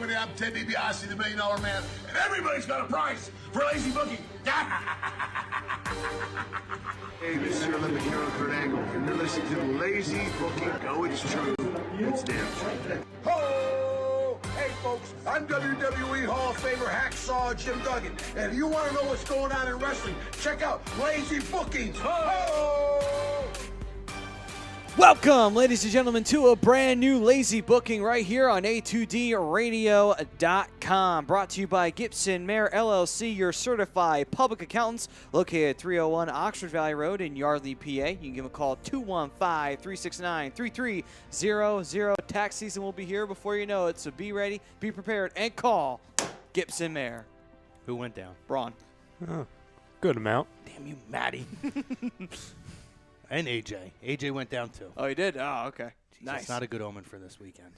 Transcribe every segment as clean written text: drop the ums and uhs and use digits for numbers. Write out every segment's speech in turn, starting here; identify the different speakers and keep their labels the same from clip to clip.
Speaker 1: everybody. I'm Ted DiBiase, the $1 Million Man, and everybody's got a price for lazy booking. Hey, this is your Olympic hero, Kurt Angle, and you're listening to Lazy Booking. No, it's true. It's damn true. Ho! Hey, folks, I'm WWE Hall of Famer Hacksaw Jim Duggan, and if you want to know what's going on in wrestling, check out Lazy Bookings. Ho!
Speaker 2: Welcome, ladies and gentlemen, to a brand new Lazy Booking right here on A2DRadio.com. Brought to you by Gibson Mayer LLC, your certified public accountants, located at 301 Oxford Valley Road in Yardley, PA. You can give them a call, 215-369-3300. Tax season will be here before you know it, so be ready, be prepared, and call Gibson Mayer.
Speaker 3: Who went down?
Speaker 2: Braun.
Speaker 4: Oh, good amount.
Speaker 2: Damn you, Matty.
Speaker 3: And AJ. AJ went down too.
Speaker 2: Oh, he did? Oh, okay.
Speaker 3: Jeez,
Speaker 2: Nice.
Speaker 3: That's not a good omen for this weekend.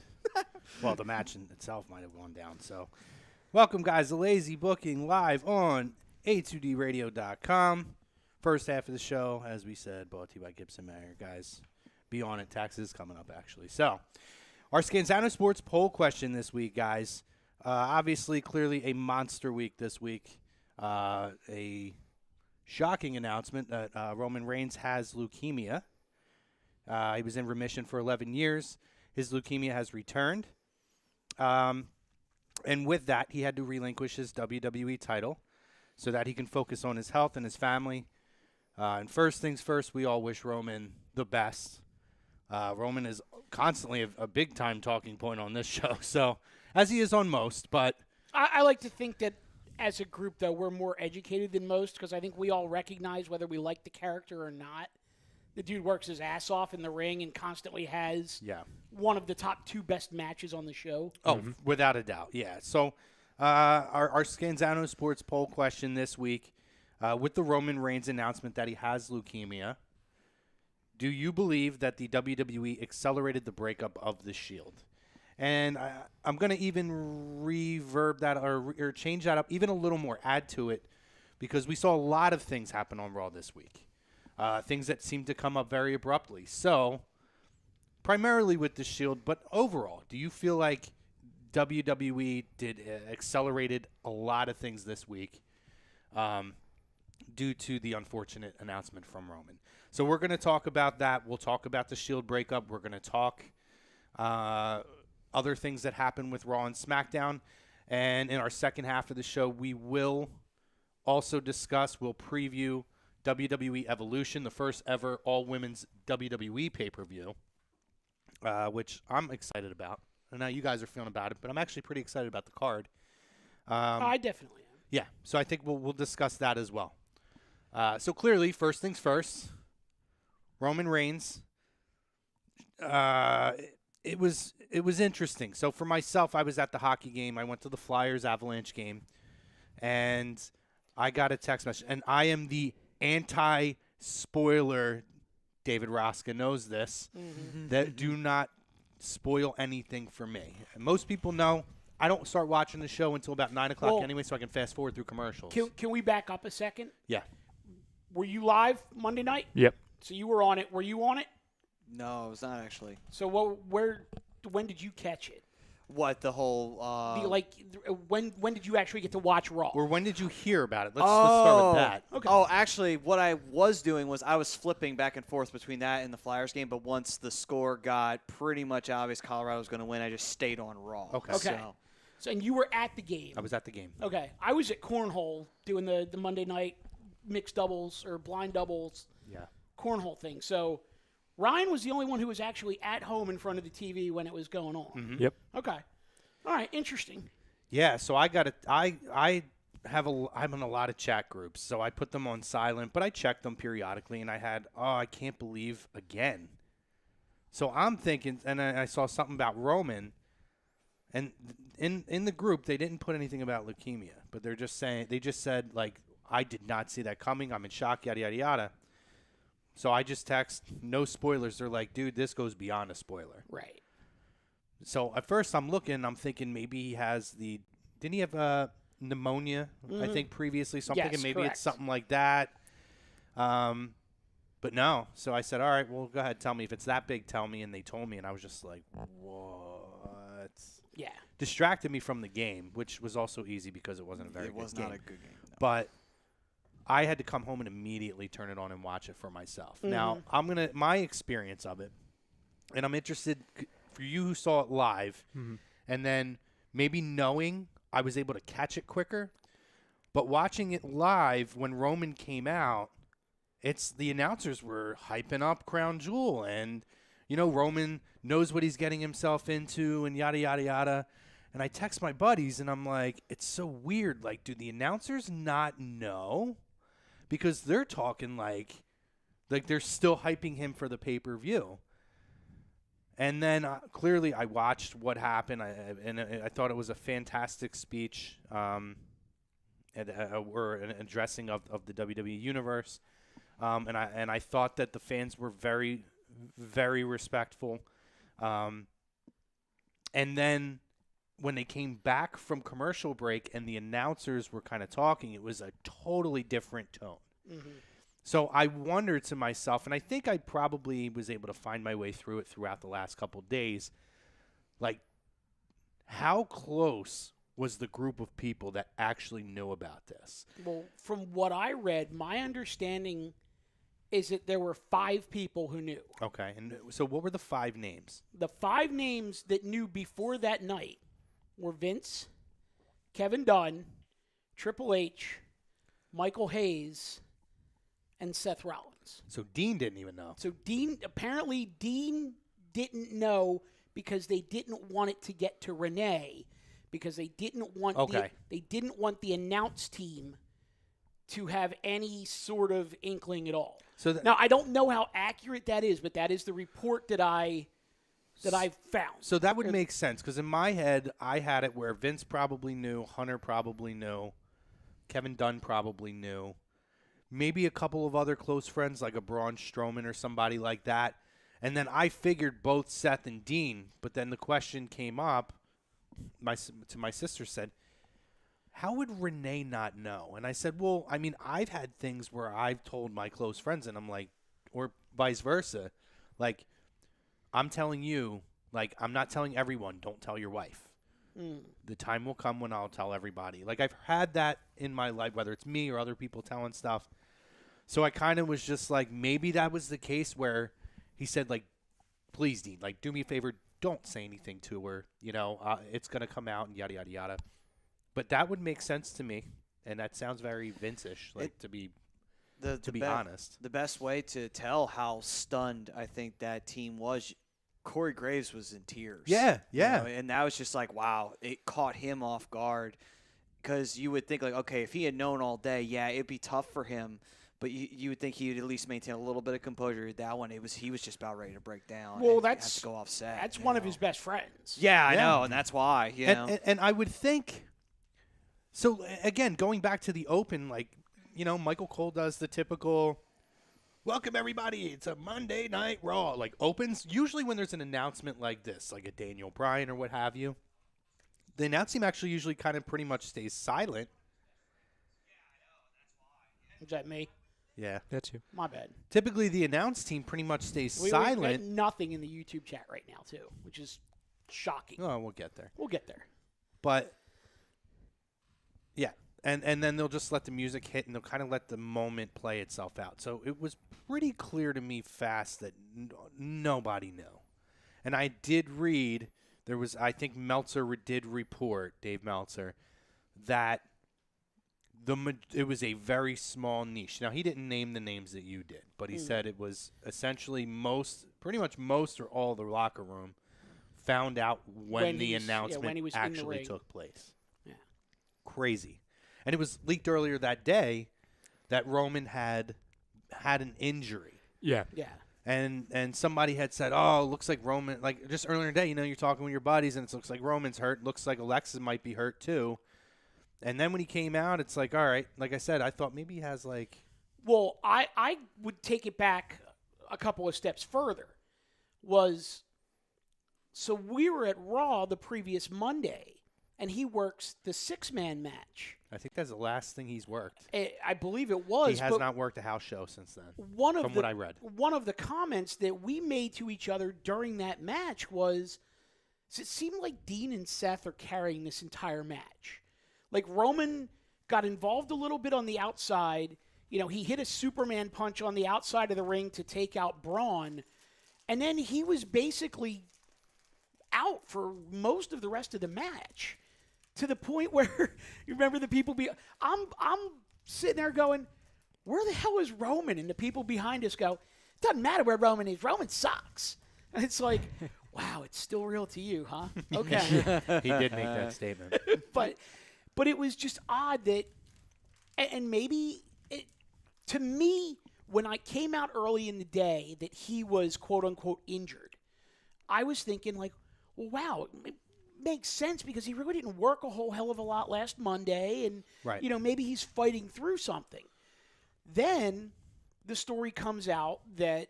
Speaker 3: Well, the match in itself might have gone down. So, welcome, guys, to Lazy Booking live on A2DRadio.com. First half of the show, as we said, brought to you by Gibson Mayer. Guys, be on it. Taxes coming up, actually. So, our Scanzano Sports poll question this week, guys. Obviously, clearly a monster week this week. A shocking announcement that Roman Reigns has leukemia. He was in remission for 11 years. His leukemia has returned. And with that, he had to relinquish his WWE title so that he can focus on his health and his family. And first things first, we all wish Roman the best. Roman is constantly a big-time talking point on this show, so as he is on most. But
Speaker 5: I like to think that as a group, though, we're more educated than most because I think we all recognize whether we like the character or not. The dude works his ass off in the ring and constantly has one of the top 2 best matches on the show.
Speaker 3: Oh, without a doubt, yeah. So our Scanzano Sports poll question this week, with the Roman Reigns announcement that he has leukemia, do you believe that the WWE accelerated the breakup of the Shield? And I'm going to even reverb that or change that up even a little more, add to it, because we saw a lot of things happen on Raw this week, things that seemed to come up very abruptly. So, primarily with the Shield, but overall, do you feel like WWE accelerated a lot of things this week due to the unfortunate announcement from Roman? So we're going to talk about that. We'll talk about the Shield breakup. We're going to talk other things that happened with Raw and SmackDown. And in our second half of the show, we will also discuss, we'll preview WWE Evolution, the first ever all-women's WWE pay-per-view, which I'm excited about. I know you guys are feeling about it, but I'm actually pretty excited about the card.
Speaker 5: I definitely am.
Speaker 3: Yeah, so I think we'll discuss that as well. So clearly, first things first, Roman Reigns. It was interesting. So for myself, I was at the hockey game. I went to the Flyers Avalanche game, and I got a text message. And I am the anti-spoiler. David Roska knows this. That do not spoil anything for me. And most people know I don't start watching the show until about 9 o'clock anyway, so I can fast forward through commercials.
Speaker 5: Can we back up a second?
Speaker 3: Yeah.
Speaker 5: Were you live Monday night?
Speaker 4: Yep.
Speaker 5: So you were on it. Were you on it?
Speaker 2: No, I was not actually.
Speaker 5: So when did you catch it?
Speaker 2: What, the whole...
Speaker 5: when did you actually get to watch Raw?
Speaker 3: Or when did you hear about it? Let's start with that.
Speaker 5: Okay.
Speaker 2: Oh, actually, what I was doing was I was flipping back and forth between that and the Flyers game, but once the score got pretty much obvious Colorado was going to win, I just stayed on Raw.
Speaker 3: Okay.
Speaker 5: So and you were at the game.
Speaker 3: I was at the game.
Speaker 5: Okay. I was at Cornhole doing the Monday night mixed doubles or blind doubles cornhole thing. So Ryan was the only one who was actually at home in front of the TV when it was going on.
Speaker 4: Yep.
Speaker 5: Okay. All right. Interesting.
Speaker 3: Yeah, so I'm in a lot of chat groups, so I put them on silent, but I checked them periodically, and I had, I can't believe again. So I'm thinking, and I saw something about Roman, and in the group, they didn't put anything about leukemia, but they just said, like, I did not see that coming, I'm in shock, yada, yada, yada. So I just text, no spoilers. They're like, dude, this goes beyond a spoiler.
Speaker 5: Right.
Speaker 3: So at first I'm thinking maybe he has didn't he have pneumonia, I think previously, so I'm thinking maybe
Speaker 5: correct.
Speaker 3: it's something like that. But no. So I said, all right, well, go ahead, tell me. If it's that big, tell me. And they told me, and I was just like, what?
Speaker 5: Yeah.
Speaker 3: distracted me from the game, which was also easy because it wasn't a very good game.
Speaker 2: It was not a good game. No.
Speaker 3: But I had to come home and immediately turn it on and watch it for myself.
Speaker 5: Mm-hmm.
Speaker 3: Now, my experience of it, and I'm interested for you who saw it live, and then maybe knowing I was able to catch it quicker, but watching it live when Roman came out, the announcers were hyping up Crown Jewel, and Roman knows what he's getting himself into, and yada yada yada. And I text my buddies, and I'm like, it's so weird. Like, do the announcers not know? Because they're talking like they're still hyping him for the pay-per-view. And then clearly I watched what happened, and I thought it was a fantastic speech or an addressing of the WWE Universe. And I thought that the fans were very, very respectful. And then when they came back from commercial break and the announcers were kind of talking, it was a totally different tone. Mm-hmm. So I wondered to myself, and I think I probably was able to find my way through it throughout the last couple of days, like how close was the group of people that actually knew about this?
Speaker 5: Well, from what I read, my understanding is that there were 5 people who knew.
Speaker 3: Okay, and so what were the 5 names?
Speaker 5: The 5 names that knew before that night were Vince, Kevin Dunn, Triple H, Michael Hayes, and Seth Rollins.
Speaker 3: So Dean didn't even know.
Speaker 5: So Dean didn't know because they didn't want it to get to Renee, because they didn't want the announce team to have any sort of inkling at all.
Speaker 3: So
Speaker 5: now I don't know how accurate that is, but that is the report that I found.
Speaker 3: So that would make sense, because in my head I had it where Vince probably knew, Hunter probably knew, Kevin Dunn probably knew, maybe a couple of other close friends like a Braun Strowman or somebody like that. And then I figured both Seth and Dean, but then the question came up, my sister said, how would Renee not know? And I said, well, I mean, I've had things where I've told my close friends, and I'm like, or vice versa, like, I'm telling you, like, I'm not telling everyone, don't tell your wife. The time will come when I'll tell everybody. Like, I've had that in my life, whether it's me or other people telling stuff. So I kind of was just like, maybe that was the case where he said, like, please, Dean, like, do me a favor, don't say anything to her. It's going to come out and yada, yada, yada. But that would make sense to me, and that sounds very Vince-ish, to be honest.
Speaker 2: The best way to tell how stunned I think that team was, Corey Graves was in tears.
Speaker 3: Yeah.
Speaker 2: And that was just like, wow, it caught him off guard, because you would think, like, okay, if he had known all day, yeah, it'd be tough for him. But you would think he would at least maintain a little bit of composure. That one, he was just about ready to break down.
Speaker 5: Well,
Speaker 2: and have to go offset.
Speaker 5: That's one of his best friends.
Speaker 2: Yeah, I know, and that's why.
Speaker 3: And I would think. So again, going back to the Open, like, Michael Cole does the typical, welcome everybody, it's a Monday Night Raw, like, opens. Usually when there's an announcement like this, like a Daniel Bryan or what have you, the announce team actually usually kind of pretty much stays silent.
Speaker 5: Is that me?
Speaker 3: Yeah.
Speaker 4: That's you.
Speaker 5: My bad.
Speaker 3: Typically the announce team pretty much stays
Speaker 5: We
Speaker 3: silent.
Speaker 5: got nothing in the YouTube chat right now, too, which is shocking.
Speaker 3: Oh, we'll get there.
Speaker 5: We'll get there.
Speaker 3: But, yeah. And then they'll just let the music hit, and they'll kind of let the moment play itself out. So it was pretty clear to me fast that nobody knew. And I did read, I think Meltzer did report, Dave Meltzer, that it was a very small niche. Now, he didn't name the names that you did, but he said it was essentially pretty much most or all the locker room found out when the announcement actually took place.
Speaker 5: Yeah.
Speaker 3: Crazy. And it was leaked earlier that day that Roman had an injury.
Speaker 4: Yeah.
Speaker 5: Yeah.
Speaker 3: And somebody had said, oh, it looks like Roman, like just earlier in the day, you're talking with your buddies, and it looks like Roman's hurt. Looks like Alexa might be hurt too. And then when he came out, it's like, all right, like I said, I thought maybe he has like.
Speaker 5: Well, I would take it back a couple of steps further. So we were at Raw the previous Monday, and he works the 6-man match.
Speaker 3: I think that's the last thing he's worked.
Speaker 5: I believe it was.
Speaker 3: He has not worked a house show since then, from what I read.
Speaker 5: One of the comments that we made to each other during that match was, is it seemed like Dean and Seth are carrying this entire match. Like Roman got involved a little bit on the outside. You know, he hit a Superman punch on the outside of the ring to take out Braun, and then he was basically out for most of the rest of the match, to the point where you remember the people I'm sitting there going, where the hell is Roman? And the people behind us go, doesn't matter where Roman is. Roman sucks. And it's like, wow, it's still real to you, huh? Okay.
Speaker 3: He did make that statement.
Speaker 5: But it was just odd that, and maybe to me, when I came out early in the day that he was quote unquote injured, I was thinking like, well, wow, it makes sense because he really didn't work a whole hell of a lot last Monday, and you know, maybe he's fighting through something. Then the story comes out that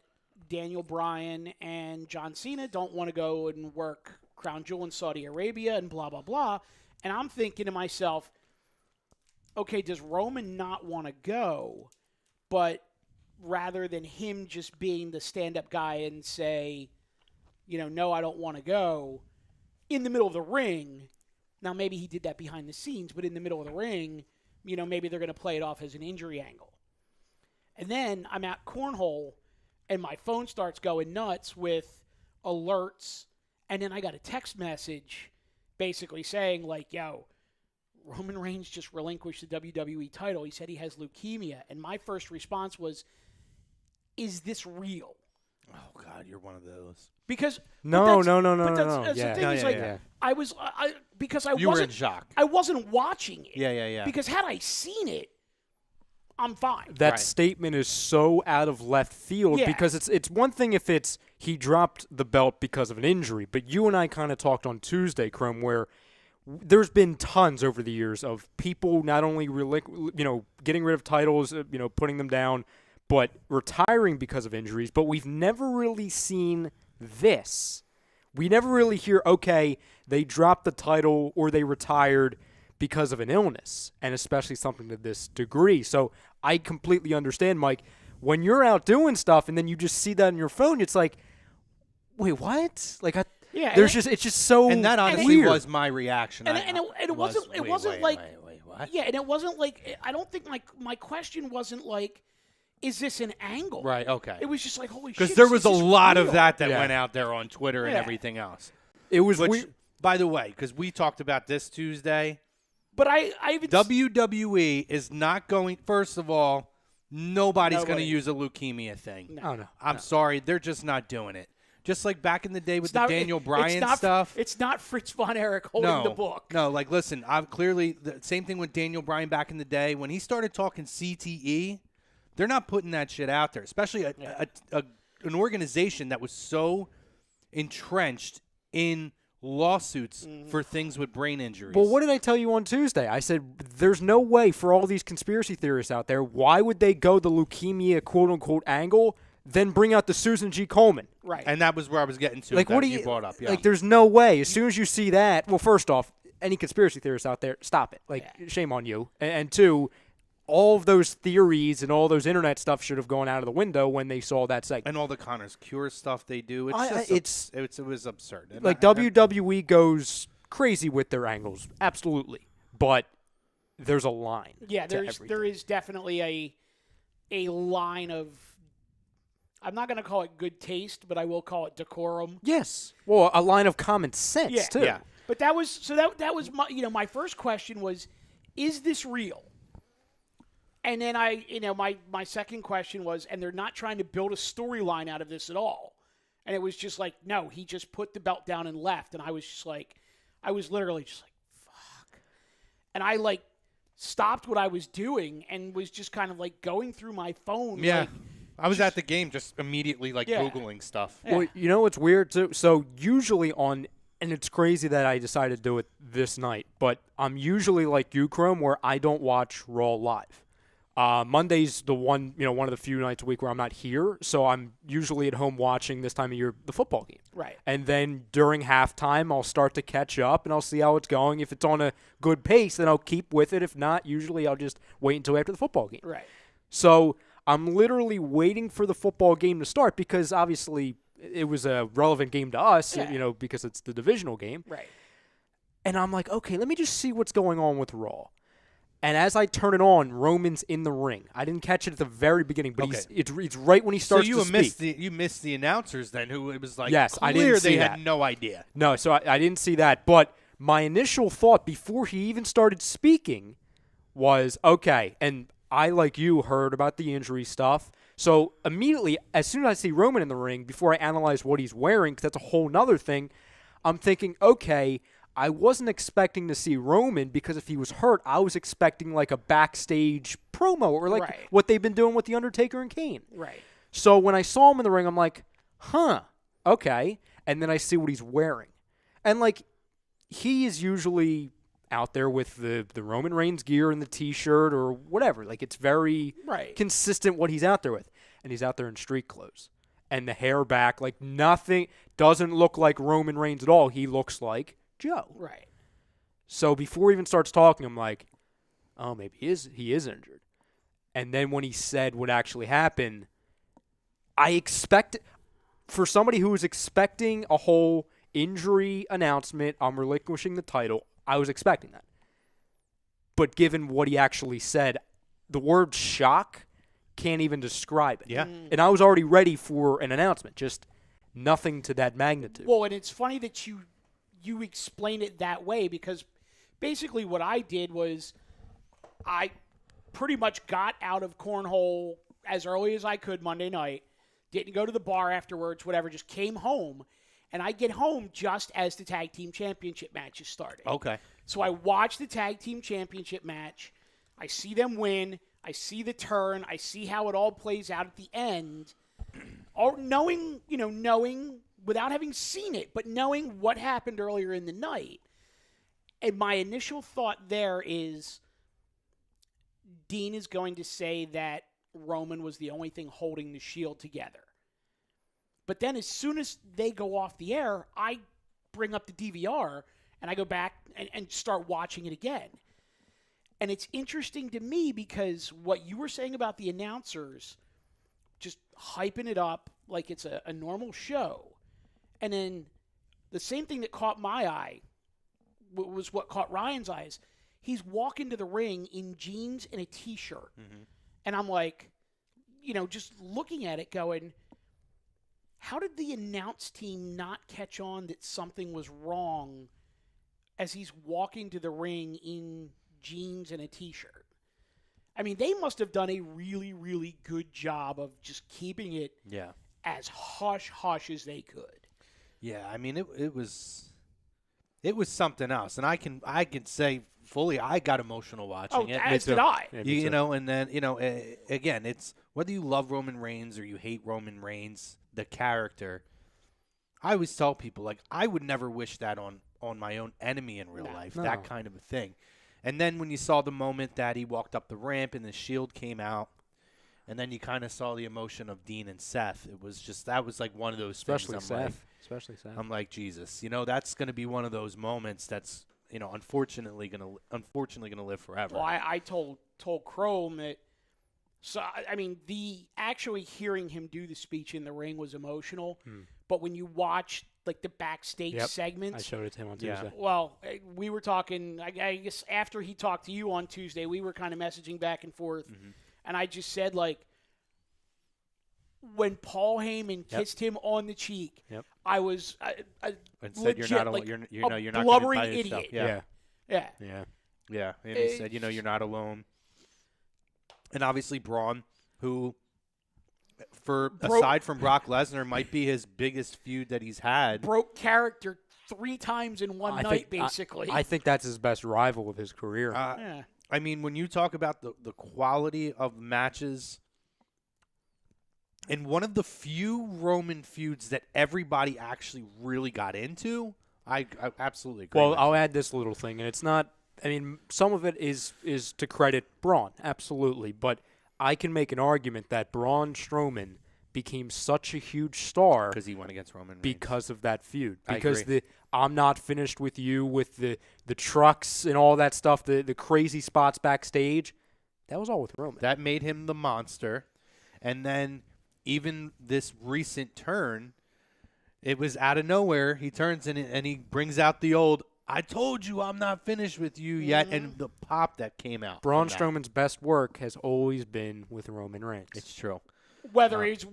Speaker 5: Daniel Bryan and John Cena don't want to go and work Crown Jewel in Saudi Arabia and blah, blah, blah. And I'm thinking to myself, okay, does Roman not want to go? But rather than him just being the stand-up guy and say, you know, no, I don't want to go, in the middle of the ring, now maybe he did that behind the scenes, but in the middle of the ring, you know, maybe they're going to play it off as an injury angle. And then I'm at Cornhole, and my phone starts going nuts with alerts, and then I got a text message basically saying, like, yo, Roman Reigns just relinquished the WWE title. He said he has leukemia. And my first response was, is this real?
Speaker 3: Oh, God, you're one of those.
Speaker 5: Because
Speaker 4: No.
Speaker 5: That's
Speaker 4: Yeah.
Speaker 5: the thing.
Speaker 4: Yeah.
Speaker 5: I was because I
Speaker 3: You were
Speaker 5: wasn't
Speaker 3: in shock.
Speaker 5: I wasn't watching it.
Speaker 3: Yeah.
Speaker 5: Because had I seen it, I'm fine.
Speaker 4: That statement is so out of left field because it's one thing if it's he dropped the belt because of an injury, but you and I kind of talked on Tuesday, Chrome, where there's been tons over the years of people not only getting rid of titles, putting them down, but retiring because of injuries. But we've never really seen this. We never really hear, okay, they dropped the title or they retired because of an illness, and especially something to this degree. So I completely understand, Mike. When you're out doing stuff and then you just see that on your phone, it's like, wait, what? Like, it's just so.
Speaker 3: And that honestly
Speaker 4: weird.
Speaker 3: was my reaction.
Speaker 5: And it wasn't like.
Speaker 3: Wait, what?
Speaker 5: Yeah, and it wasn't like. I don't think my question wasn't like, is this an angle?
Speaker 3: Right. Okay.
Speaker 5: It was just like, holy shit.
Speaker 3: Because there was a
Speaker 5: is this
Speaker 3: lot
Speaker 5: real?
Speaker 3: of that went out there on Twitter and everything else.
Speaker 4: It was
Speaker 3: Which,
Speaker 4: weird.
Speaker 3: by the way, because we talked about this Tuesday.
Speaker 5: But I even
Speaker 3: WWE is not going. First of all, nobody's going to use a leukemia thing.
Speaker 5: No.
Speaker 4: Oh, no.
Speaker 3: I'm sorry, they're just not doing it. Just like back in the day with
Speaker 5: not,
Speaker 3: Daniel Bryan stuff.
Speaker 5: It's not Fritz von Erich holding the book.
Speaker 3: No, like listen, I've clearly the same thing with Daniel Bryan back in the day when he started talking CTE. They're not putting that shit out there, especially an organization that was so entrenched in lawsuits for things with brain injuries.
Speaker 4: Well, what did I tell you on Tuesday? I said there's no way for all these conspiracy theorists out there, why would they go the leukemia quote-unquote angle, then bring out the Susan G. Coleman?
Speaker 5: Right.
Speaker 3: And that was where I was getting to.
Speaker 4: Like,
Speaker 3: that
Speaker 4: what do
Speaker 3: you brought up? Yeah.
Speaker 4: Like, there's no way. As soon as you see that, well, first off, any conspiracy theorists out there, stop it. Like, shame on you. And two, all of those theories and all those internet stuff should have gone out of the window when they saw that segment.
Speaker 3: And all the Connor's Cure stuff they do. It was absurd. And
Speaker 4: like, WWE goes crazy with their angles. Absolutely. But there's a line.
Speaker 5: Yeah,
Speaker 4: there
Speaker 5: is definitely a line of, I'm not going to call it good taste, but I will call it decorum.
Speaker 4: Yes. Well, a line of common sense, too.
Speaker 3: Yeah.
Speaker 5: But that was my, my first question was, is this real? And then my second question was, and they're not trying to build a storyline out of this at all. And it was just like, no, he just put the belt down and left. And I was literally just like, fuck. And I stopped what I was doing and was just kind of like going through my phone.
Speaker 3: Yeah. I was at the game just immediately Googling stuff.
Speaker 5: Yeah.
Speaker 4: Well, you know what's weird, too? So usually and it's crazy that I decided to do it this night, but I'm usually like you, Chrome, where I don't watch Raw live. Monday's the one of the few nights a week where I'm not here, so I'm usually at home watching this time of year the football game.
Speaker 5: Right.
Speaker 4: And then during halftime, I'll start to catch up, and I'll see how it's going. If it's on a good pace, then I'll keep with it. If not, usually I'll just wait until after the football game.
Speaker 5: Right.
Speaker 4: So I'm literally waiting for the football game to start because obviously it was a relevant game to us,
Speaker 5: Yeah.
Speaker 4: you know, because it's the divisional game.
Speaker 5: Right.
Speaker 4: And I'm like, okay, let me just see what's going on with Raw. And as I turn it on, Roman's in the ring. I didn't catch it at the very beginning, but it's right when he starts to speak.
Speaker 3: You missed the announcers then, who it was like
Speaker 4: Yes,
Speaker 3: clear
Speaker 4: I didn't see
Speaker 3: they
Speaker 4: that.
Speaker 3: had no idea.
Speaker 4: No, so I didn't see that. But my initial thought before he even started speaking was, okay, and I, like you, heard about the injury stuff. So immediately, as soon as I see Roman in the ring, before I analyze what he's wearing, because that's a whole nother thing, I'm thinking, okay, I wasn't expecting to see Roman because if he was hurt, I was expecting like a backstage promo or like
Speaker 5: Right.
Speaker 4: what they've been doing with The Undertaker and Kane.
Speaker 5: Right.
Speaker 4: So when I saw him in the ring, I'm like, huh, okay. And then I see what he's wearing. And like, he is usually out there with the Roman Reigns gear and the T-shirt or whatever. Like, it's very consistent what he's out there with. And he's out there in street clothes. And the hair back, like nothing, doesn't look like Roman Reigns at all. He looks like Joe.
Speaker 5: Right.
Speaker 4: So before he even starts talking, I'm like, oh, maybe he is injured. And then when he said what actually happened, I expect, for somebody who was expecting a whole injury announcement, I'm relinquishing the title, I was expecting that. But given what he actually said, the word shock can't even describe it.
Speaker 3: Yeah.
Speaker 4: And I was already ready for an announcement, just nothing to that magnitude.
Speaker 5: Well, and it's funny that you explain it that way, because basically what I did was I pretty much got out of cornhole as early as I could Monday night, didn't go to the bar afterwards, whatever, just came home. And I get home just as the tag team championship matches started.
Speaker 3: Okay.
Speaker 5: So I watch the tag team championship match. I see them win. I see the turn. I see how it all plays out at the end. Or knowing, without having seen it, but knowing what happened earlier in the night. And my initial thought there is Dean is going to say that Roman was the only thing holding the Shield together. But then as soon as they go off the air, I bring up the DVR and I go back and start watching it again. And it's interesting to me because what you were saying about the announcers just hyping it up like it's a normal show. And then the same thing that caught my eye was what caught Ryan's eyes. He's walking to the ring in jeans and a T-shirt. Mm-hmm. And I'm like, just looking at it going, how did the announce team not catch on that something was wrong as he's walking to the ring in jeans and a T-shirt? I mean, they must have done a really, really good job of just keeping it as hush-hush as they could.
Speaker 3: Yeah, I mean, it was something else. And I can say fully I got emotional watching it.
Speaker 5: As did I.
Speaker 3: Yeah, and then, again, it's whether you love Roman Reigns or you hate Roman Reigns, the character, I always tell people, like, I would never wish that on my own enemy in real life, that kind of a thing. And then when you saw the moment that he walked up the ramp and the Shield came out, and then you kind of saw the emotion of Dean and Seth, it was just, that was like one of those things.
Speaker 4: Especially Seth.
Speaker 3: I'm like, Jesus, that's going to be one of those moments that's, unfortunately going to live forever.
Speaker 5: Well, I told Chrome that. So I mean, actually hearing him do the speech in the ring was emotional, but when you watch like the backstage segments,
Speaker 4: I showed it to him on Tuesday.
Speaker 5: Well, we were talking. I guess after he talked to you on Tuesday, we were kind of messaging back and forth, and I just said, like, when Paul Heyman kissed him on the cheek, I was
Speaker 3: and said
Speaker 5: legit,
Speaker 3: you're not
Speaker 5: like,
Speaker 3: you're not
Speaker 5: blubbering
Speaker 3: gonna be by yourself.
Speaker 5: idiot. Yeah.
Speaker 3: And he said, you're not alone. And obviously Braun, who, aside from Brock Lesnar, might be his biggest feud that he's had.
Speaker 5: Broke character 3 times in one night, basically.
Speaker 4: I think that's his best rival of his career.
Speaker 3: I mean, when you talk about the quality of matches, and one of the few Roman feuds that everybody actually really got into, I absolutely agree.
Speaker 4: Well, I'll add this little thing, and it's not. I mean, some of it is to credit Braun, absolutely, but I can make an argument that Braun Strowman became such a huge star
Speaker 3: because he went against Roman Reigns
Speaker 4: because of that feud.
Speaker 3: I
Speaker 4: Because
Speaker 3: agree.
Speaker 4: I'm not finished with you with the trucks and all that stuff, the crazy spots backstage. That was all with Roman.
Speaker 3: That made him the monster, and then even this recent turn It was out of nowhere. He turns and he brings out the old, I told you I'm not finished with you yet, and the pop that came out.
Speaker 4: Braun Strowman's best work has always been with Roman Reigns.
Speaker 3: It's true.
Speaker 5: Whether it's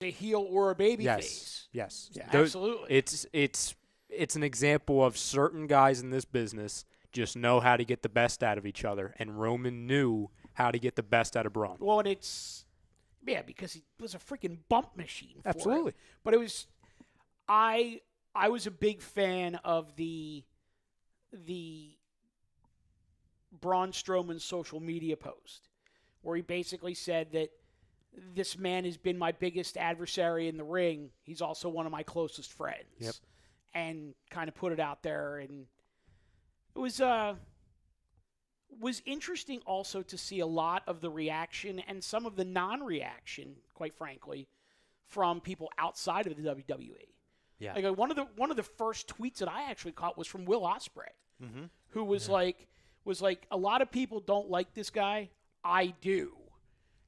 Speaker 5: a heel or a baby face.
Speaker 4: Yes.
Speaker 5: Yeah, absolutely.
Speaker 4: It's an example of certain guys in this business just know how to get the best out of each other, and Roman knew how to get the best out of Braun.
Speaker 5: Well, and because he was a freaking bump machine for
Speaker 4: Absolutely.
Speaker 5: it. But it was I was a big fan of the Braun Strowman social media post where he basically said that this man has been my biggest adversary in the ring. He's also one of my closest friends.
Speaker 4: Yep.
Speaker 5: And kind of put it out there, and it was interesting also to see a lot of the reaction and some of the non-reaction, quite frankly, from people outside of the WWE.
Speaker 3: Yeah.
Speaker 5: Like one of the first tweets that I actually caught was from Will Ospreay, who was like a lot of people don't like this guy. I do,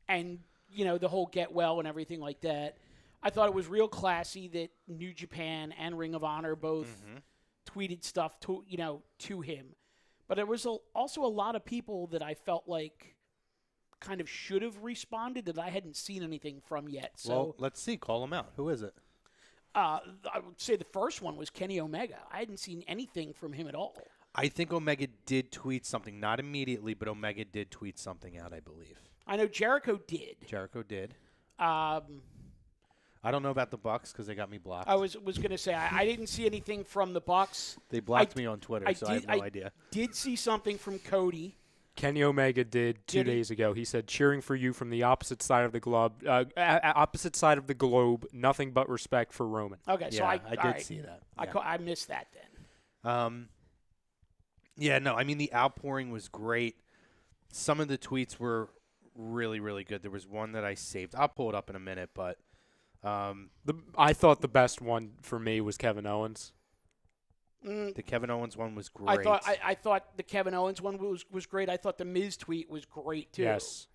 Speaker 5: and the whole get well and everything like that. I thought it was real classy that New Japan and Ring of Honor both tweeted stuff to him. But there was also a lot of people that I felt like kind of should have responded that I hadn't seen anything from yet. So
Speaker 3: Well, let's see. Call him out. Who is it?
Speaker 5: I would say the first one was Kenny Omega. I hadn't seen anything from him at all.
Speaker 3: I think Omega did tweet something. Not immediately, but Omega did tweet something out, I believe.
Speaker 5: I know Jericho did.
Speaker 3: Jericho did. I don't know about the Bucks because they got me blocked.
Speaker 5: I was going to say I didn't see anything from the Bucks.
Speaker 3: They blocked me on Twitter, so I have no idea.
Speaker 5: Did see something from Cody.
Speaker 4: Kenny Omega did 2 days ago. He said, "Cheering for you from the opposite side of the globe. Opposite side of the globe. Nothing but respect for Roman."
Speaker 5: Okay, so I
Speaker 3: did see that. Yeah.
Speaker 5: I missed that then.
Speaker 3: I mean the outpouring was great. Some of the tweets were really, really good. There was one that I saved. I'll pull it up in a minute, but.
Speaker 4: I thought the best one for me was Kevin Owens.
Speaker 3: The Kevin Owens one was great.
Speaker 5: I thought the Kevin Owens one was great. I thought the Miz tweet was great too.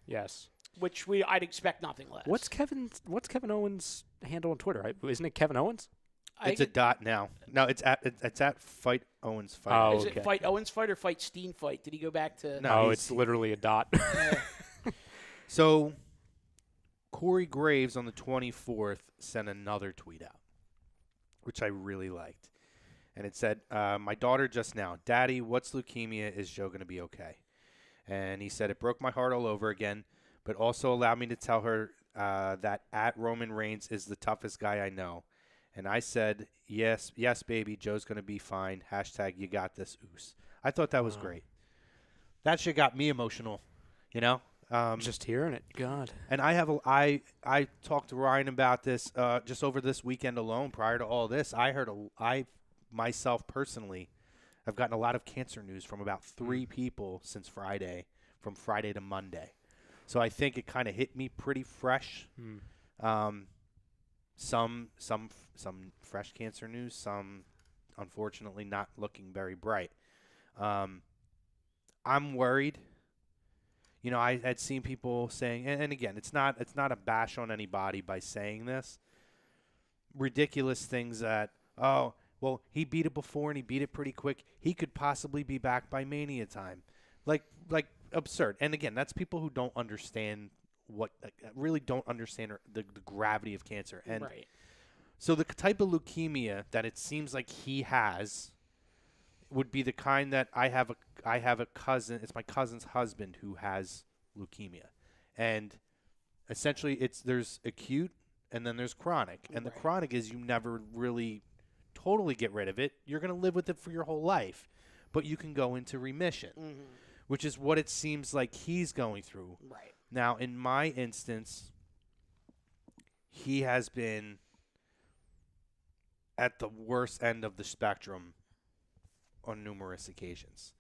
Speaker 4: Yes.
Speaker 5: Which I'd expect nothing less.
Speaker 4: What's Kevin Owens' handle on Twitter? Isn't it Kevin Owens?
Speaker 3: It's a dot now. No, it's at Fight Owens Fight.
Speaker 4: Oh,
Speaker 5: Is it Fight Owens Fight or Fight Steen Fight? Did he go back to?
Speaker 4: No, it's literally a dot.
Speaker 3: So. Corey Graves on the 24th sent another tweet out, which I really liked. And it said, my daughter just now, Daddy, what's leukemia? Is Joe going to be okay? And he said, it broke my heart all over again, but also allowed me to tell her that at Roman Reigns is the toughest guy I know. And I said, yes, baby, Joe's going to be fine. # you got this, oos. I thought that was great. That shit got me emotional,
Speaker 4: Just hearing it, God.
Speaker 3: And I talked to Ryan about this just over this weekend alone. Prior to all this, I myself personally have gotten a lot of cancer news from about 3 people since Friday, from Friday to Monday. So I think it kind of hit me pretty fresh. Some fresh cancer news, some unfortunately not looking very bright. I'm worried. I had seen people saying, and again, it's not a bash on anybody by saying this. Ridiculous things that, oh, well, he beat it before and he beat it pretty quick. He could possibly be back by Mania time. Like absurd. And again, that's people who don't understand really don't understand the gravity of cancer. And
Speaker 5: right.
Speaker 3: So the type of leukemia that it seems like he has would be the kind that I have a cousin. It's my cousin's husband who has leukemia, and essentially there's acute and then there's chronic. And the chronic is you never really totally get rid of it. You're going to live with it for your whole life, but you can go into remission, which is what it seems like he's going through.
Speaker 5: Right.
Speaker 3: Now, in my instance, he has been at the worst end of the spectrum on numerous occasions.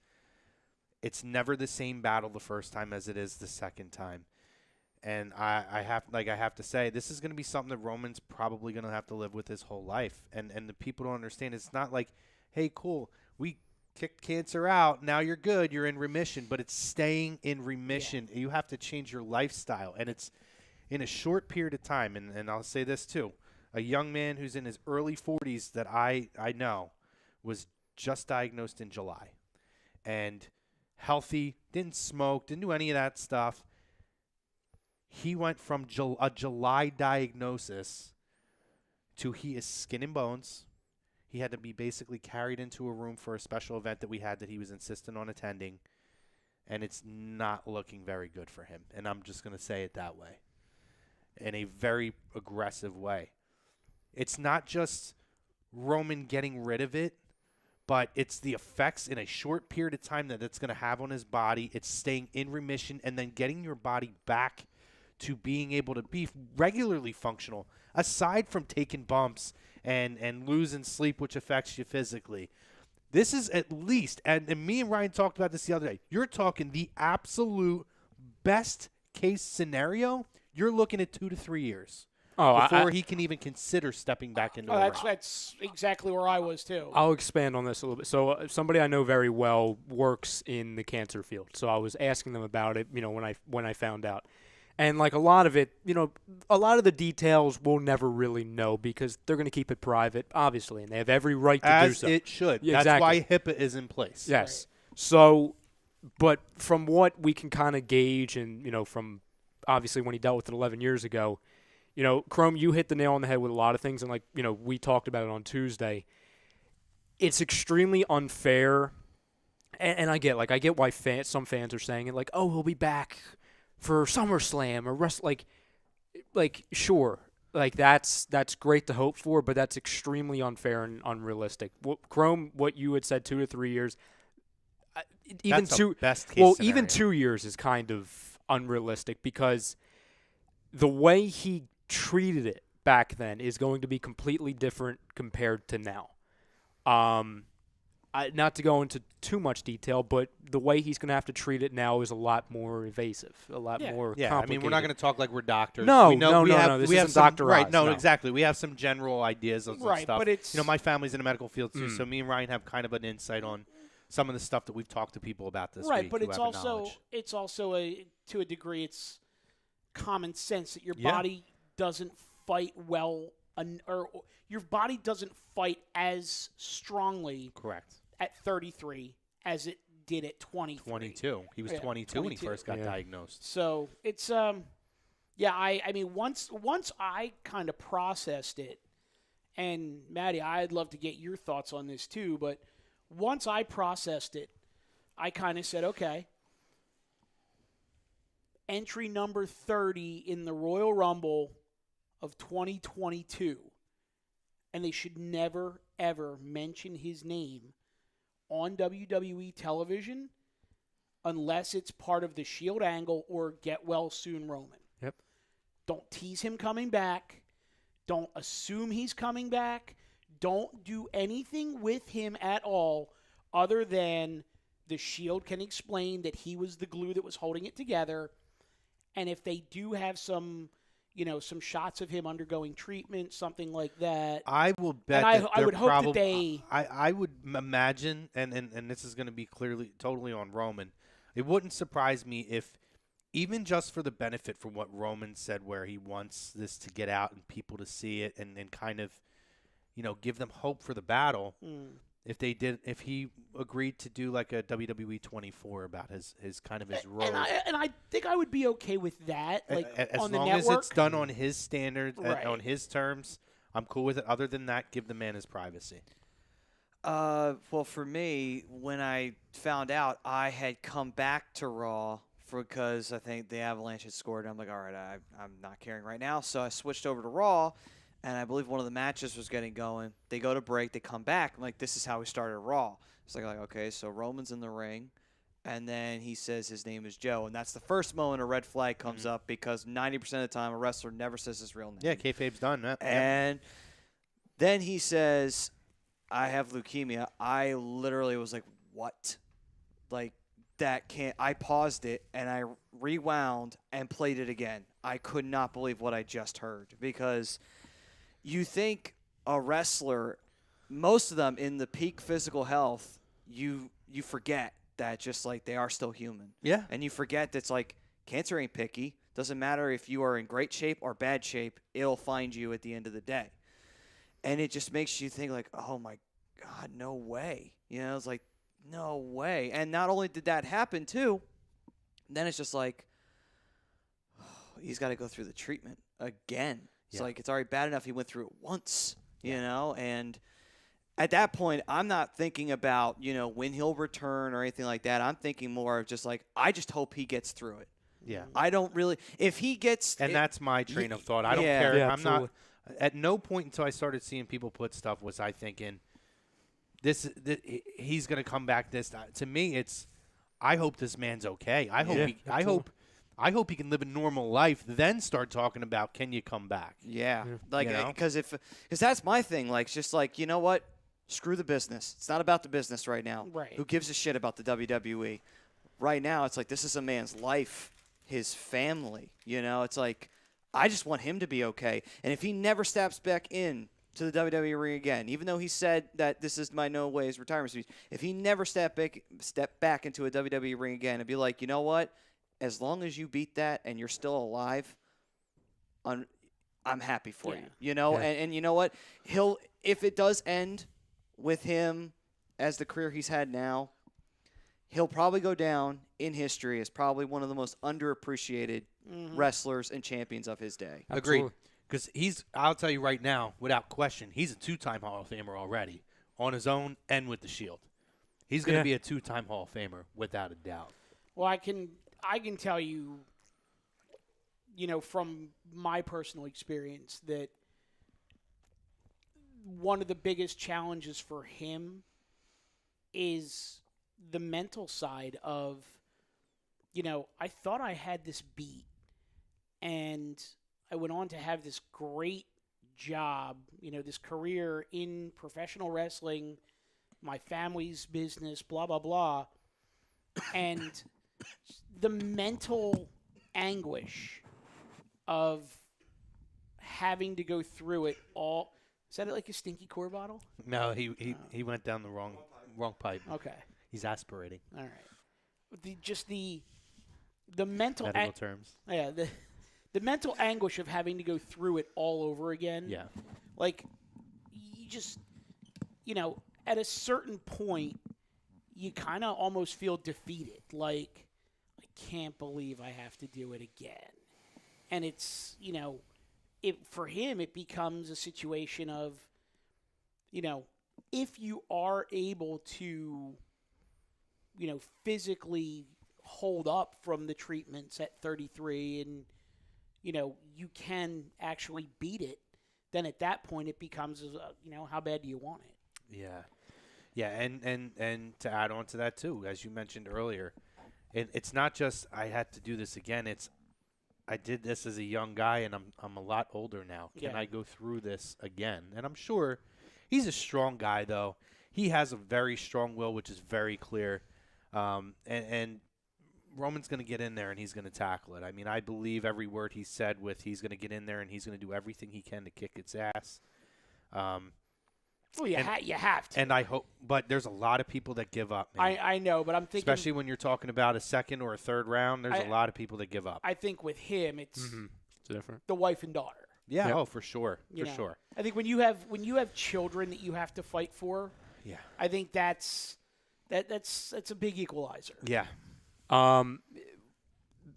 Speaker 3: It's never the same battle the first time as it is the second time. And I have to say, this is going to be something that Roman's probably going to have to live with his whole life. And the people don't understand. It's not like, hey, cool, we kicked cancer out. Now you're good. You're in remission. But it's staying in remission. Yeah. You have to change your lifestyle. And it's in a short period of time. And I'll say this too. a young man who's in his early 40s that I know was just diagnosed in July. And healthy, didn't smoke, didn't do any of that stuff. He went from a July diagnosis to he is skin and bones. He had to be basically carried into a room for a special event that we had that he was insistent on attending. And it's not looking very good for him. And I'm just going to say it that way. In a very aggressive way. It's not just Roman getting rid of it, but it's the effects in a short period of time that it's going to have on his body. It's staying in remission and then getting your body back to being able to be regularly functional, aside from taking bumps and losing sleep, which affects you physically. This is at least, and me and Ryan talked about this the other day, you're talking the absolute best case scenario. You're looking at 2 to 3 years before he can even consider stepping back into the ring.
Speaker 5: That's exactly where I was, too.
Speaker 4: I'll expand on this a little bit. So somebody I know very well works in the cancer field. So I was asking them about it, when I found out. And like a lot of it, a lot of the details we'll never really know because they're going to keep it private, obviously, and they have every right to do so.
Speaker 3: As it should.
Speaker 4: Yeah,
Speaker 3: That's
Speaker 4: exactly.
Speaker 3: why HIPAA is in place.
Speaker 4: Yes. Right. So, but from what we can kind of gauge and, from obviously when he dealt with it 11 years ago, Chrome, you hit the nail on the head with a lot of things. And we talked about it on Tuesday. It's extremely unfair. And I get why some fans are saying it like, oh, he'll be back for SummerSlam or sure, that's great to hope for, but that's extremely unfair and unrealistic. Chrome, what you had said 2 to 3 years, even
Speaker 3: that's
Speaker 4: two
Speaker 3: best case scenario.
Speaker 4: Even 2 years is kind of unrealistic because the way he treated it back then is going to be completely different compared to now. Not to go into too much detail, but the way he's going to have to treat it now is a lot more evasive, a lot more complicated.
Speaker 3: I mean, we're not going to talk like we're doctors.
Speaker 4: No,
Speaker 3: we know,
Speaker 4: no. This isn't Dr. Oz.
Speaker 3: Right, no,
Speaker 4: no,
Speaker 3: exactly. We have some general ideas of some stuff.
Speaker 5: But it's
Speaker 3: my family's in the medical field too, so me and Ryan have kind of an insight on some of the stuff that we've talked to people about this week.
Speaker 5: Right, but
Speaker 3: who
Speaker 5: it's
Speaker 3: have
Speaker 5: also to a degree, it's common sense that your body doesn't fight well, or your body doesn't fight as strongly.
Speaker 3: Correct.
Speaker 5: At 33 as it did at 23.
Speaker 3: 22. He was 22 when he first got diagnosed.
Speaker 5: So it's I mean once I kind of processed it, and Maddie, I'd love to get your thoughts on this too, but once I processed it, I kind of said, okay, entry number 30 in the Royal Rumble of 2022, and they should never ever mention his name on WWE television unless it's part of the Shield angle or Get Well Soon Roman.
Speaker 4: Yep.
Speaker 5: Don't tease him coming back. Don't assume he's coming back. Don't do anything with him at all other than the Shield can explain that he was the glue that was holding it together. And if they do have some shots of him undergoing treatment, something like that.
Speaker 3: I will bet.
Speaker 5: And I would hope that they.
Speaker 3: I would imagine, and this is going to be totally on Roman. It wouldn't surprise me if, even just for the benefit from what Roman said, where he wants this to get out and people to see it, and kind of, give them hope for the battle. If he agreed to do like a WWE 24 about his role,
Speaker 5: and I think I would be okay with that, like on the network.
Speaker 3: As long as it's done on his standards, on his terms, I'm cool with it. Other than that, give the man his privacy.
Speaker 2: Well, for me, when I found out, I had come back to Raw because I think the Avalanche had scored. I'm like, all right, I'm not caring right now, so I switched over to Raw. And I believe one of the matches was getting going. They go to break. They come back. I'm like, this is how we started Raw. It's like, okay, so Roman's in the ring. And then he says his name is Joe. And that's the first moment a red flag comes up because 90% of the time a wrestler never says his real name.
Speaker 3: Yeah, kayfabe's done.
Speaker 2: And then he says, I have leukemia. I literally was like, what? Like, that can't – I paused it, and I rewound and played it again. I could not believe what I just heard because – you think a wrestler, most of them in the peak physical health, you forget that just like they are still human.
Speaker 3: Yeah.
Speaker 2: And you forget that's like cancer ain't picky. Doesn't matter if you are in great shape or bad shape, it'll find you at the end of the day. And it just makes you think like, oh my God, no way. You know, it's like, no way. And not only did that happen too, then it's just like, he's got to go through the treatment again. It's like, it's already bad enough he went through it once, you know, and at that point, I'm not thinking about, you know, when he'll return or anything like that. I'm thinking more of just like, I just hope he gets through it.
Speaker 3: Yeah.
Speaker 2: I don't really, if he gets.
Speaker 3: And that's my train of thought. I don't care.
Speaker 4: Yeah,
Speaker 3: I'm not, at no point until I started seeing people put stuff was I thinking, he's going to come back this time. To me, it's, I hope this man's okay. I hope he can live a normal life, then start talking about, can you come back?
Speaker 2: Yeah. Like,
Speaker 3: You know?
Speaker 2: because that's my thing. Like, just like, you know what? Screw the business. It's not about the business right now.
Speaker 5: Right.
Speaker 2: Who gives a shit about the WWE? Right now, it's like, this is a man's life, his family. You know, it's like, I just want him to be okay. And if he never steps back in to the WWE ring again, even though he said that this is my no way his retirement speech, if he never step back into a WWE ring again and be like, you know what? As long as you beat that and you're still alive, I'm happy for you. You know, and you know what? If it does end with him as the career he's had now, he'll probably go down in history as probably one of the most underappreciated wrestlers and champions of his day.
Speaker 3: Agreed. Because I'll tell you right now, without question, he's a 2-time Hall of Famer already, on his own and with the Shield. He's going to be a 2-time Hall of Famer without a doubt.
Speaker 5: Well, I can tell you, you know, from my personal experience that one of the biggest challenges for him is the mental side of, you know, I thought I had this beat, and I went on to have this great job, you know, this career in professional wrestling, my family's business, blah, blah, blah. And the mental anguish of having to go through it all. Is that like a stinky core bottle?
Speaker 3: No, he went down the wrong pipe.
Speaker 5: Okay.
Speaker 3: He's aspirating.
Speaker 5: All right. The mental
Speaker 3: Medical terms.
Speaker 5: Yeah, the mental anguish of having to go through it all over again.
Speaker 3: Yeah.
Speaker 5: Like, you just, you know, at a certain point, you kind of almost feel defeated. Like, I can't believe I have to do it again. And it's, you know, for him, it becomes a situation of, you know, if you are able to, you know, physically hold up from the treatments at 33 and, you know, you can actually beat it, then at that point it becomes, you know, how bad do you want it?
Speaker 3: Yeah. Yeah, and to add on to that, too, as you mentioned earlier, it's not just I had to do this again. It's I did this as a young guy, and I'm a lot older now. Can I go through this again? And I'm sure he's a strong guy, though. He has a very strong will, which is very clear. And Roman's going to get in there, and he's going to tackle it. I mean, I believe every word he said with he's going to get in there, and he's going to do everything he can to kick its ass.
Speaker 5: Well, you have to.
Speaker 3: And I hope, but there's a lot of people that give up, man.
Speaker 5: I know, but I'm thinking,
Speaker 3: especially when you're talking about a second or a third round, there's a lot of people that give up.
Speaker 5: I think with him, it's
Speaker 4: different.
Speaker 5: the wife and daughter.
Speaker 3: Yeah, oh, for sure, sure.
Speaker 5: I think when you have children that you have to fight for, I think that's a big equalizer.
Speaker 3: Yeah.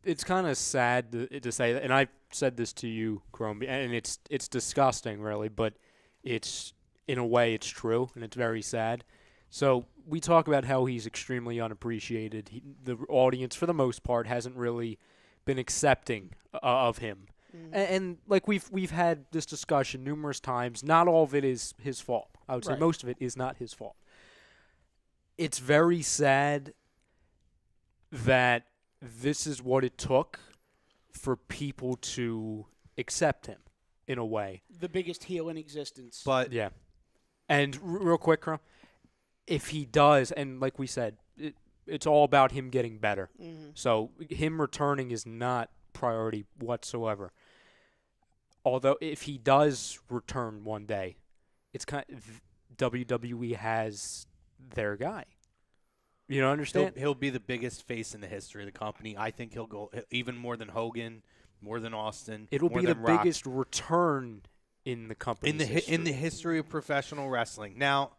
Speaker 4: It's kind of sad to say that, and I've said this to you, Chrome, and it's disgusting, really, but it's, in a way, it's true, and it's very sad. So we talk about how he's extremely unappreciated. The audience, for the most part, hasn't really been accepting of him. And like we've had this discussion numerous times. Not all of it is his fault. I would say most of it is not his fault. It's very sad that this is what it took for people to accept him, in a way.
Speaker 5: The biggest heel in existence.
Speaker 3: But
Speaker 4: yeah. And real quick, Crum, if he does, and like we said, it's all about him getting better. So him returning is not priority whatsoever. Although if he does return one day, it's kind of, WWE has their guy. You don't understand?
Speaker 3: He'll be the biggest face in the history of the company. I think he'll go even more than Hogan, more than Austin.
Speaker 4: It'll
Speaker 3: more
Speaker 4: be
Speaker 3: than
Speaker 4: the
Speaker 3: Rock.
Speaker 4: biggest return in the company's
Speaker 3: in the history of professional wrestling. Now,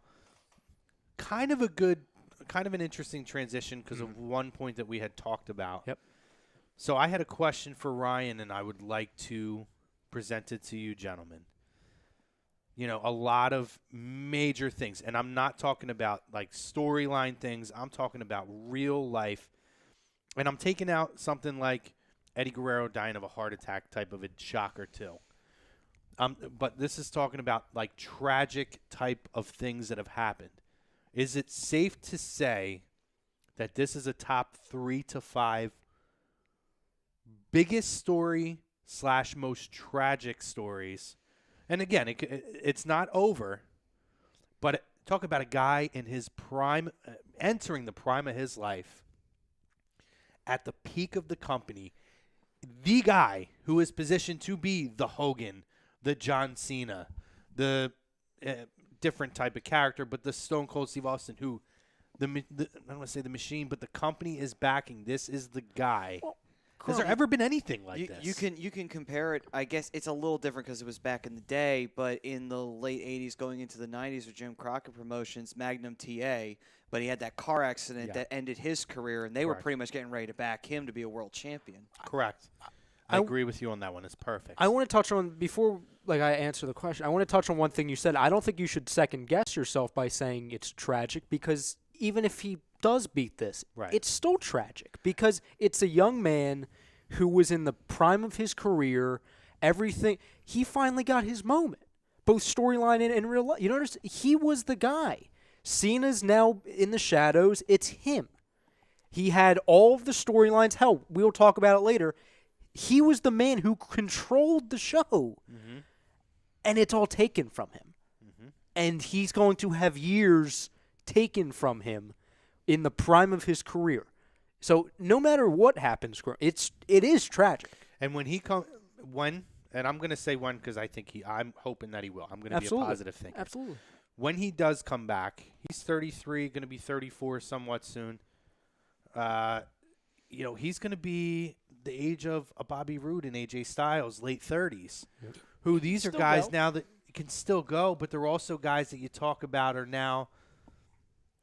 Speaker 3: kind of an interesting transition because of one point that we had talked about.
Speaker 4: Yep.
Speaker 3: So I had a question for Ryan, and I would like to present it to you, gentlemen. You know, a lot of major things, and I'm not talking about like storyline things. I'm talking about real life, and I'm taking out something like Eddie Guerrero dying of a heart attack type of a shock or two. But this is talking about like tragic type of things that have happened. Is it safe to say that this is a top 3 to 5 biggest story / most tragic stories? And again, it's not over, but talk about a guy in his prime, entering the prime of his life, at the peak of the company, the guy who is positioned to be the Hogan, the John Cena, the different type of character, but the Stone Cold Steve Austin, who I don't want to say the machine, but the company is backing. This is the guy.
Speaker 5: Well,
Speaker 3: has there ever been anything like this?
Speaker 2: You can compare it. I guess it's a little different because it was back in the day, but in the late 80s going into the 90s with Jim Crockett Promotions, Magnum TA, but he had that car accident that ended his career, and they were pretty much getting ready to back him to be a world champion.
Speaker 3: Correct. I agree with you on that one. It's perfect.
Speaker 4: I want to touch on, before I answer the question, I want to touch on one thing you said. I don't think you should second-guess yourself by saying it's tragic, because even if he does beat this, it's still tragic, because it's a young man who was in the prime of his career, everything. He finally got his moment, both storyline and real life. You know, he was the guy. Cena's now in the shadows. It's him. He had all of the storylines. Hell, we'll talk about it later. He was the man who controlled the show, and it's all taken from him. And he's going to have years taken from him in the prime of his career. So no matter what happens, it is tragic.
Speaker 3: And when he and I'm going to say when because I'm hoping that he will. I'm going to be a positive thinker.
Speaker 4: Absolutely.
Speaker 3: When he does come back, he's 33, going to be 34 somewhat soon. You know, he's going to be the age of a Bobby Roode and AJ Styles, late 30s, who these are guys now that can still go, but they're also guys that you talk about are now,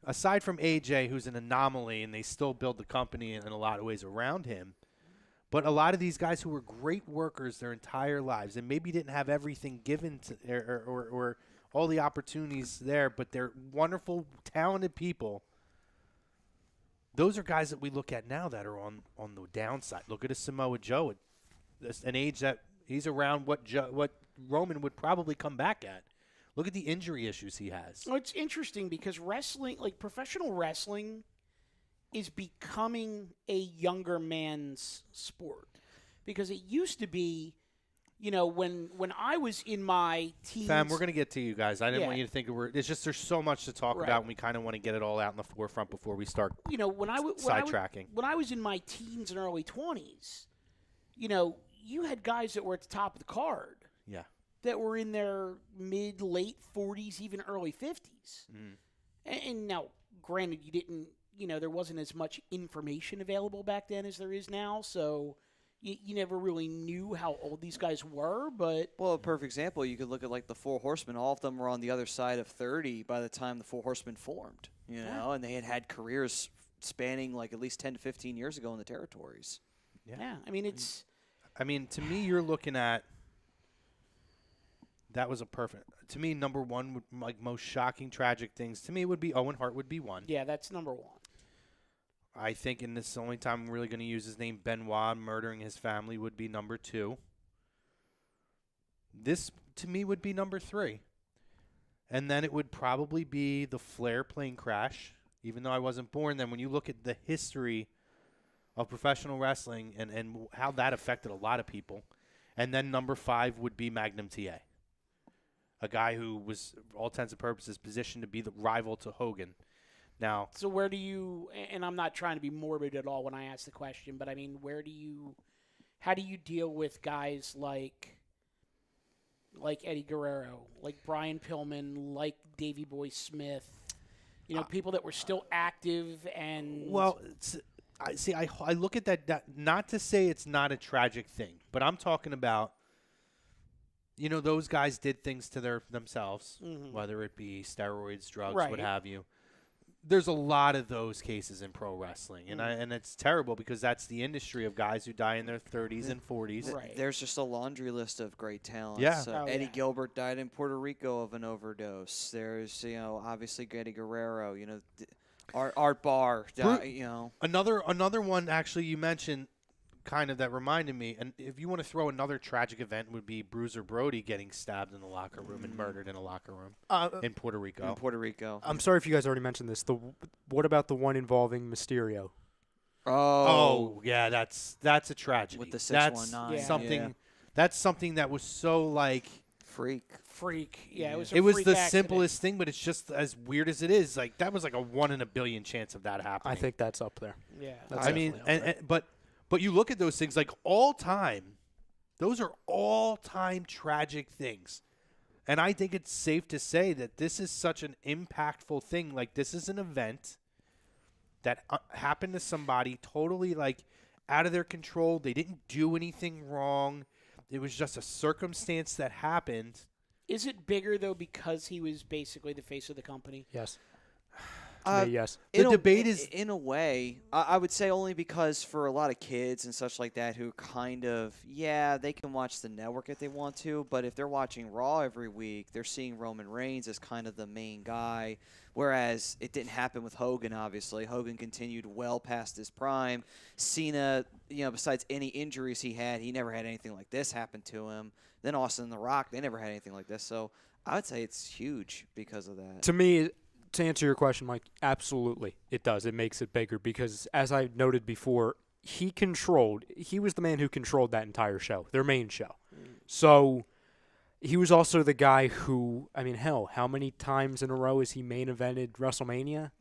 Speaker 3: aside from AJ, who's an anomaly, and they still build the company in a lot of ways around him, but a lot of these guys who were great workers their entire lives and maybe didn't have everything given to or all the opportunities there, but they're wonderful, talented people. Those are guys that we look at now that are on the downside. Look at a Samoa Joe at an age that he's around what Roman would probably come back at. Look at the injury issues he has.
Speaker 5: Well, it's interesting because wrestling, like professional wrestling, is becoming a younger man's sport. Because it used to be, you know, when I was in my teens.
Speaker 3: Fam, we're going to get to you guys. I didn't want you to think it's just there's so much to talk about, and we kind of want to get it all out in the forefront before we start sidetracking.
Speaker 5: When I was in my teens and early 20s, you know, you had guys that were at the top of the card.
Speaker 3: Yeah.
Speaker 5: That were in their late 40s, even early 50s. And now, granted, there wasn't as much information available back then as there is now, so you never really knew how old these guys were, but...
Speaker 2: Well, a perfect example, you could look at, like, the Four Horsemen. All of them were on the other side of 30 by the time the Four Horsemen formed, you know, and they had careers spanning, like, at least 10 to 15 years ago in the territories.
Speaker 5: Yeah, I mean, it's...
Speaker 3: I mean, to me, you're looking at... That was a perfect... To me, number one, like, most shocking, tragic things, to me, would be Owen Hart would be one.
Speaker 5: Yeah, that's number one.
Speaker 3: I think, and this is the only time I'm really going to use his name, Benoit murdering his family would be number 2. This, to me, would be number 3. And then it would probably be the Flair plane crash, even though I wasn't born then. When you look at the history of professional wrestling and how that affected a lot of people. And then number 5 would be Magnum TA, a guy who was, for all intents and purposes, positioned to be the rival to Hogan. Now,
Speaker 5: so where do you, and I'm not trying to be morbid at all when I ask the question, but I mean, how do you deal with guys like Eddie Guerrero, like Brian Pillman, like Davey Boy Smith, you know, people that were still active and...
Speaker 3: Well, I look at that, not to say it's not a tragic thing, but I'm talking about those guys did things to themselves, whether it be steroids, drugs, what have you. There's a lot of those cases in pro wrestling, and it's terrible because that's the industry of guys who die in their 30s and 40s.
Speaker 5: Right.
Speaker 2: There's just a laundry list of great talent.
Speaker 3: Yeah.
Speaker 2: So Eddie Gilbert died in Puerto Rico of an overdose. There's, obviously Eddie Guerrero. Art Barr.
Speaker 3: Another one actually you mentioned, kind of that reminded me, and if you want to throw another tragic event, would be Bruiser Brody getting stabbed in the locker room and murdered in a locker room in Puerto Rico.
Speaker 4: I'm sorry if you guys already mentioned this. What about the one involving Mysterio?
Speaker 3: Oh yeah, that's a tragedy.
Speaker 2: With the 619.
Speaker 3: Something. That's something that was so like
Speaker 2: freak.
Speaker 5: Yeah, it was.
Speaker 3: It was the
Speaker 5: accident.
Speaker 3: simplest thing, but it's just as weird as it is. Like that was like a 1 in a billion chance of that happening.
Speaker 4: I think that's up there.
Speaker 5: Yeah,
Speaker 4: That's
Speaker 3: I mean, but you look at those things like all time. Those are all-time tragic things. And I think it's safe to say that this is such an impactful thing. Like, this is an event that happened to somebody totally, like, out of their control. They didn't do anything wrong. It was just a circumstance that happened.
Speaker 5: Is it bigger, though, because he was basically the face of the company?
Speaker 4: Yes. To me, yes.
Speaker 3: The debate is...
Speaker 2: In a way, I would say only because for a lot of kids and such like that who kind of, they can watch the network if they want to, but if they're watching Raw every week, they're seeing Roman Reigns as kind of the main guy, whereas it didn't happen with Hogan, obviously. Hogan continued well past his prime. Cena, besides any injuries he never had anything like this happen to him. Then Austin and The Rock, they never had anything like this. So I would say it's huge because of that.
Speaker 4: To me, to answer your question, Mike, absolutely it does. It makes it bigger because, as I noted before, he was the man who controlled that entire show, their main show. So he was also the guy who, how many times in a row has he main evented WrestleMania?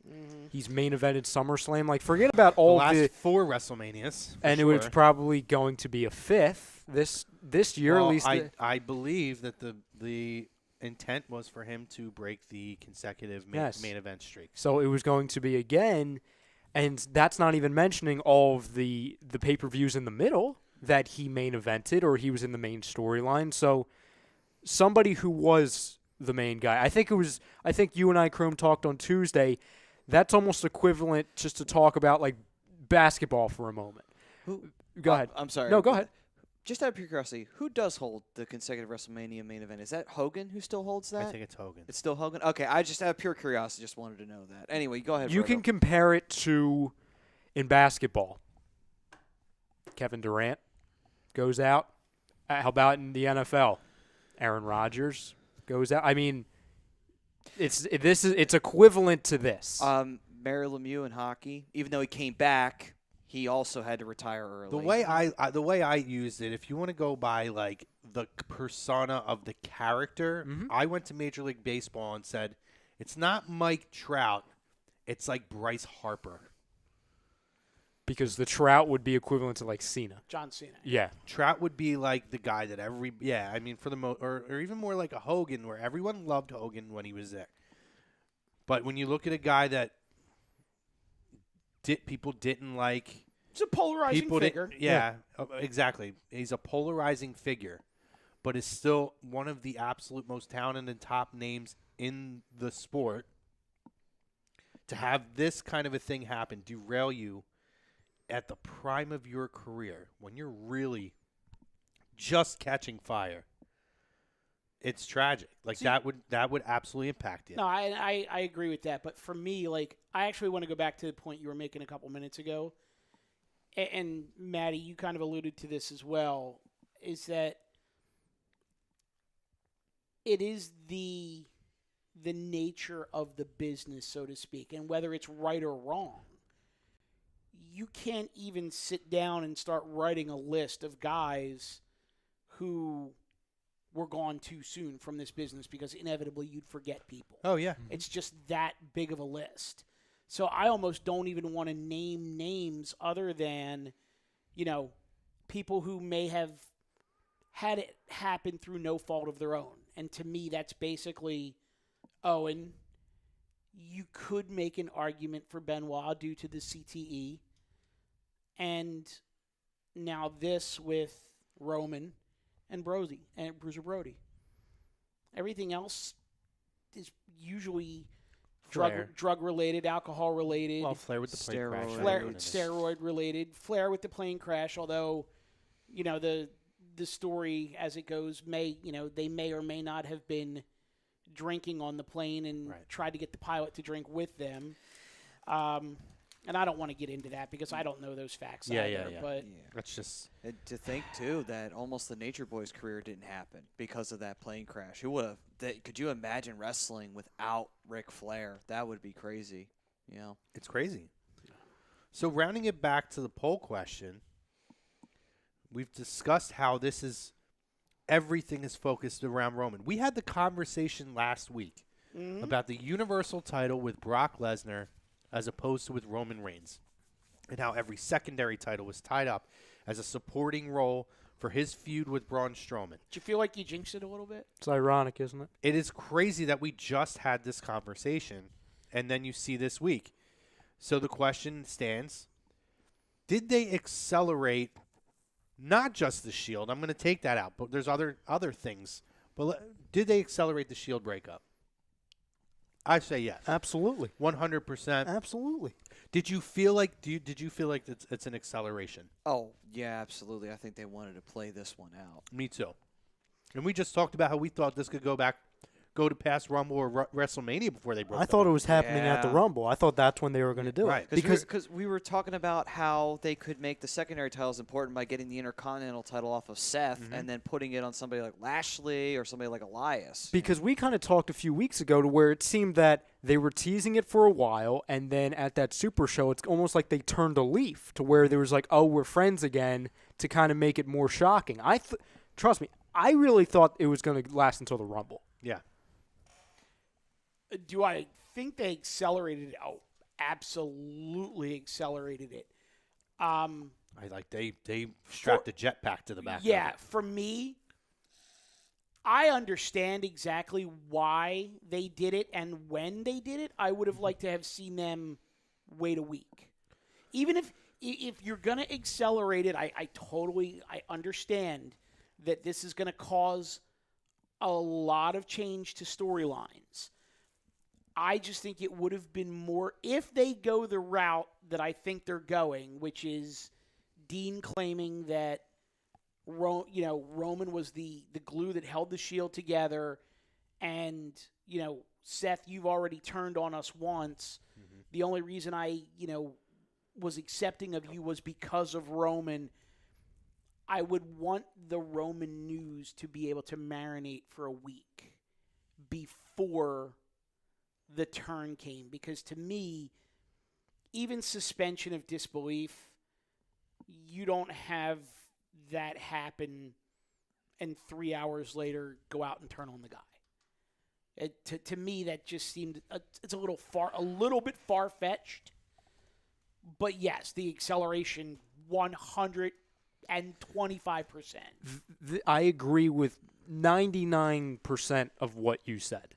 Speaker 4: He's main evented SummerSlam. Like, forget about all
Speaker 3: the last 4 WrestleManias.
Speaker 4: And it was probably going to be a 5th this year,
Speaker 3: well,
Speaker 4: at least.
Speaker 3: I believe that the intent was for him to break the consecutive main event streak.
Speaker 4: So it was going to be again, and that's not even mentioning all of the pay-per-views in the middle that he main evented or he was in the main storyline. So somebody who was the main guy. I think you and I, Chrome, talked on Tuesday. That's almost equivalent just to talk about like basketball for a moment. Go ahead.
Speaker 2: I'm sorry.
Speaker 4: No, go ahead.
Speaker 2: Just out of curiosity, who does hold the consecutive WrestleMania main event? Is that Hogan who still holds that?
Speaker 3: I think it's Hogan.
Speaker 2: It's still Hogan? Okay, I just out of pure curiosity just wanted to know that. Anyway, go ahead.
Speaker 4: You can compare it to, in basketball, Kevin Durant goes out. How about in the NFL? Aaron Rodgers goes out. I mean, it's equivalent to this.
Speaker 2: Mario Lemieux in hockey, even though he came back, he also had to retire early.
Speaker 3: The way I used it, if you want to go by like the persona of the character, I went to Major League Baseball and said, it's not Mike Trout, it's like Bryce Harper.
Speaker 4: Because the Trout would be equivalent to like Cena.
Speaker 5: John Cena.
Speaker 4: Yeah.
Speaker 3: Trout would be like the guy that for the or even more like a Hogan, where everyone loved Hogan when he was there. But when you look at a guy that people didn't like,
Speaker 5: it's a polarizing figure.
Speaker 3: Yeah, exactly. He's a polarizing figure, but is still one of the absolute most talented and top names in the sport. To have this kind of a thing happen, derail you at the prime of your career, when you're really just catching fire, it's tragic. Like, that would absolutely impact you.
Speaker 5: No, I agree with that. But for me, like, I actually want to go back to the point you were making a couple minutes ago. And Maddie, you kind of alluded to this as well, is that it is the nature of the business, so to speak, and whether it's right or wrong. You can't even sit down and start writing a list of guys who were gone too soon from this business because inevitably you'd forget people.
Speaker 3: Oh, yeah.
Speaker 5: It's just that big of a list. So I almost don't even want to name names other than, people who may have had it happen through no fault of their own. And to me, that's basically Owen. You could make an argument for Benoit due to the CTE. And now this with Roman and Bruiser Brody. Everything else is usually
Speaker 3: Flair.
Speaker 5: drug related, alcohol related.
Speaker 3: Well, Flair with the plane
Speaker 2: Steroid.
Speaker 3: crash.
Speaker 5: Steroid related. Flair with the plane crash, although, the story as it goes they may or may not have been drinking on the plane and tried to get the pilot to drink with them. And I don't want to get into that because I don't know those facts either. But
Speaker 3: That's just
Speaker 2: To think too that almost the Nature Boy's career didn't happen because of that plane crash. Who would have? Could you imagine wrestling without Ric Flair? That would be crazy.
Speaker 3: it's crazy. So rounding it back to the poll question, we've discussed how everything is focused around Roman. We had the conversation last week about the Universal title with Brock Lesnar as opposed to with Roman Reigns, and how every secondary title was tied up as a supporting role for his feud with Braun Strowman.
Speaker 5: do you feel like you jinxed it a little bit?
Speaker 4: It's ironic, isn't it?
Speaker 3: It is crazy that we just had this conversation, and then you see this week. So the question stands, did they accelerate not just the Shield? I'm going to take that out, but there's other things. But did they accelerate the Shield breakup? I say yes.
Speaker 4: Absolutely.
Speaker 3: 100%.
Speaker 4: Absolutely.
Speaker 3: Did you feel like it's an acceleration?
Speaker 2: Oh yeah, absolutely. I think they wanted to play this one out.
Speaker 3: Me too. And we just talked about how we thought this could go to past Rumble or WrestleMania before they broke.
Speaker 4: I thought it was happening at the
Speaker 2: Yeah.
Speaker 4: Rumble. I thought that's when they were going to do
Speaker 3: Right.
Speaker 4: it.
Speaker 2: Because we were talking about how they could make the secondary titles important by getting the Intercontinental title off of Seth and then putting it on somebody like Lashley or somebody like Elias.
Speaker 4: Because we kind of talked a few weeks ago to where it seemed that they were teasing it for a while, and then at that Super Show, it's almost like they turned a leaf to where there was like, oh, we're friends again, to kind of make it more shocking. Trust me, I really thought it was going to last until the Rumble.
Speaker 3: Yeah.
Speaker 5: Do I think they accelerated it? Oh, absolutely accelerated it.
Speaker 3: They strapped the jetpack to the back.
Speaker 5: Yeah,
Speaker 3: of it.
Speaker 5: for me, I understand exactly why they did it and when they did it. I would have liked to have seen them wait a week. Even if you're going to accelerate it, I understand that this is going to cause a lot of change to storylines. I just think it would have been more if they go the route that I think they're going, which is Dean claiming that Roman was the glue that held the Shield together, and Seth, you've already turned on us once. Mm-hmm. The only reason I was accepting of you was because of Roman. I would want the Roman news to be able to marinate for a week before the turn came, because to me, even suspension of disbelief, you don't have that happen and 3 hours later go out and turn on the guy. To me, that just seemed it's a little bit far-fetched. But yes, the acceleration 125%.
Speaker 4: I agree with 99% of what you said.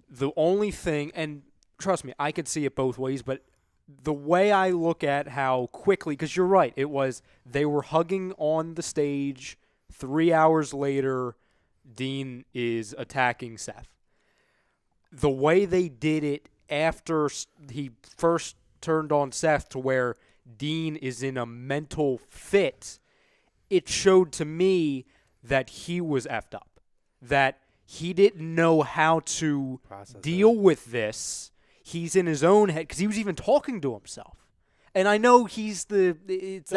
Speaker 4: The only thing, and trust me, I could see it both ways, but the way I look at how quickly, because you're right, they were hugging on the stage. 3 hours later, Dean is attacking Seth. The way they did it after he first turned on Seth to where Dean is in a mental fit, it showed to me that he was effed up, that he didn't know how to deal with this. He's in his own head because he was even talking to himself. And I know he's but it's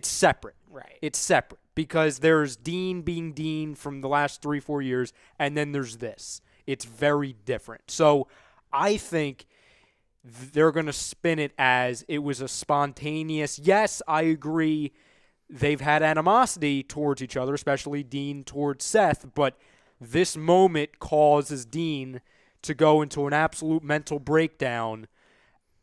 Speaker 4: separate.
Speaker 5: Right.
Speaker 4: It's separate because there's Dean being Dean from the last 3-4 years, and then there's this. It's very different. So I think they're going to spin it as it was a spontaneous. Yes, I agree. They've had animosity towards each other, especially Dean towards Seth, but this moment causes Dean to go into an absolute mental breakdown,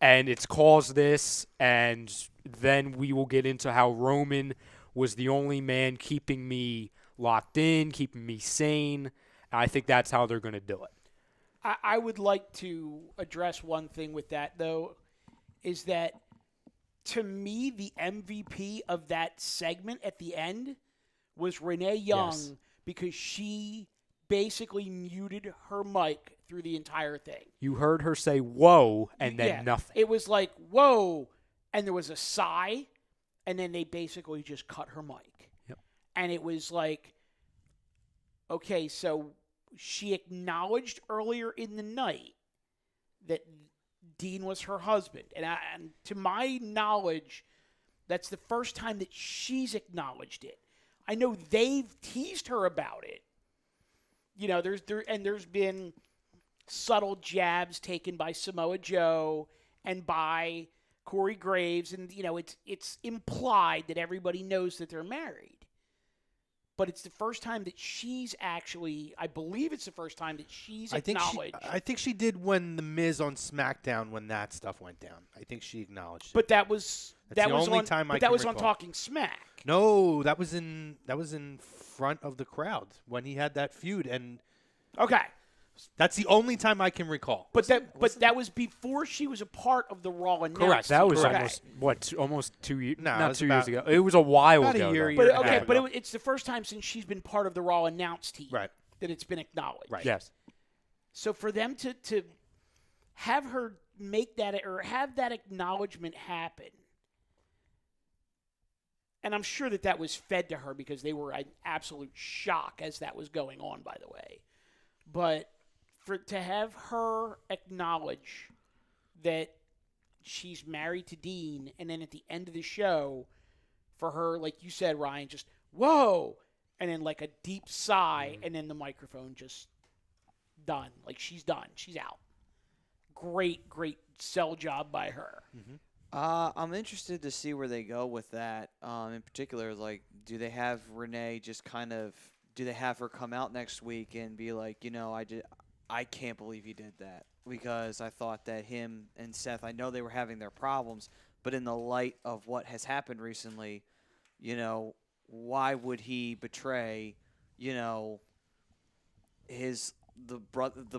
Speaker 4: and it's caused this, and then we will get into how Roman was the only man keeping me locked in, keeping me sane. I think that's how they're going to do it.
Speaker 5: I would like to address one thing with that, though, is that to me, the MVP of that segment at the end was Renee Young, because she basically muted her mic through the entire thing.
Speaker 4: You heard her say, whoa, and then nothing.
Speaker 5: It was like, whoa, and there was a sigh, and then they basically just cut her mic.
Speaker 4: Yep.
Speaker 5: And it was like, okay, so she acknowledged earlier in the night that Dean was her husband. And to my knowledge, that's the first time that she's acknowledged it. I know they've teased her about it. You know, there's been subtle jabs taken by Samoa Joe and by Corey Graves, and you know, it's implied that everybody knows that they're married. But it's the first time that she's actually, I believe it's the first time that she's acknowledged.
Speaker 3: I think she did when The Miz on Smackdown, when that stuff went down. I think she acknowledged it.
Speaker 5: But that was
Speaker 3: on
Speaker 5: Talking Smack.
Speaker 3: No, that was in front of the crowd when he had that feud, and
Speaker 5: okay,
Speaker 3: that's the only time I can recall.
Speaker 5: But that was before she was a part of the Raw announcement.
Speaker 4: Correct. That was
Speaker 5: correct.
Speaker 4: almost 2 years?
Speaker 3: No,
Speaker 4: not 2 years ago. It was a while
Speaker 3: about
Speaker 4: ago.
Speaker 3: A year,
Speaker 5: But
Speaker 3: and a half ago.
Speaker 5: it's the first time since she's been part of the Raw announce team
Speaker 3: Right.
Speaker 5: that it's been acknowledged.
Speaker 3: Right.
Speaker 4: Yes.
Speaker 5: So for them to have her make that or have that acknowledgement happen, and I'm sure that was fed to her because they were in absolute shock as that was going on, by the way. But to have her acknowledge that she's married to Dean, and then at the end of the show, for her, like you said, Ryan, just, whoa, and then like a deep sigh, and then the microphone just done. Like, she's done. She's out. Great sell job by her.
Speaker 3: Mm-hmm.
Speaker 2: I'm interested to see where they go with that. In particular, like, do they have Renee just do they have her come out next week and be like, you know, I can't believe you did that, because I thought that him and Seth, I know they were having their problems, but in the light of what has happened recently, you know, why would he betray, you know, the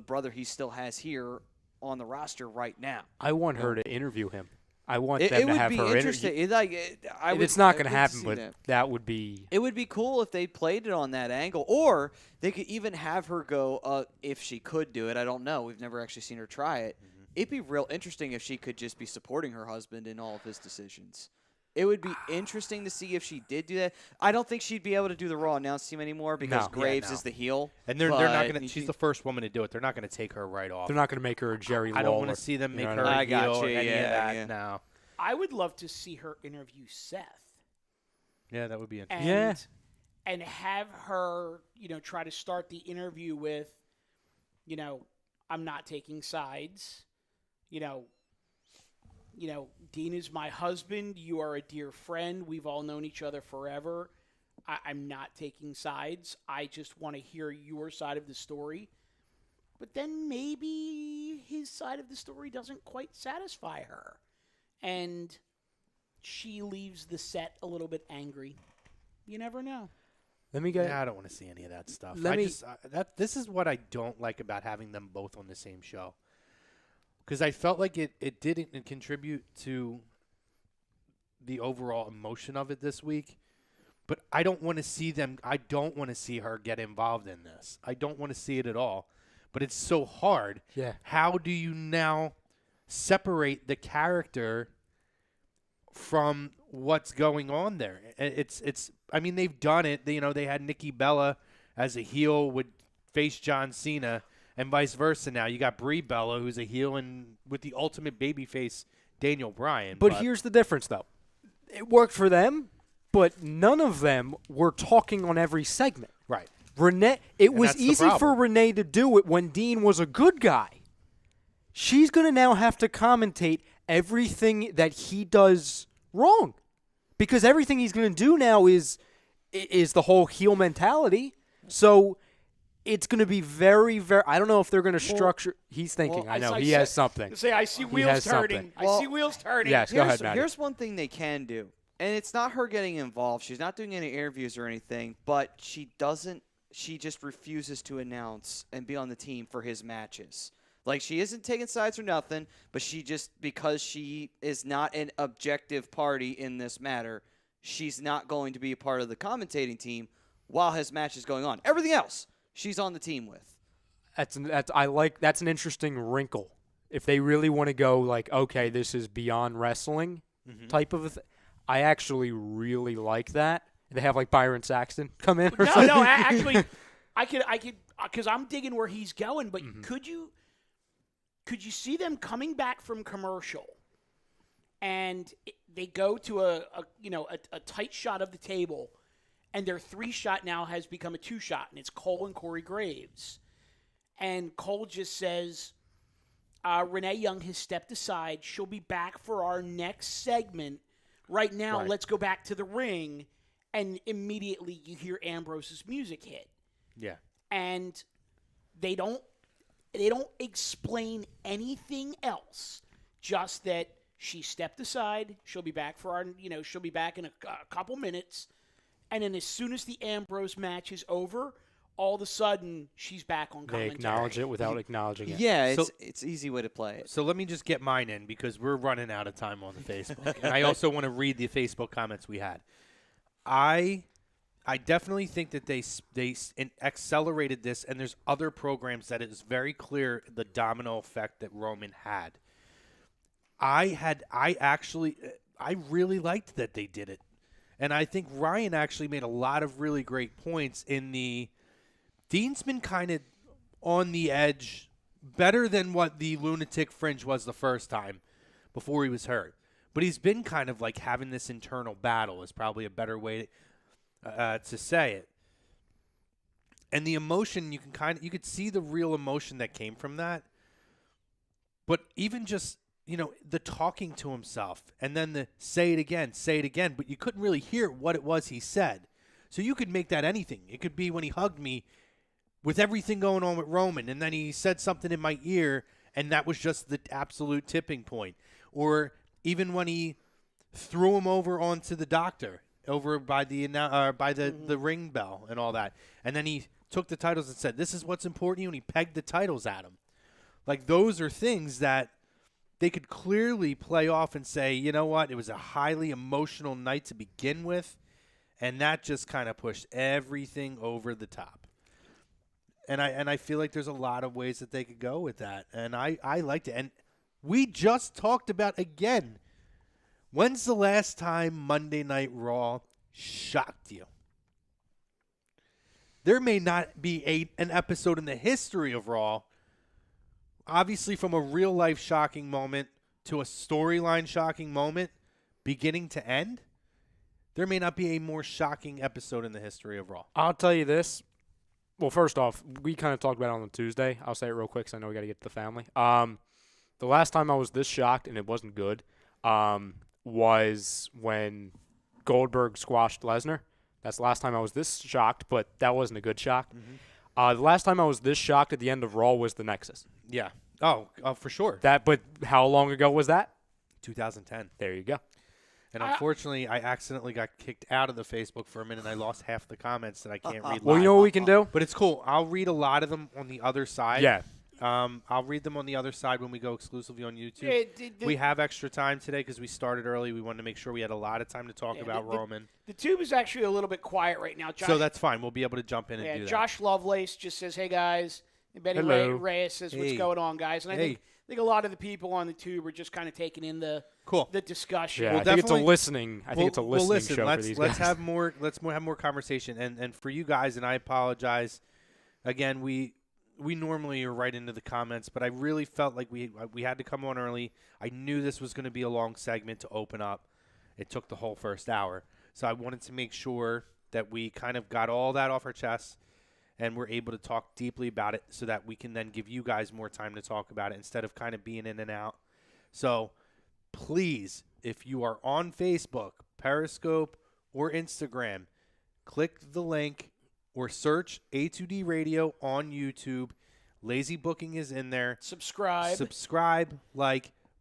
Speaker 2: brother he still has here on the roster right now?
Speaker 4: I want her to interview him. I want them to have her interview.
Speaker 2: It's
Speaker 4: not going to happen, but that would be...
Speaker 2: It would be cool if they played it on that angle. Or they could even have her go, if she could do it. I don't know. We've never actually seen her try it. Mm-hmm. It'd be real interesting if she could just be supporting her husband in all of his decisions. It would be interesting to see if she did do that. I don't think she'd be able to do the Raw announce team anymore because Graves is the heel.
Speaker 3: And they're not going to. She's the first woman to do it. They're not going to take her right off.
Speaker 4: They're not going to make her a Jerry Lawler.
Speaker 3: I don't want to see them make her a heel or any of that.
Speaker 2: Yeah.
Speaker 3: No.
Speaker 5: I would love to see her interview Seth.
Speaker 3: Yeah, that would be interesting.
Speaker 5: And have her, you know, try to start the interview with, you know, I'm not taking sides. You know, Dean is my husband. You are a dear friend. We've all known each other forever. I'm not taking sides. I just want to hear your side of the story. But then maybe his side of the story doesn't quite satisfy her. And she leaves the set a little bit angry. You never know.
Speaker 4: Let me get.
Speaker 3: I don't want to see any of that stuff. This is what I don't like about having them both on the same show. Because I felt like it didn't contribute to the overall emotion of it this week. But I don't want to see them. I don't want to see her get involved in this. I don't want to see it at all. But it's so hard.
Speaker 4: Yeah.
Speaker 3: How do you now separate the character from what's going on there? It's. I mean, they've done it. They had Nikki Bella as a heel would face John Cena, and vice versa. Now you got Brie Bella, who's a heel, and with the ultimate babyface Daniel Bryan.
Speaker 4: But here's the difference, though. It worked for them, but none of them were talking on every segment.
Speaker 3: Right.
Speaker 4: Renee. It was easy for Renee to do it when Dean was a good guy. She's going to now have to commentate everything that he does wrong, because everything he's going to do now is the whole heel mentality. So it's going to be very, very. I don't know if they're going to structure. He's thinking. I know he has something.
Speaker 5: Say, I see wheels turning. I see wheels turning.
Speaker 4: Yes, go ahead, Matt.
Speaker 2: Here's one thing they can do, and it's not her getting involved. She's not doing any interviews or anything, but she doesn't. She just refuses to announce and be on the team for his matches. Like, she isn't taking sides or nothing, but she just, because she is not an objective party in this matter, she's not going to be a part of the commentating team while his match is going on. Everything else, she's on the team with.
Speaker 4: That's an interesting wrinkle. If they really want to go like, okay, this is beyond wrestling type of a thing, I actually really like that. They have like Byron Saxton come in or something.
Speaker 5: No, actually, I could, because I'm digging where he's going. But could you see them coming back from commercial, and they go to a tight shot of the table, and their 3-shot now has become a 2-shot, and it's Cole and Corey Graves, and Cole just says, Renee Young has stepped aside. She'll be back for our next segment. Right now, let's go back to the ring. And immediately you hear Ambrose's music hit.
Speaker 3: Yeah.
Speaker 5: And they don't explain anything else. Just that she stepped aside. She'll be back for she'll be back in a couple minutes. And then as soon as the Ambrose match is over, all of a sudden she's back on commentary.
Speaker 4: They acknowledge it without acknowledging it.
Speaker 2: Yeah, it's an easy way to play it.
Speaker 3: So let me just get mine in because we're running out of time on the Facebook. And I also want to read the Facebook comments we had. I definitely think that they accelerated this, and there's other programs that it is very clear the domino effect that Roman had. I really liked that they did it. And I think Ryan actually made a lot of really great points in the Dean's been kind of on the edge, better than what the Lunatic Fringe was the first time before he was hurt. But he's been kind of like having this internal battle is probably a better way to say it. And the emotion, you could see the real emotion that came from that. But even just, the talking to himself and then the say it again, but you couldn't really hear what it was he said. So you could make that anything. It could be when he hugged me with everything going on with Roman, and then he said something in my ear, and that was just the absolute tipping point. Or even when he threw him over onto the doctor, over by the ring bell and all that. And then he took the titles and said, this is what's important to you, and he pegged the titles at him. Like, those are things that they could clearly play off and say, you know what, it was a highly emotional night to begin with, and that just kind of pushed everything over the top. And I feel like there's a lot of ways that they could go with that. And I liked it. And we just talked about, again, when's the last time Monday Night Raw shocked you? There may not be an episode in the history of Raw, obviously from a real-life shocking moment to a storyline shocking moment, beginning to end. There may not be a more shocking episode in the history of Raw.
Speaker 4: I'll tell you this. Well, first off, we kind of talked about it on Tuesday. I'll say it real quick because I know we got to get to the family. The last time I was this shocked, and it wasn't good, was when Goldberg squashed Lesnar. That's the last time I was this shocked, but that wasn't a good shock. The last time I was this shocked at the end of Raw was the Nexus.
Speaker 3: Yeah. Oh, for sure.
Speaker 4: But how long ago was that?
Speaker 3: 2010.
Speaker 4: There you go.
Speaker 3: And unfortunately, I accidentally got kicked out of the Facebook for a minute, and I lost half the comments that I can't read live.
Speaker 4: Well, you know what we can do?
Speaker 3: But it's cool. I'll read a lot of them on the other side.
Speaker 4: Yeah.
Speaker 3: I'll read them on the other side when we go exclusively on YouTube. We have extra time today because we started early. We wanted to make sure we had a lot of time to talk about Roman.
Speaker 5: The tube is actually a little bit quiet right now. Josh,
Speaker 3: so that's fine. We'll be able to jump in and do that.
Speaker 5: Josh Lovelace just says, hey, guys. And Benny Reyes says, what's going on, guys? And I think a lot of the people on the tube are just kind of taking in the discussion.
Speaker 4: Yeah, I think it's a listening. I think it's a listening show for these guys.
Speaker 3: Let's have more conversation. And for you guys, and I apologize. Again, we normally are right into the comments, but I really felt like we had to come on early. I knew this was going to be a long segment to open up. It took the whole first hour, so I wanted to make sure that we kind of got all that off our chests. And we're able to talk deeply about it so that we can then give you guys more time to talk about it instead of kind of being in and out. So please, if you are on Facebook, Periscope, or Instagram, click the link or search A2D Radio on YouTube. Lazy Booking is in there. Subscribe,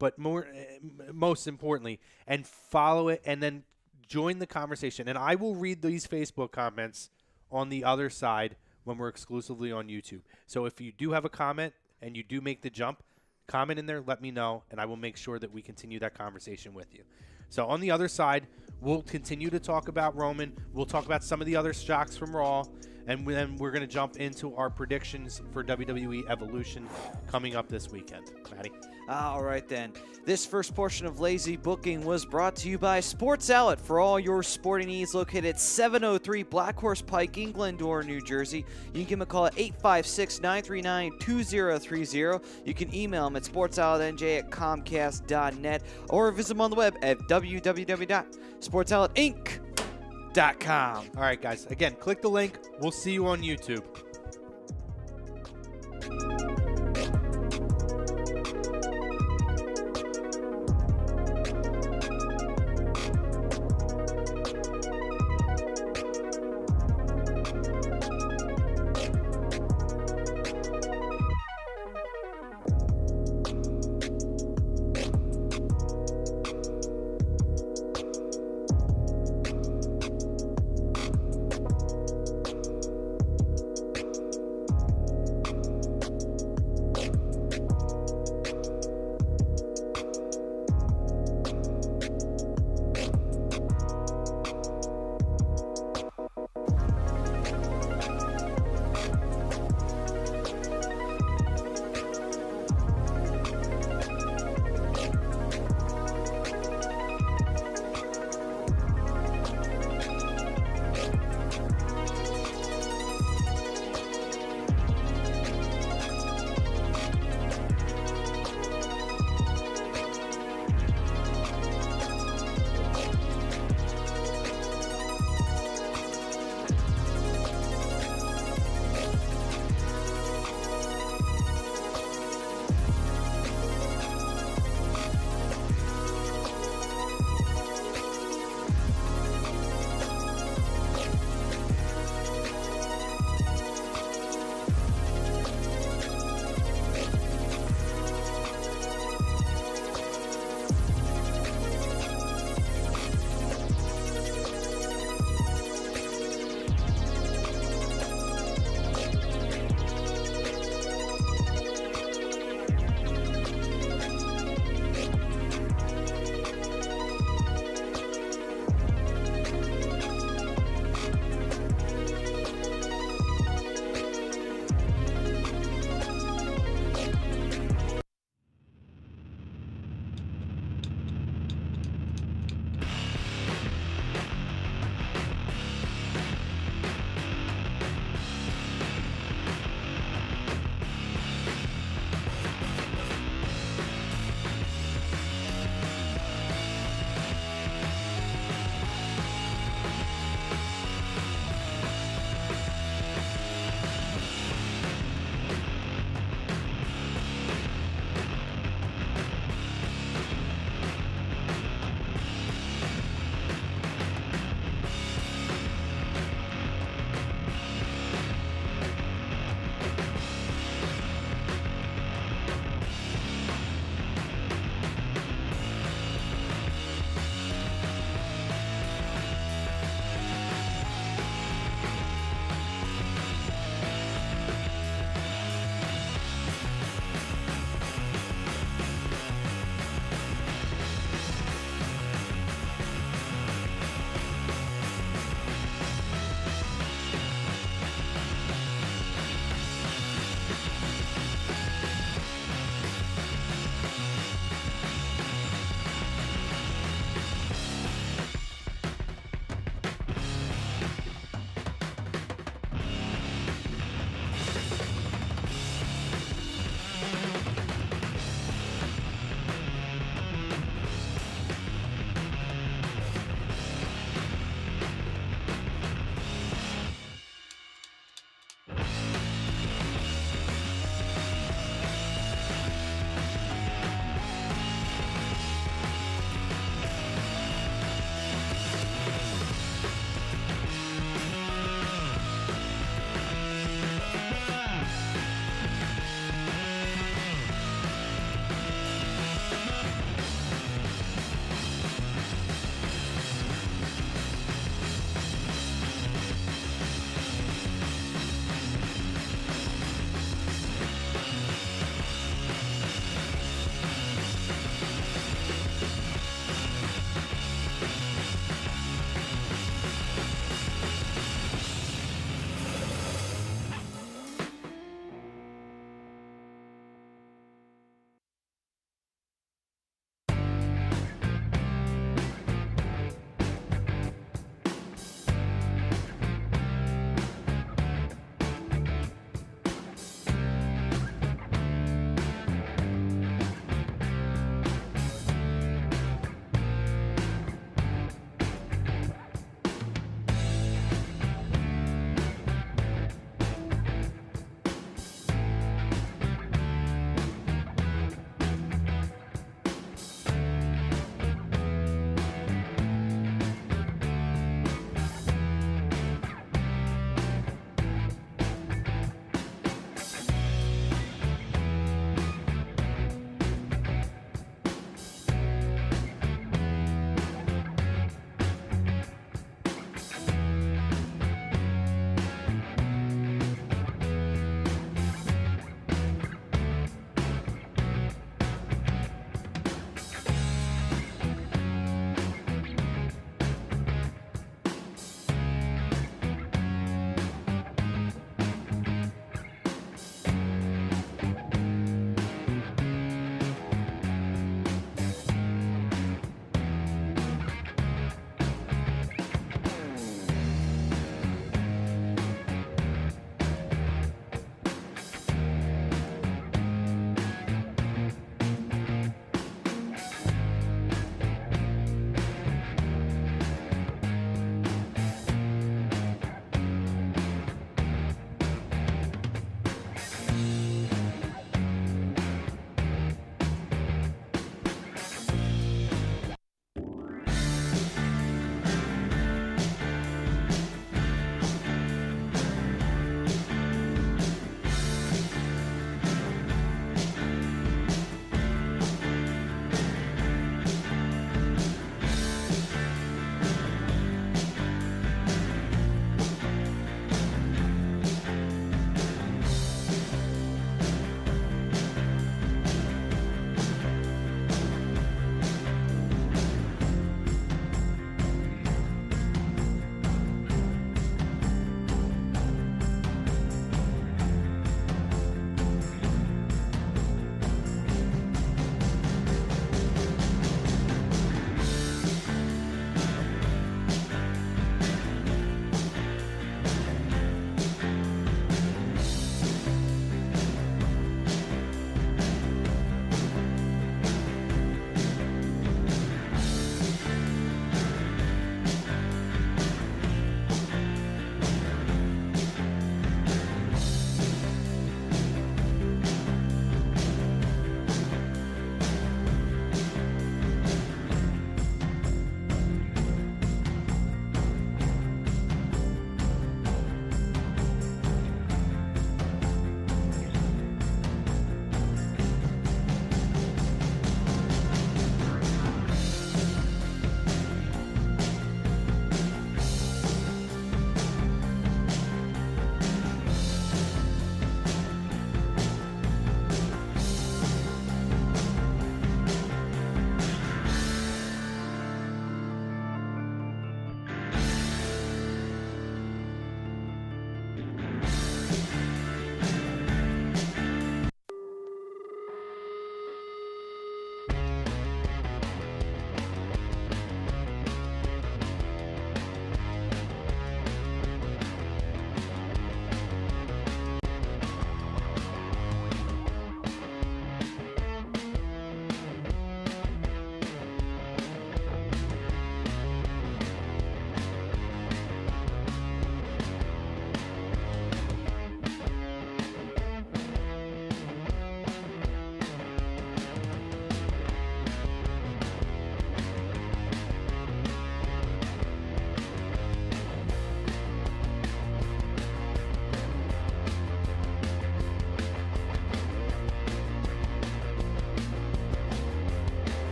Speaker 3: but most importantly, and follow it and then join the conversation. And I will read these Facebook comments on the other side when we're exclusively on YouTube. So if you do have a comment and you do make the jump, comment in there, let me know, and I will make sure that we continue that conversation with you. So on the other side, we'll continue to talk about Roman. We'll talk about some of the other shocks from Raw. And then we're going to jump into our predictions for WWE Evolution coming up this weekend. Maddie?
Speaker 2: All right, then. This first portion of Lazy Booking was brought to you by Sports Outlet for all your sporting needs, located at 703 Black Horse Pike, Englandor, New Jersey. You can give them a call at 856-939-2030. You can email them at sportsoutletnj@comcast.net or visit them on the web at www.sportsoutletinc.com.
Speaker 3: All right, guys. Again, click the link. We'll see you on YouTube.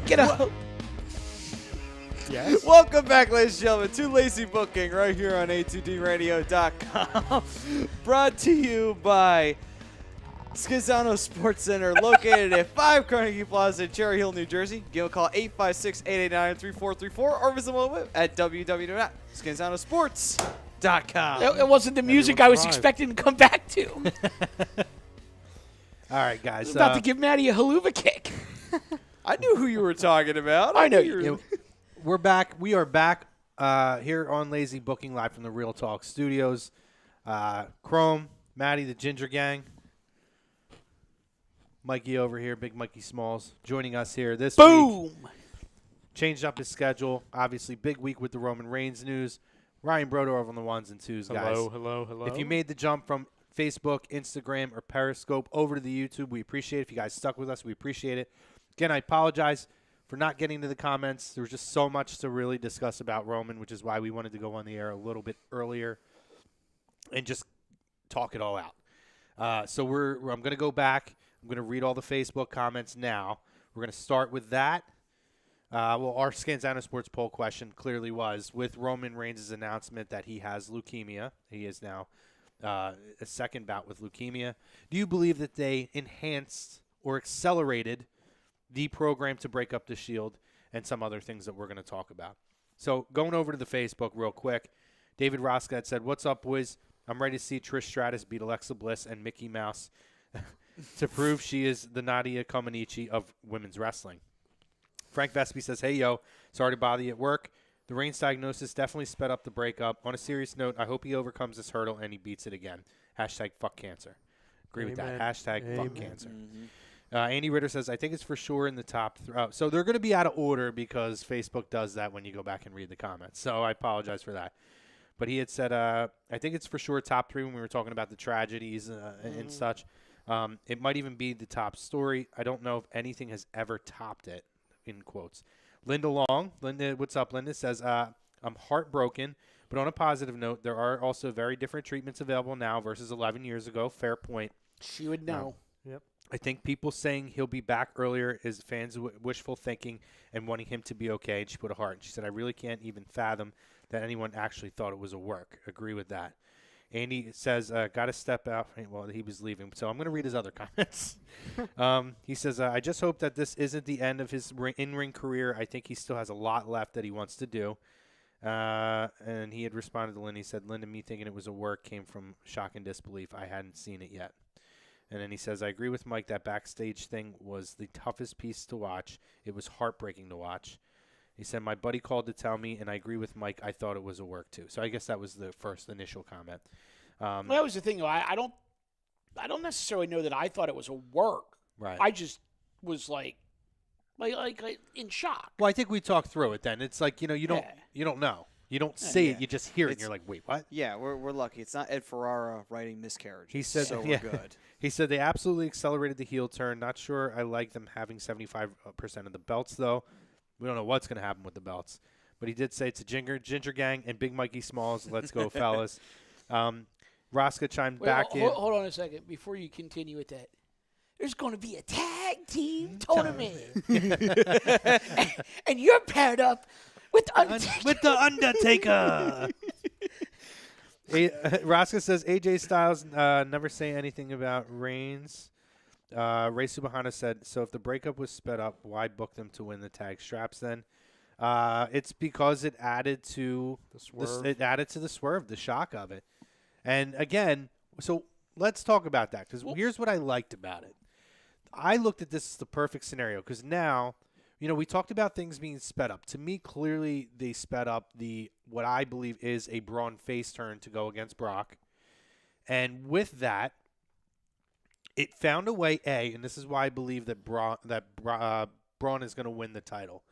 Speaker 5: Get up.
Speaker 4: Yes.
Speaker 2: Welcome back, ladies and gentlemen, to Lazy Booking right here on A2DRadio.com. Brought to you by Scizano Sports Center, located at 5 Carnegie Plaza in Cherry Hill, New Jersey. Give them a call 856-889-3434 or visit them on the web at www.scizanosports.com.
Speaker 5: It wasn't the music I was expecting to come back to.
Speaker 3: All right, guys.
Speaker 5: I was about to give Maddie a haluva kick.
Speaker 2: I knew who you were talking about.
Speaker 5: I know
Speaker 2: knew
Speaker 5: you
Speaker 2: were-
Speaker 3: We're back. We are back here on Lazy Booking live from the Real Talk Studios. Chrome, Maddie, the Ginger Gang, Mikey over here, Big Mikey Smalls, joining us here this week.
Speaker 5: Boom.
Speaker 3: Changed up his schedule. Obviously, big week with the Roman Reigns news. Ryan Broder over on the ones and twos, guys.
Speaker 4: Hello.
Speaker 3: If you made the jump from Facebook, Instagram, or Periscope over to the YouTube, we appreciate it. If you guys stuck with us, we appreciate it. Again, I apologize for not getting to the comments. There was just so much to really discuss about Roman, which is why we wanted to go on the air a little bit earlier and just talk it all out. So I'm going to go back. I'm going to read all the Facebook comments now. We're going to start with that. Our Scanzano Sports poll question clearly was, with Roman Reigns' announcement that he has leukemia, he is now a second bout with leukemia. Do you believe that they enhanced or accelerated the program to break up the Shield and some other things that we're going to talk about? So going over to the Facebook real quick, David Roscott said, "What's up, boys? I'm ready to see Trish Stratus beat Alexa Bliss and Mickey Mouse to prove she is the Nadia Comaneci of women's wrestling." Frank Vespi says, "Hey, yo, sorry to bother you at work. The Reigns diagnosis definitely sped up the breakup. On a serious note, I hope he overcomes this hurdle and he beats it again. Hashtag fuck cancer." Agree with that. Hashtag fuck cancer. Andy Ritter says, "I think it's for sure in the top so they're going to be out of order because Facebook does that when you go back and read the comments. So I apologize for that. But he had said, "I think it's for sure top 3 when we were talking about the tragedies and such. It might even be the top story. I don't know if anything has ever topped it," in quotes. Linda Long, what's up, Linda, says, "I'm heartbroken, but on a positive note, there are also very different treatments available now versus 11 years ago. Fair point.
Speaker 5: She would know.
Speaker 4: Yep.
Speaker 3: I think people saying he'll be back earlier is fans' wishful thinking and wanting him to be okay." And she put a heart. And she said, "I really can't even fathom that anyone actually thought it was a work." Agree with that. Andy says, "Got to step out." Well, he was leaving, so I'm going to read his other comments. He says, "I just hope that this isn't the end of his in-ring career. I think he still has a lot left that he wants to do." And he had responded to Linda. He said, "Linda, me thinking it was a work came from shock and disbelief. I hadn't seen it yet." And then he says, "I agree with Mike that backstage thing was the toughest piece to watch. It was heartbreaking to watch." He said, "My buddy called to tell me, and I agree with Mike. I thought it was a work too." So I guess that was the first initial comment.
Speaker 5: Well, that was the thing, though. I don't necessarily know that I thought it was a work.
Speaker 3: Right.
Speaker 5: I just was like in shock.
Speaker 3: Well, I think we talked through it then. It's like, you don't know. You don't say it. You just hear it, and you're like, wait, what?
Speaker 2: Yeah, we're lucky. It's not Ed Ferrara writing miscarriage.
Speaker 3: He said,
Speaker 2: so
Speaker 3: yeah.
Speaker 2: we're good.
Speaker 3: He said they absolutely accelerated the heel turn. Not sure I like them having 75% of the belts, though. We don't know what's going to happen with the belts. But he did say it's a Ginger Gang and Big Mikey Smalls. Let's go, fellas. Rosca chimed back in.
Speaker 5: Hold on a second. Before you continue with that, there's going to be a tag team tournament. and you're paired up with the Undertaker.
Speaker 3: With the Undertaker. Rosca says, AJ Styles never say anything about Reigns. Ray Subahana said, "So if the breakup was sped up, why book them to win the tag straps then?" It's because it added to the swerve, the shock of it. And again, so let's talk about that, because here's what I liked about it. I looked at this as the perfect scenario, because now, we talked about things being sped up. To me, clearly they sped up what I believe is a Braun face turn to go against Brock. And with that, it found a way, and this is why I believe that Braun is going to win the title.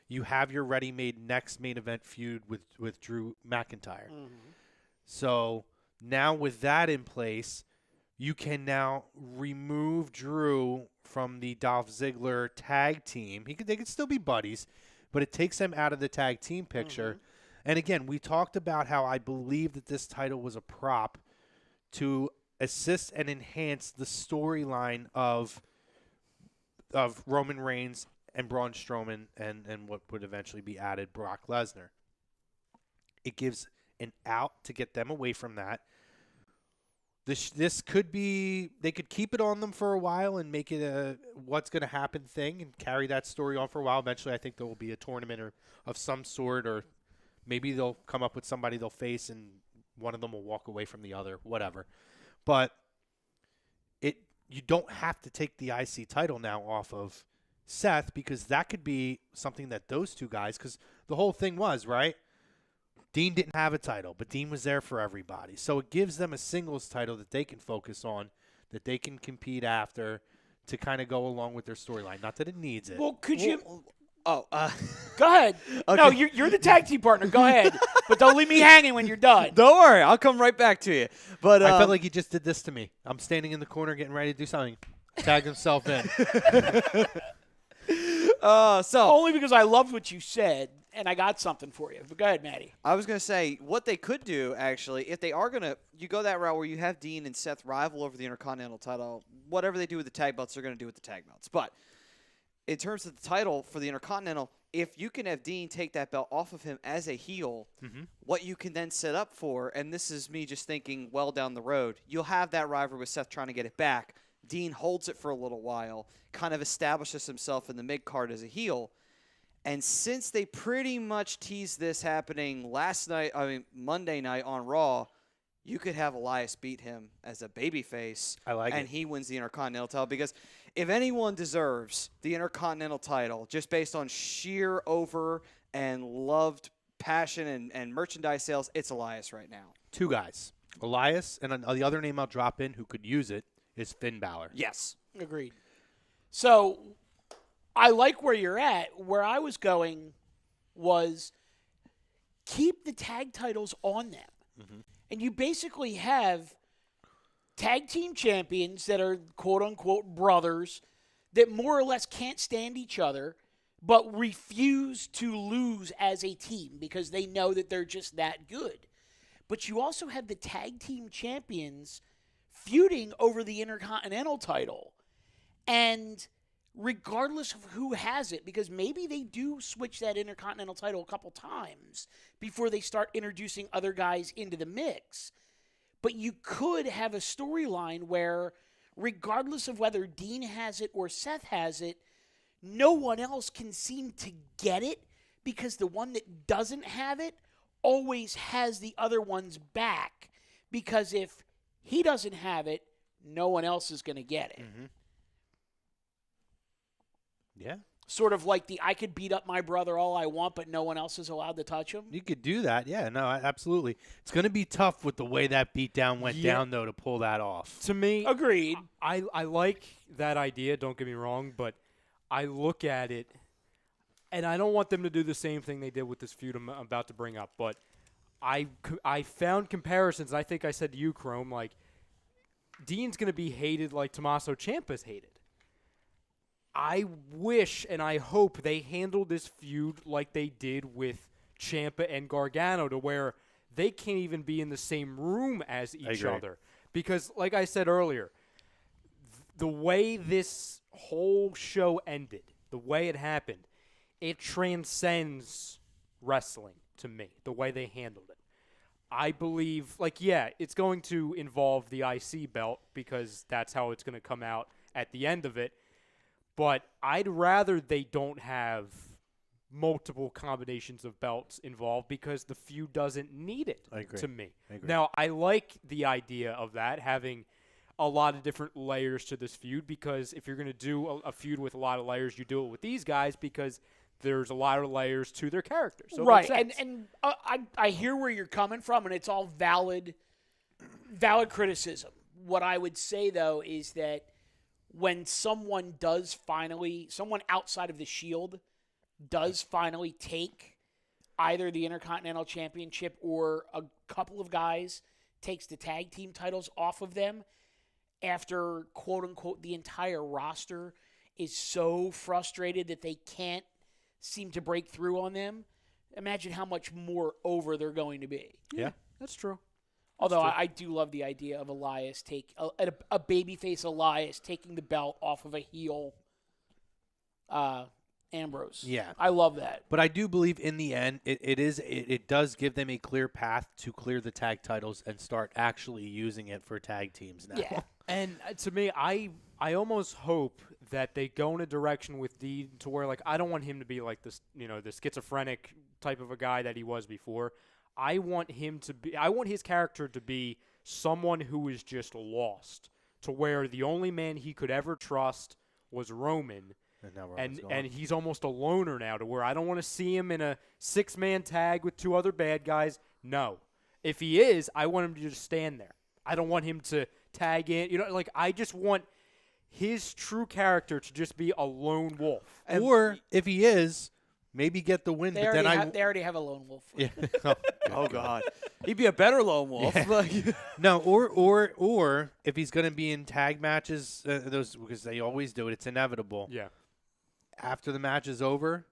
Speaker 3: You have your ready-made next main event feud with Drew McIntyre. Mm-hmm. So now with that in place, you can now remove Drew from the Dolph Ziggler tag team. They could still be buddies, but it takes them out of the tag team picture. Mm-hmm. And again, we talked about how I believe that this title was a prop to assist and enhance the storyline of Roman Reigns and Braun Strowman and what would eventually be added, Brock Lesnar. It gives an out to get them away from that. This could be, they could keep it on them for a while and make it a what's going to happen thing and carry that story on for a while. Eventually, I think there will be a tournament of some sort, or maybe they'll come up with somebody they'll face and one of them will walk away from the other, whatever. But you don't have to take the IC title now off of Seth, because that could be something that those two guys, because the whole thing was, right? Dean didn't have a title, but Dean was there for everybody. So it gives them a singles title that they can focus on, that they can compete after to kind of go along with their storyline. Not that it needs it.
Speaker 5: Well, could you?
Speaker 2: Go
Speaker 5: ahead.
Speaker 2: Okay.
Speaker 5: No, you're the tag team partner. Go ahead, but don't leave me hanging when you're done.
Speaker 2: Don't worry, I'll come right back to you. But
Speaker 3: I felt like he just did this to me. I'm standing in the corner getting ready to do something. Tag himself in.
Speaker 5: Only because I loved what you said, and I got something for you. But go ahead, Maddie.
Speaker 2: I was going to say, what they could do, actually, if they are going to, you go that route where you have Dean and Seth rival over the Intercontinental title, whatever they do with the tag belts, they're going to do with the tag belts. But in terms of the title for the Intercontinental, if you can have Dean take that belt off of him as a heel, what you can then set up for, and this is me just thinking well down the road, you'll have that rivalry with Seth trying to get it back. Dean holds it for a little while, kind of establishes himself in the mid-card as a heel. And since they pretty much teased this happening Monday night on Raw, you could have Elias beat him as a babyface.
Speaker 3: I like it.
Speaker 2: And he wins the Intercontinental title, because if anyone deserves the Intercontinental title just based on sheer over and loved passion and merchandise sales, it's Elias right now.
Speaker 3: Two guys. Elias, and the other name I'll drop in who could use it is Finn Balor.
Speaker 2: Yes.
Speaker 5: Agreed. So I like where you're at. Where I was going was keep the tag titles on them. And you basically have tag team champions that are quote-unquote brothers that more or less can't stand each other but refuse to lose as a team because they know that they're just that good. But you also have the tag team champions feuding over the Intercontinental title. And regardless of who has it, because maybe they do switch that Intercontinental title a couple times before they start introducing other guys into the mix. But you could have a storyline where, regardless of whether Dean has it or Seth has it, no one else can seem to get it, because the one that doesn't have it always has the other one's back. Because if he doesn't have it, no one else is going to get it.
Speaker 3: Yeah.
Speaker 5: Sort of like I could beat up my brother all I want, but no one else is allowed to touch him.
Speaker 3: You could do that. Yeah, no, absolutely. It's going to be tough with the way that beatdown went down, though, to pull that off.
Speaker 4: To me,
Speaker 5: agreed.
Speaker 4: I like that idea, don't get me wrong, but I look at it, and I don't want them to do the same thing they did with this feud I'm about to bring up, but I found comparisons, and I think I said to you, Chrome, like, Dean's going to be hated like Tommaso Ciampa's hated. I wish and I hope they handled this feud like they did with Ciampa and Gargano, to where they can't even be in the same room as each other. Because, like I said earlier, the way this whole show ended, the way it happened, it transcends wrestling to me, the way they handled it. I believe, it's going to involve the IC belt because that's how it's going to come out at the end of it. But I'd rather they don't have multiple combinations of belts involved, because the feud doesn't need it, to me.
Speaker 3: I agree.
Speaker 4: Now, I like the idea of that, having a lot of different layers to this feud, because if you're going to do a feud with a lot of layers, you do it with these guys because there's a lot of layers to their characters. So
Speaker 5: right, and I hear where you're coming from, and it's all valid criticism. What I would say, though, is that when someone outside of the Shield does finally take either the Intercontinental Championship, or a couple of guys takes the tag team titles off of them after, quote-unquote, the entire roster is so frustrated that they can't seem to break through on them, imagine how much more over they're going to be.
Speaker 3: Yeah,
Speaker 4: that's true.
Speaker 5: Although I do love the idea of Elias a babyface Elias taking the belt off of a heel Ambrose.
Speaker 3: Yeah.
Speaker 5: I love that.
Speaker 3: But I do believe in the end, it does give them a clear path to clear the tag titles and start actually using it for tag teams now.
Speaker 5: Yeah.
Speaker 4: And to me, I almost hope that they go in a direction with Dean to where, like, I don't want him to be like this, the schizophrenic type of a guy that he was before. I want his character to be someone who is just lost, to where the only man he could ever trust was Roman. And he's almost a loner now, to where I don't want to see him in a 6-man tag with 2 other bad guys. No. If he is, I want him to just stand there. I don't want him to tag in. I just want his true character to just be a lone wolf.
Speaker 3: Or if he is, maybe get the win.
Speaker 5: They already have a lone wolf.
Speaker 3: Yeah.
Speaker 2: Oh God, he'd be a better lone wolf.
Speaker 3: Yeah. No, or if he's going to be in tag matches, those because they always do it. It's inevitable.
Speaker 4: Yeah.
Speaker 3: After the match is over,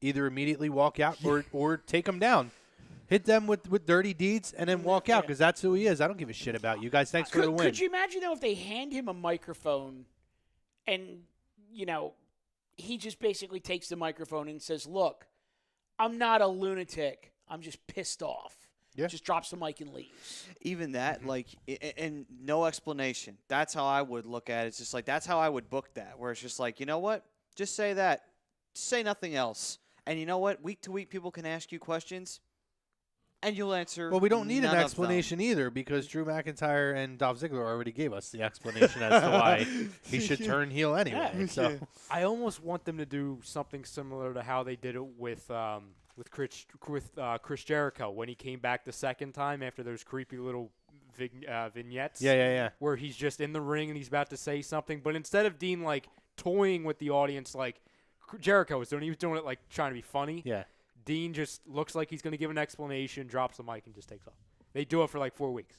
Speaker 3: either immediately walk out or take him down. Hit them with dirty deeds and then walk out because that's who he is. I don't give a shit about you guys. Thanks for the win.
Speaker 5: Could you imagine, though, if they hand him a microphone and, he just basically takes the microphone and says, look, I'm not a lunatic. I'm just pissed off.
Speaker 3: Yeah.
Speaker 5: Just drops the mic and leaves.
Speaker 2: Even that, and no explanation. That's how I would look at it. It's just like, that's how I would book that, where it's just like, you know what? Just say that. Say nothing else. And you know what? Week to week, people can ask you questions, and you'll answer.
Speaker 3: Well, we don't need an
Speaker 2: none of
Speaker 3: explanation either because Drew McIntyre and Dolph Ziggler already gave us the explanation as to why he should turn heel anyway.
Speaker 5: Yeah.
Speaker 3: So
Speaker 4: I almost want them to do something similar to how they did it with Chris Jericho when he came back the second time after those creepy little vignettes.
Speaker 3: Yeah.
Speaker 4: Where he's just in the ring and he's about to say something, but instead of Dean toying with the audience like Jericho was doing, he was doing it trying to be funny.
Speaker 3: Yeah.
Speaker 4: Dean just looks like he's going to give an explanation, drops the mic, and just takes off. They do it for 4 weeks.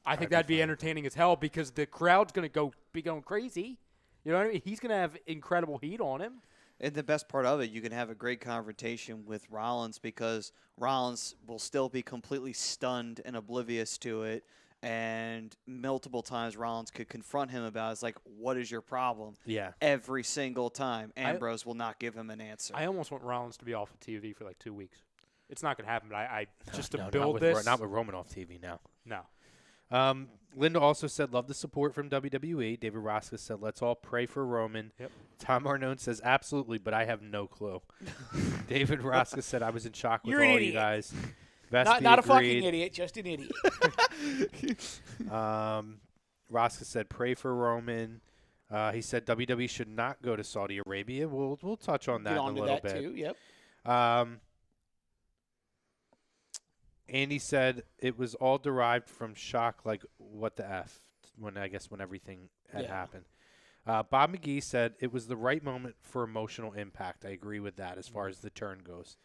Speaker 4: I think that'd be entertaining as hell because the crowd's going to be going crazy. You know what I mean? He's going to have incredible heat on him.
Speaker 2: And the best part of it, you can have a great confrontation with Rollins because Rollins will still be completely stunned and oblivious to it. And multiple times Rollins could confront him about it. It's like, what is your problem?
Speaker 3: Yeah.
Speaker 2: Every single time. Ambrose will not give him an answer.
Speaker 4: I almost want Rollins to be off of TV for 2 weeks. It's not going to happen, but I just to
Speaker 3: No,
Speaker 4: build this.
Speaker 3: not with Roman off TV now.
Speaker 4: No.
Speaker 3: Linda also said, love the support from WWE. David Rosca said, let's all pray for Roman.
Speaker 4: Yep.
Speaker 3: Tom Arnone says, absolutely, but I have no clue. David Rosca said, I was in shock with
Speaker 5: You're an
Speaker 3: all
Speaker 5: idiot.
Speaker 3: you guys.
Speaker 5: Not a fucking idiot, just an idiot.
Speaker 3: Rosca said, pray for Roman. He said WWE should not go to Saudi Arabia. We'll touch on that in a little bit.
Speaker 5: Too. Yep.
Speaker 3: Andy said it was all derived from shock, like what the F, when everything had happened. Bob McGee said it was the right moment for emotional impact. I agree with that as far as the turn goes.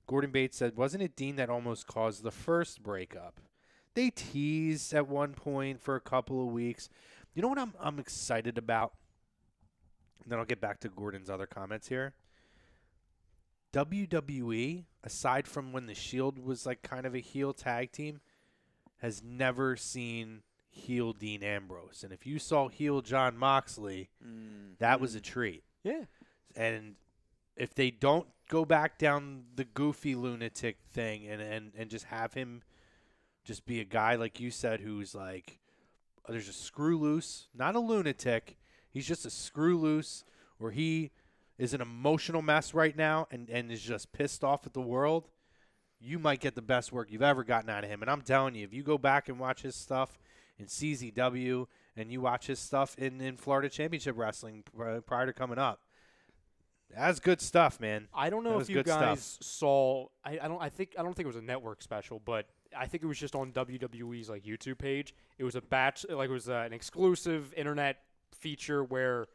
Speaker 3: Gordon Bates said, wasn't it Dean that almost caused the first breakup? They teased at one point for a couple of weeks. You know what I'm excited about? And then I'll get back to Gordon's other comments here. WWE, aside from when the Shield was kind of a heel tag team, has never seen heel Dean Ambrose. And if you saw heel John Moxley, that was a treat.
Speaker 4: Yeah.
Speaker 3: And if they don't go back down the goofy lunatic thing and just have him just be a guy, like you said, who's there's a screw loose, not a lunatic. He's just a screw loose, or he is an emotional mess right now and is just pissed off at the world. You might get the best work you've ever gotten out of him. And I'm telling you, if you go back and watch his stuff in CZW and you watch his stuff in Florida Championship Wrestling prior to coming up, that's good stuff, man.
Speaker 4: I don't know if you guys saw. I don't think it was a network special, but I think it was just on WWE's YouTube page. It was an exclusive internet feature where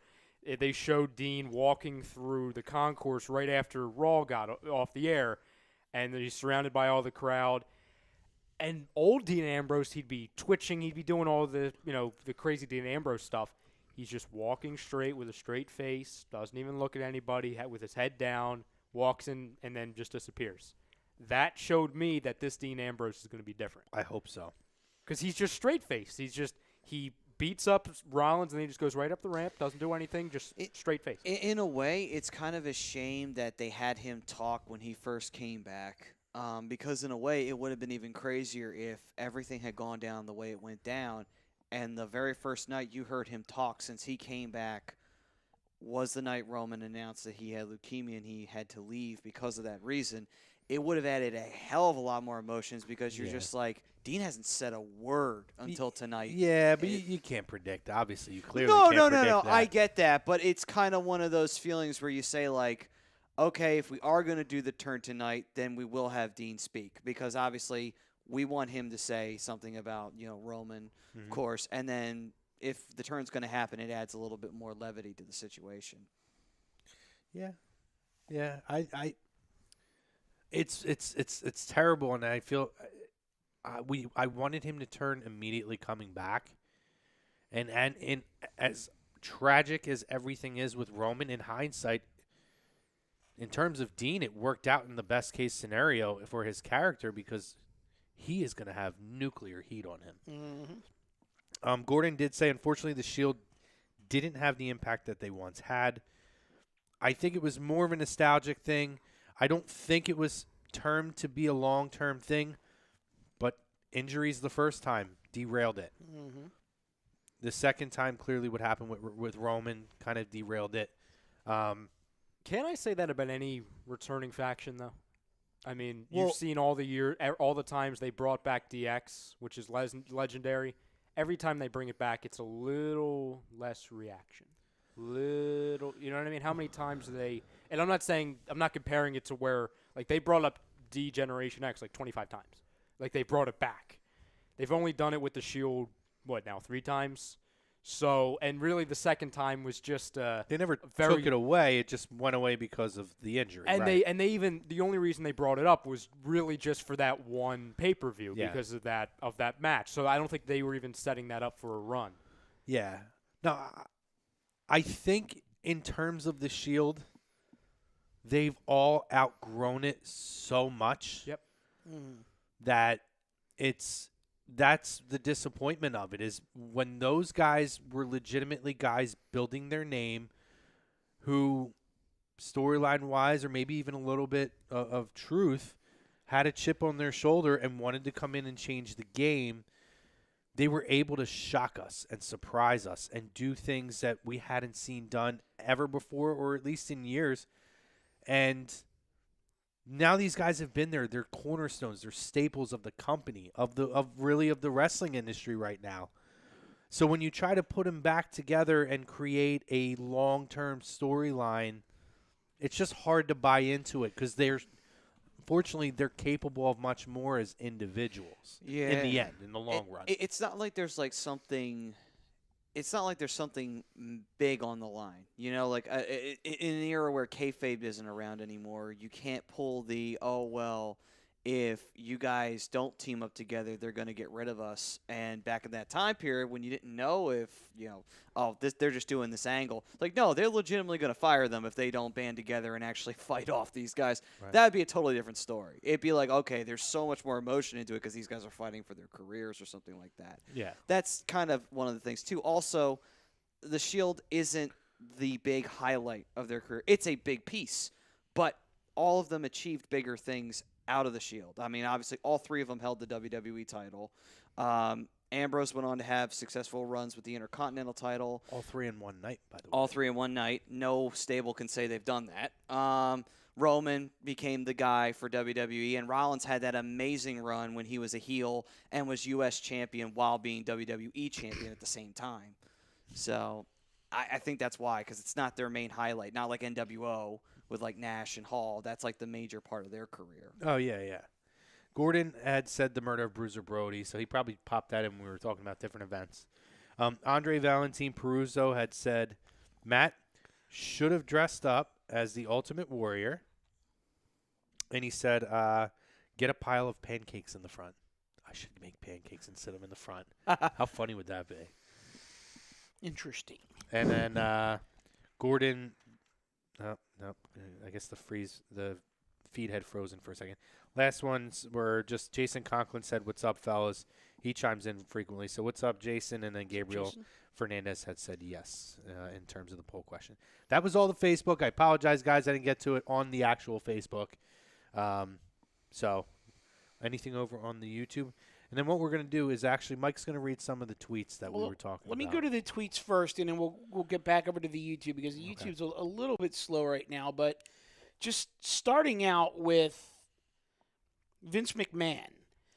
Speaker 4: they showed Dean walking through the concourse right after Raw got off the air, and he's surrounded by all the crowd. And old Dean Ambrose, he'd be twitching, he'd be doing all the the crazy Dean Ambrose stuff. He's just walking straight with a straight face, doesn't even look at anybody, with his head down, walks in, and then just disappears. That showed me that this Dean Ambrose is going to be different.
Speaker 3: I hope so.
Speaker 4: Because he's just straight-faced. He beats up Rollins and then he just goes right up the ramp, doesn't do anything, just straight face.
Speaker 2: In a way, it's kind of a shame that they had him talk when he first came back, because in a way, it would have been even crazier if everything had gone down the way it went down, and the very first night you heard him talk since he came back was the night Roman announced that he had leukemia and he had to leave because of that reason. It would have added a hell of a lot more emotions because you're just like, Dean hasn't said a word until tonight.
Speaker 3: Yeah, but you can't predict. Obviously, you clearly can't predict that.
Speaker 2: I get that, but it's kind of one of those feelings where you say, like, okay, if we are going to do the turn tonight, then we will have Dean speak because obviously we want him to say something about, Roman, of course, and then if the turn's going to happen, it adds a little bit more levity to the situation.
Speaker 3: Yeah. It's terrible, and I feel I wanted him to turn immediately coming back, and as tragic as everything is with Roman, in hindsight, in terms of Dean, it worked out in the best case scenario for his character because he is going to have nuclear heat on him. Gordon did say, unfortunately, the Shield didn't have the impact that they once had. I think it was more of a nostalgic thing. I don't think it was termed to be a long-term thing, but injuries the first time derailed it. The second time, clearly what happened with Roman kind of derailed it.
Speaker 4: Can I say that about any returning faction, though? I mean, you've seen all the times they brought back DX, which is legendary. Every time they bring it back, it's a little less reaction. You know what I mean? How many times do they? And I'm not comparing it to where like they brought up D Generation X like 25 times. Like they brought it back. They've only done it with the Shield, 3 times? So, and really the second time was just
Speaker 3: they never took it away. It just went away because of the injury.
Speaker 4: And
Speaker 3: right?
Speaker 4: they even the only reason they brought it up was really just for that one pay-per-view because of that match. So I don't think they were even setting that up for a run.
Speaker 3: Yeah. No, I think in terms of the Shield, they've all outgrown it so much that that's the disappointment of it is when those guys were legitimately guys building their name who storyline-wise or maybe even a little bit of truth had a chip on their shoulder and wanted to come in and change the game. They were able to shock us and surprise us and do things that we hadn't seen done ever before or at least in years. And now these guys have been there. They're cornerstones. They're staples of the company, of the wrestling industry right now. So when you try to put them back together and create a long-term storyline, it's just hard to buy into it because fortunately, they're capable of much more as individuals.
Speaker 2: Yeah.
Speaker 3: In the end, in the long run.
Speaker 2: It's not like there's like something. It's not like there's something big on the line. Like in an era where kayfabe isn't around anymore, you can't pull the, if you guys don't team up together, they're going to get rid of us. And back in that time period when you didn't know if, they're just doing this angle. Like, no, they're legitimately going to fire them if they don't band together and actually fight off these guys. Right. That would be a totally different story. It'd be like, okay, there's so much more emotion into it because these guys are fighting for their careers or something like that.
Speaker 3: Yeah.
Speaker 2: That's kind of one of the things, too. Also, the Shield isn't the big highlight of their career. It's a big piece, but all of them achieved bigger things out of the Shield. I mean, obviously, all 3 of them held the WWE title. Ambrose went on to have successful runs with the Intercontinental title.
Speaker 3: All 3 in one night, by the way.
Speaker 2: All 3 in one night. No stable can say they've done that. Roman became the guy for WWE, and Rollins had that amazing run when he was a heel and was U.S. champion while being WWE champion at the same time. So I think that's why, because it's not their main highlight, not like NWO with like Nash and Hall. That's like the major part of their career.
Speaker 3: Oh, yeah. Gordon had said the murder of Bruiser Brody, so he probably popped that in when we were talking about different events. Andre Valentin Peruzzo had said, Matt should have dressed up as the Ultimate Warrior. And he said, get a pile of pancakes in the front. I should make pancakes and sit them in the front. How funny would that be?
Speaker 5: Interesting.
Speaker 3: And then Gordon, no, I guess the feed had frozen for a second. Last ones were just Jason Conklin said, what's up, fellas? He chimes in frequently. So what's up, Jason? And then Gabriel
Speaker 5: Jason?
Speaker 3: Fernandez had said yes in terms of the poll question. That was all the Facebook. I apologize, guys. I didn't get to it on the actual Facebook. So anything over on the YouTube? And then what we're going to do is actually Mike's going to read some of the tweets that we were talking about.
Speaker 5: Let me go to the tweets first, and then we'll get back over to the YouTube because the YouTube's a little bit slow right now. But just starting out with Vince McMahon.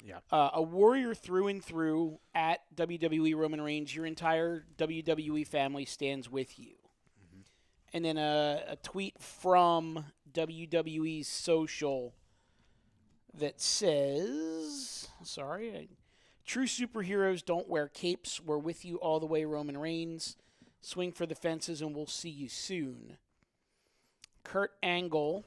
Speaker 3: Yeah.
Speaker 5: A warrior through and through at WWE Roman Reigns. Your entire WWE family stands with you. Mm-hmm. And then a tweet from WWE's social that says, true superheroes don't wear capes. We're with you all the way, Roman Reigns. Swing for the fences, and we'll see you soon. Kurt Angle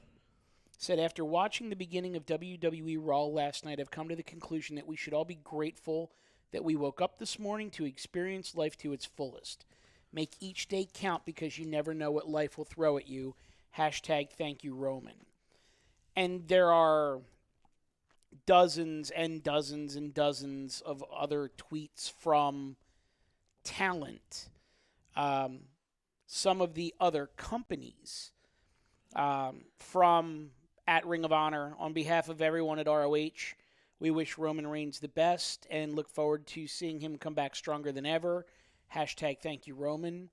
Speaker 5: said, after watching the beginning of WWE Raw last night, I've come to the conclusion that we should all be grateful that we woke up this morning to experience life to its fullest. Make each day count because you never know what life will throw at you. Hashtag thank you, Roman. And there are dozens and dozens and dozens of other tweets from talent. Some of the other companies from at Ring of Honor, on behalf of everyone at ROH, we wish Roman Reigns the best and look forward to seeing him come back stronger than ever. Hashtag thank you, Roman.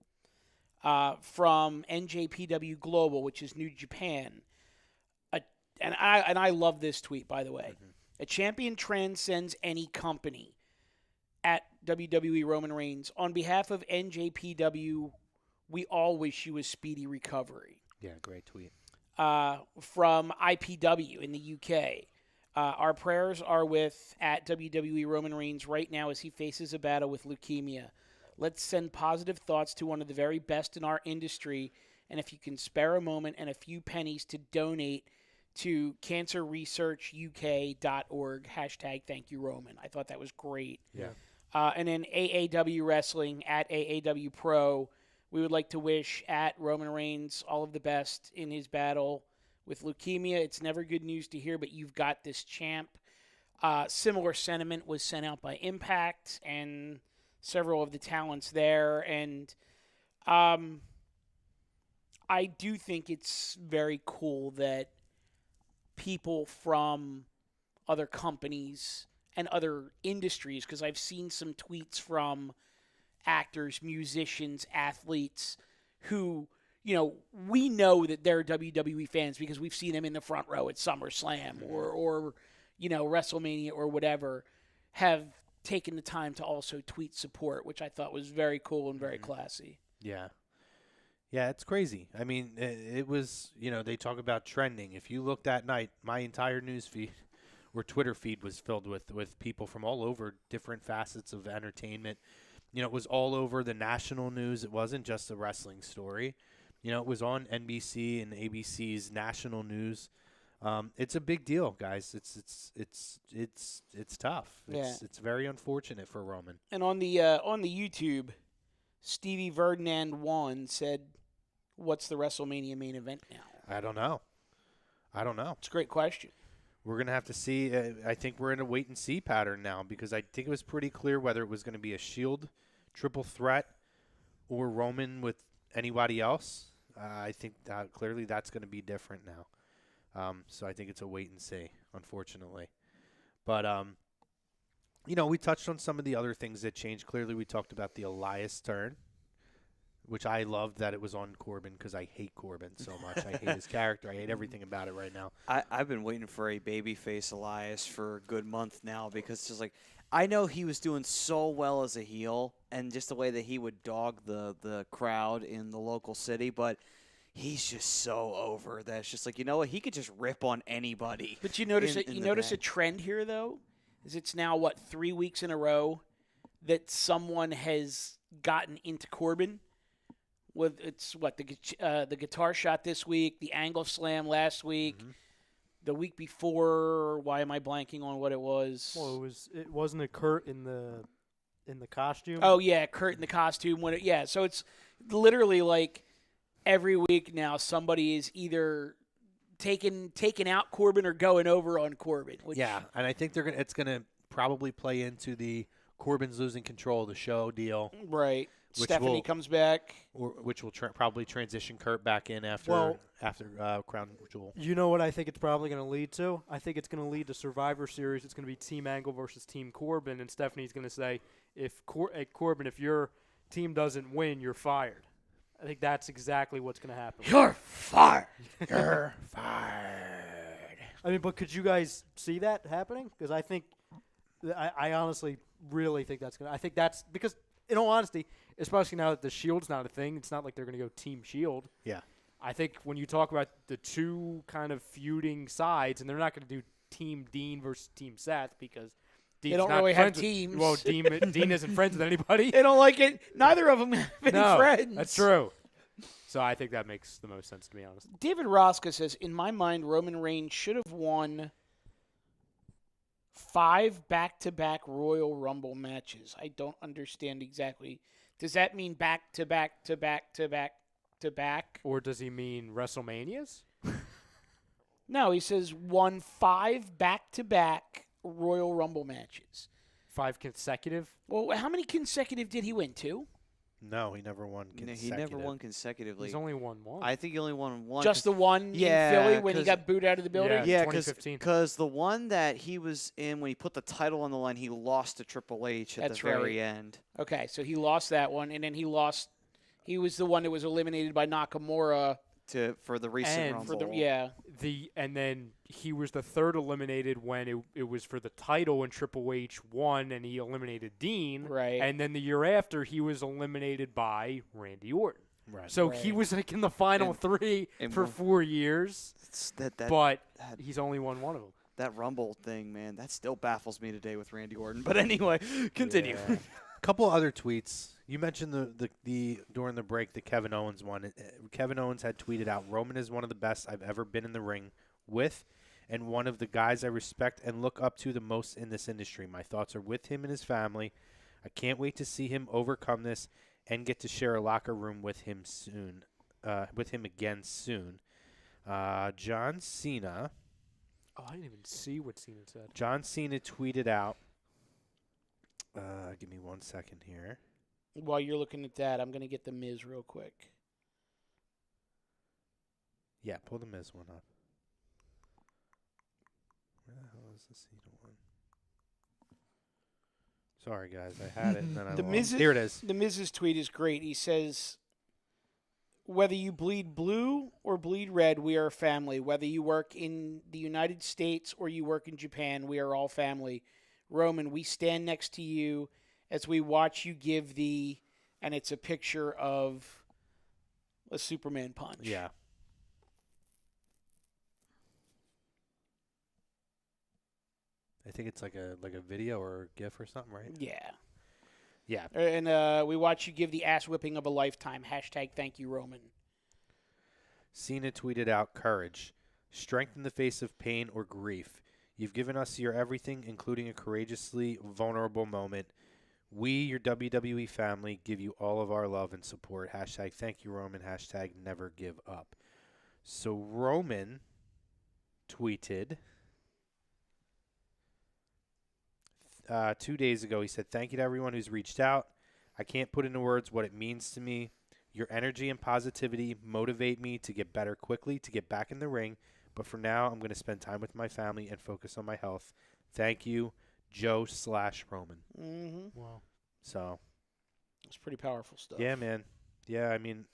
Speaker 5: From NJPW Global, which is New Japan. And I love this tweet, by the way. Mm-hmm. A champion transcends any company. At WWE Roman Reigns. On behalf of NJPW, we all wish you a speedy recovery.
Speaker 3: Yeah, great tweet.
Speaker 5: From IPW in the UK. Our prayers are with at WWE Roman Reigns right now as he faces a battle with leukemia. Let's send positive thoughts to one of the very best in our industry. And if you can spare a moment and a few pennies to donate to cancerresearchuk.org, hashtag thank you, Roman. I thought that was great.
Speaker 3: Yeah.
Speaker 5: And then AAW Wrestling at AAW Pro. We would like to wish at Roman Reigns all of the best in his battle with leukemia. It's never good news to hear, but you've got this, champ. Similar sentiment was sent out by Impact and several of the talents there. And I do think it's very cool that people from other companies and other industries, because I've seen some tweets from actors, musicians, athletes who, we know that they're WWE fans because we've seen them in the front row at SummerSlam or WrestleMania or whatever, have taken the time to also tweet support, which I thought was very cool and very classy.
Speaker 3: Yeah. Yeah, it's crazy. I mean, it was, they talk about trending. If you looked that night, my entire news feed or Twitter feed was filled with people from all over different facets of entertainment. It was all over the national news. It wasn't just a wrestling story. It was on NBC and ABC's national news. It's a big deal, guys. It's tough. It's very unfortunate for Roman.
Speaker 5: And on the YouTube, Stevie Ferdinand 1 said, "What's the WrestleMania main event now?"
Speaker 3: I don't know.
Speaker 5: It's a great question.
Speaker 3: We're going to have to see. I think we're in a wait-and-see pattern now because I think it was pretty clear whether it was going to be a Shield triple threat or Roman with anybody else. I think clearly that's going to be different now. So I think it's a wait-and-see, unfortunately. But, we touched on some of the other things that changed. Clearly we talked about the Elias turn, which I loved that it was on Corbin because I hate Corbin so much. I hate his character. I hate everything about it right now.
Speaker 2: I've been waiting for a babyface Elias for a good month now because it's just like I know he was doing so well as a heel and just the way that he would dog the crowd in the local city, but he's just so over that it's just like, he could just rip on anybody.
Speaker 5: But you notice a trend here, though, is it's now, 3 weeks in a row that someone has gotten into Corbin. The guitar shot this week, the angle slam last week, the week before. Why am I blanking on what it was?
Speaker 4: Well, it wasn't a Kurt in the costume.
Speaker 5: Oh yeah, Kurt in the costume. So it's literally like every week now somebody is either taking out Corbin or going over on Corbin.
Speaker 3: And I think it's gonna probably play into the Corbin's losing control of the show deal.
Speaker 5: Right.
Speaker 3: Which
Speaker 5: Stephanie comes back.
Speaker 3: Which will probably transition Kurt back in after Crown Jewel.
Speaker 4: You know what I think it's probably going to lead to? I think it's going to lead to Survivor Series. It's going to be Team Angle versus Team Corbin, and Stephanie's going to say, Corbin, if your team doesn't win, you're fired. I think that's exactly what's going to happen.
Speaker 5: You're fired.
Speaker 3: You're fired.
Speaker 4: I mean, but could you guys see that happening? Because I think, I honestly really think that's going to, I think that's, because in all honesty, especially now that the Shield's not a thing, it's not like they're going to go Team Shield.
Speaker 3: Yeah.
Speaker 4: I think when you talk about the two kind of feuding sides, and they're not going to do Team Dean versus Team Seth because Dean's
Speaker 5: they don't
Speaker 4: not
Speaker 5: really have
Speaker 4: friends with-
Speaker 5: teams.
Speaker 4: Well, Dean isn't friends with anybody.
Speaker 5: They don't like it. Neither of them have any friends.
Speaker 4: That's true. So I think that makes the most sense, to be honest.
Speaker 5: David Rosca says, in my mind, Roman Reigns should have won 5 back-to-back Royal Rumble matches. I don't understand exactly. Does that mean back-to-back-to-back-to-back-to-back?
Speaker 4: Or does he mean WrestleManias?
Speaker 5: No, he says won 5 back-to-back Royal Rumble matches.
Speaker 4: 5 consecutive?
Speaker 5: Well, how many consecutive did he win? 2?
Speaker 3: No, he never won consecutive.
Speaker 2: He never won consecutively.
Speaker 4: He's only won one.
Speaker 2: I think he only won one.
Speaker 5: Just the one in Philly when he got booed out of the building?
Speaker 4: Yeah.
Speaker 2: Yeah,
Speaker 4: 2015.
Speaker 2: because the one that he was in when he put the title on the line, he lost to Triple H at
Speaker 5: That's
Speaker 2: the very
Speaker 5: right.
Speaker 2: end.
Speaker 5: Okay, so he lost that one, and then he was the one that was eliminated by Nakamura
Speaker 2: For the recent
Speaker 4: And
Speaker 2: Rumble.
Speaker 5: for
Speaker 4: And then he was the third eliminated when it was for the title, and Triple H won, and he eliminated Dean.
Speaker 5: Right.
Speaker 4: And then the year after, he was eliminated by Randy Orton.
Speaker 3: Right.
Speaker 4: So he was like in the final three
Speaker 2: and
Speaker 4: for
Speaker 2: one-
Speaker 4: 4 years, but
Speaker 2: that-
Speaker 4: he's only won one of them.
Speaker 2: That Rumble thing, man, that still baffles me today with Randy Orton. But anyway, continue.
Speaker 3: A couple other tweets. You mentioned the during the break the Kevin Owens one. Kevin Owens had tweeted out, "Roman is one of the best I've ever been in the ring with, and one of the guys I respect and look up to the most in this industry. My thoughts are with him and his family. I can't wait to see him overcome this and get to share a locker room with him soon. With him again soon." John Cena.
Speaker 4: Oh, I didn't even see what Cena said.
Speaker 3: John Cena tweeted out. Give me 1 second here.
Speaker 5: While you're looking at that, I'm going to get the Miz real quick.
Speaker 3: Yeah, pull the Miz one up. Where the hell is the Cena one? Sorry, guys, I had it and then I lost. Here it is.
Speaker 5: The Miz's tweet is great. He says, "Whether you bleed blue or bleed red, we are a family. Whether you work in the United States or you work in Japan, we are all family. Roman, we stand next to you as we watch you give the," and it's a picture of a Superman punch.
Speaker 3: Yeah. I think it's like a video or a GIF or something, right?
Speaker 5: Yeah.
Speaker 3: Yeah.
Speaker 5: And we watch you give the ass whipping of a lifetime. # thank you, Roman.
Speaker 3: Cena tweeted out, "Courage. Strength in the face of pain or grief. You've given us your everything, including a courageously vulnerable moment. We, your WWE family, give you all of our love and support. # thank you, Roman. # never give up." So Roman tweeted 2 days ago. He said, "Thank you to everyone who's reached out. I can't put into words what it means to me. Your energy and positivity motivate me to get better quickly, to get back in the ring. But for now, I'm going to spend time with my family and focus on my health. Thank you, Joe/Roman."
Speaker 5: Mm-hmm.
Speaker 4: Wow.
Speaker 3: So,
Speaker 5: It's pretty powerful stuff.
Speaker 3: yeah, man. Yeah, I mean,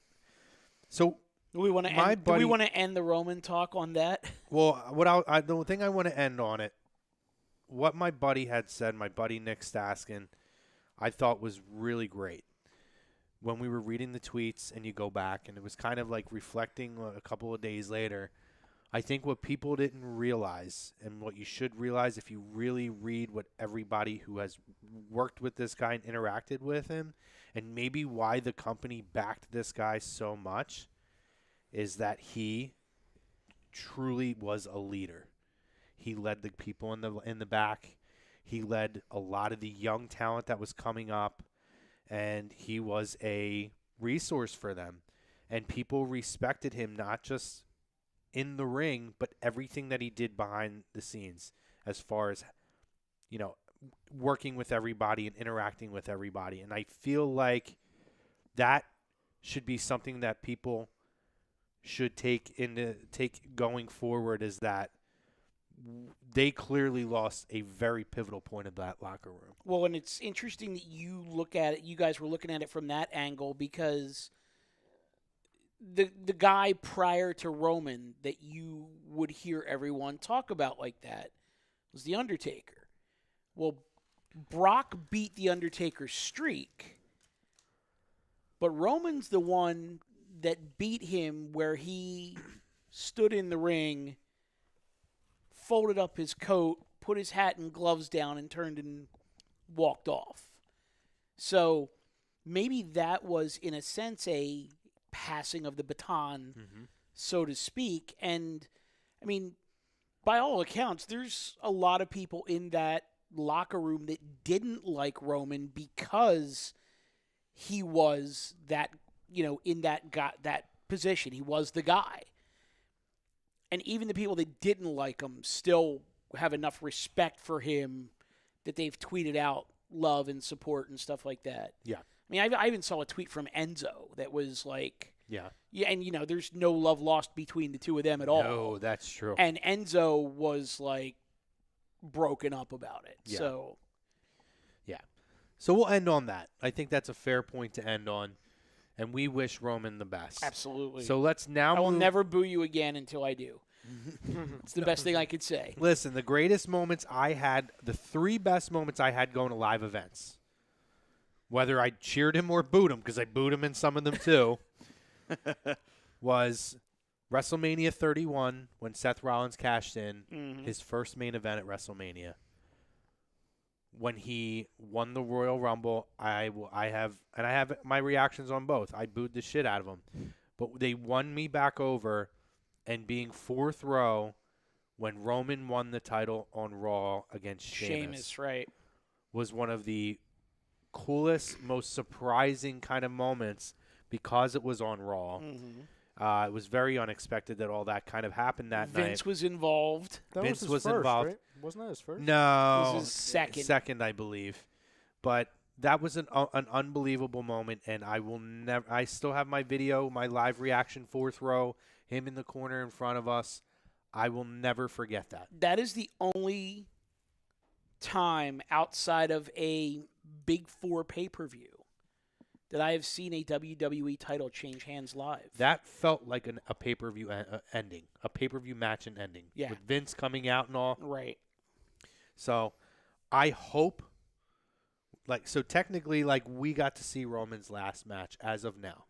Speaker 3: so,
Speaker 5: Do we want to
Speaker 3: My
Speaker 5: end?
Speaker 3: buddy-
Speaker 5: Do we want to end the Roman talk on that?
Speaker 3: well, the thing I want to end on it, what my buddy had said, my buddy Nick Staskin, I thought was really great. When we were reading the tweets and you go back, and it was kind of like reflecting a couple of days later, I think what people didn't realize, and what you should realize if you really read what everybody who has worked with this guy and interacted with him, and maybe why the company backed this guy so much, is that he truly was a leader. He led the people in the back. He led a lot of the young talent that was coming up, and he was a resource for them. And people respected him not just in the ring, but everything that he did behind the scenes, as far as, working with everybody and interacting with everybody. And I feel like that should be something that people should take going forward, is that they clearly lost a very pivotal point of that locker room.
Speaker 5: Well, and it's interesting that you look at it. You guys were looking at it from that angle, because the guy prior to Roman that you would hear everyone talk about like that was The Undertaker. Well, Brock beat The Undertaker's streak, but Roman's the one that beat him where he stood in the ring, folded up his coat, put his hat and gloves down, and turned and walked off. So maybe that was, in a sense, a passing of the baton, so to speak. And, I mean, by all accounts, there's a lot of people in that locker room that didn't like Roman because he was that, in that position. He was the guy. And even the people that didn't like him still have enough respect for him that they've tweeted out love and support and stuff like that.
Speaker 3: Yeah.
Speaker 5: I mean, I even saw a tweet from Enzo that was like,
Speaker 3: yeah,
Speaker 5: and there's no love lost between the two of them at all.
Speaker 3: No, that's true.
Speaker 5: And Enzo was like broken up about it.
Speaker 3: Yeah.
Speaker 5: So,
Speaker 3: yeah. So we'll end on that. I think that's a fair point to end on. And we wish Roman the best.
Speaker 5: absolutely.
Speaker 3: So let's now
Speaker 5: I will
Speaker 3: move.
Speaker 5: never boo you again until I do. It's the best thing I could say.
Speaker 3: Listen, the greatest moments I had, the 3 best moments I had going to live events, whether I cheered him or booed him, because I booed him in some of them too, was WrestleMania 31 when Seth Rollins cashed in his first main event at WrestleMania. When he won the Royal Rumble, I have my reactions on both. I booed the shit out of them, but they won me back over. And being 4th row when Roman won the title on Raw against Sheamus,
Speaker 5: right,
Speaker 3: was one of the coolest, most surprising kind of moments because it was on Raw. It was very unexpected that all that kind of happened that night.
Speaker 5: Vince was involved.
Speaker 4: That
Speaker 3: Vince
Speaker 4: was,
Speaker 3: was
Speaker 4: first,
Speaker 3: involved.
Speaker 4: Right? Wasn't that his first?
Speaker 3: No,
Speaker 5: This is second.
Speaker 3: Second, I believe. But that was an unbelievable moment, and I will never. I still have my video, my live reaction, 4th row, him in the corner in front of us. I will never forget that.
Speaker 5: That is the only time outside of a Big 4 pay-per-view that I have seen a WWE title change hands live.
Speaker 3: That felt like a pay-per-view ending, a pay-per-view match and ending.
Speaker 5: Yeah.
Speaker 3: With Vince coming out and all.
Speaker 5: Right.
Speaker 3: So I hope, so technically, we got to see Roman's last match as of now.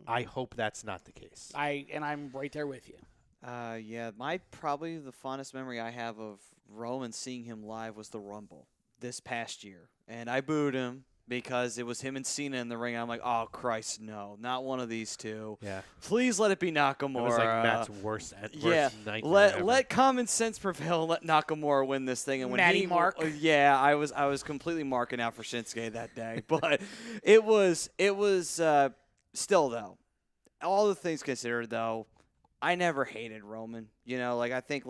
Speaker 3: I hope that's not the case.
Speaker 5: I'm right there with you.
Speaker 2: Yeah, probably the fondest memory I have of Roman seeing him live was the Rumble this past year. And I booed him because it was him and Cena in the ring. I'm like, oh, Christ, no, not one of these two.
Speaker 3: Yeah.
Speaker 2: Please let it be Nakamura.
Speaker 3: It was like Matt's worst nightmare ever.
Speaker 2: Let common sense prevail and let Nakamura win this thing. And when
Speaker 5: Matty Mark.
Speaker 2: Yeah, I was completely marking out for Shinsuke that day. But it was still, though, all the things considered, though, I never hated Roman. I think,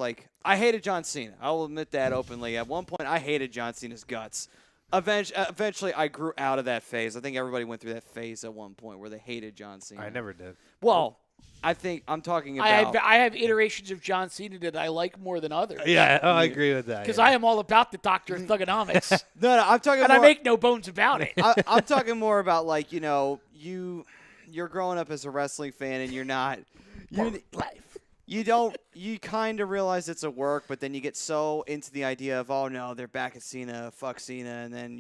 Speaker 2: I hated John Cena. I will admit that openly. At one point, I hated John Cena's guts. Eventually, I grew out of that phase. I think everybody went through that phase at one point where they hated John Cena.
Speaker 3: I never did.
Speaker 2: Well, I think I'm talking about...
Speaker 5: I have iterations of John Cena that I like more than others.
Speaker 3: Yeah, I agree with that.
Speaker 5: Because I am all about the Doctor of Thugonomics.
Speaker 2: No, I'm talking
Speaker 5: and
Speaker 2: more...
Speaker 5: I make no bones about it.
Speaker 2: I'm talking more about, you're growing up as a wrestling fan and you're not... You kind of realize it's a work, but then you get so into the idea of, oh no, they're back at Cena, fuck Cena, and then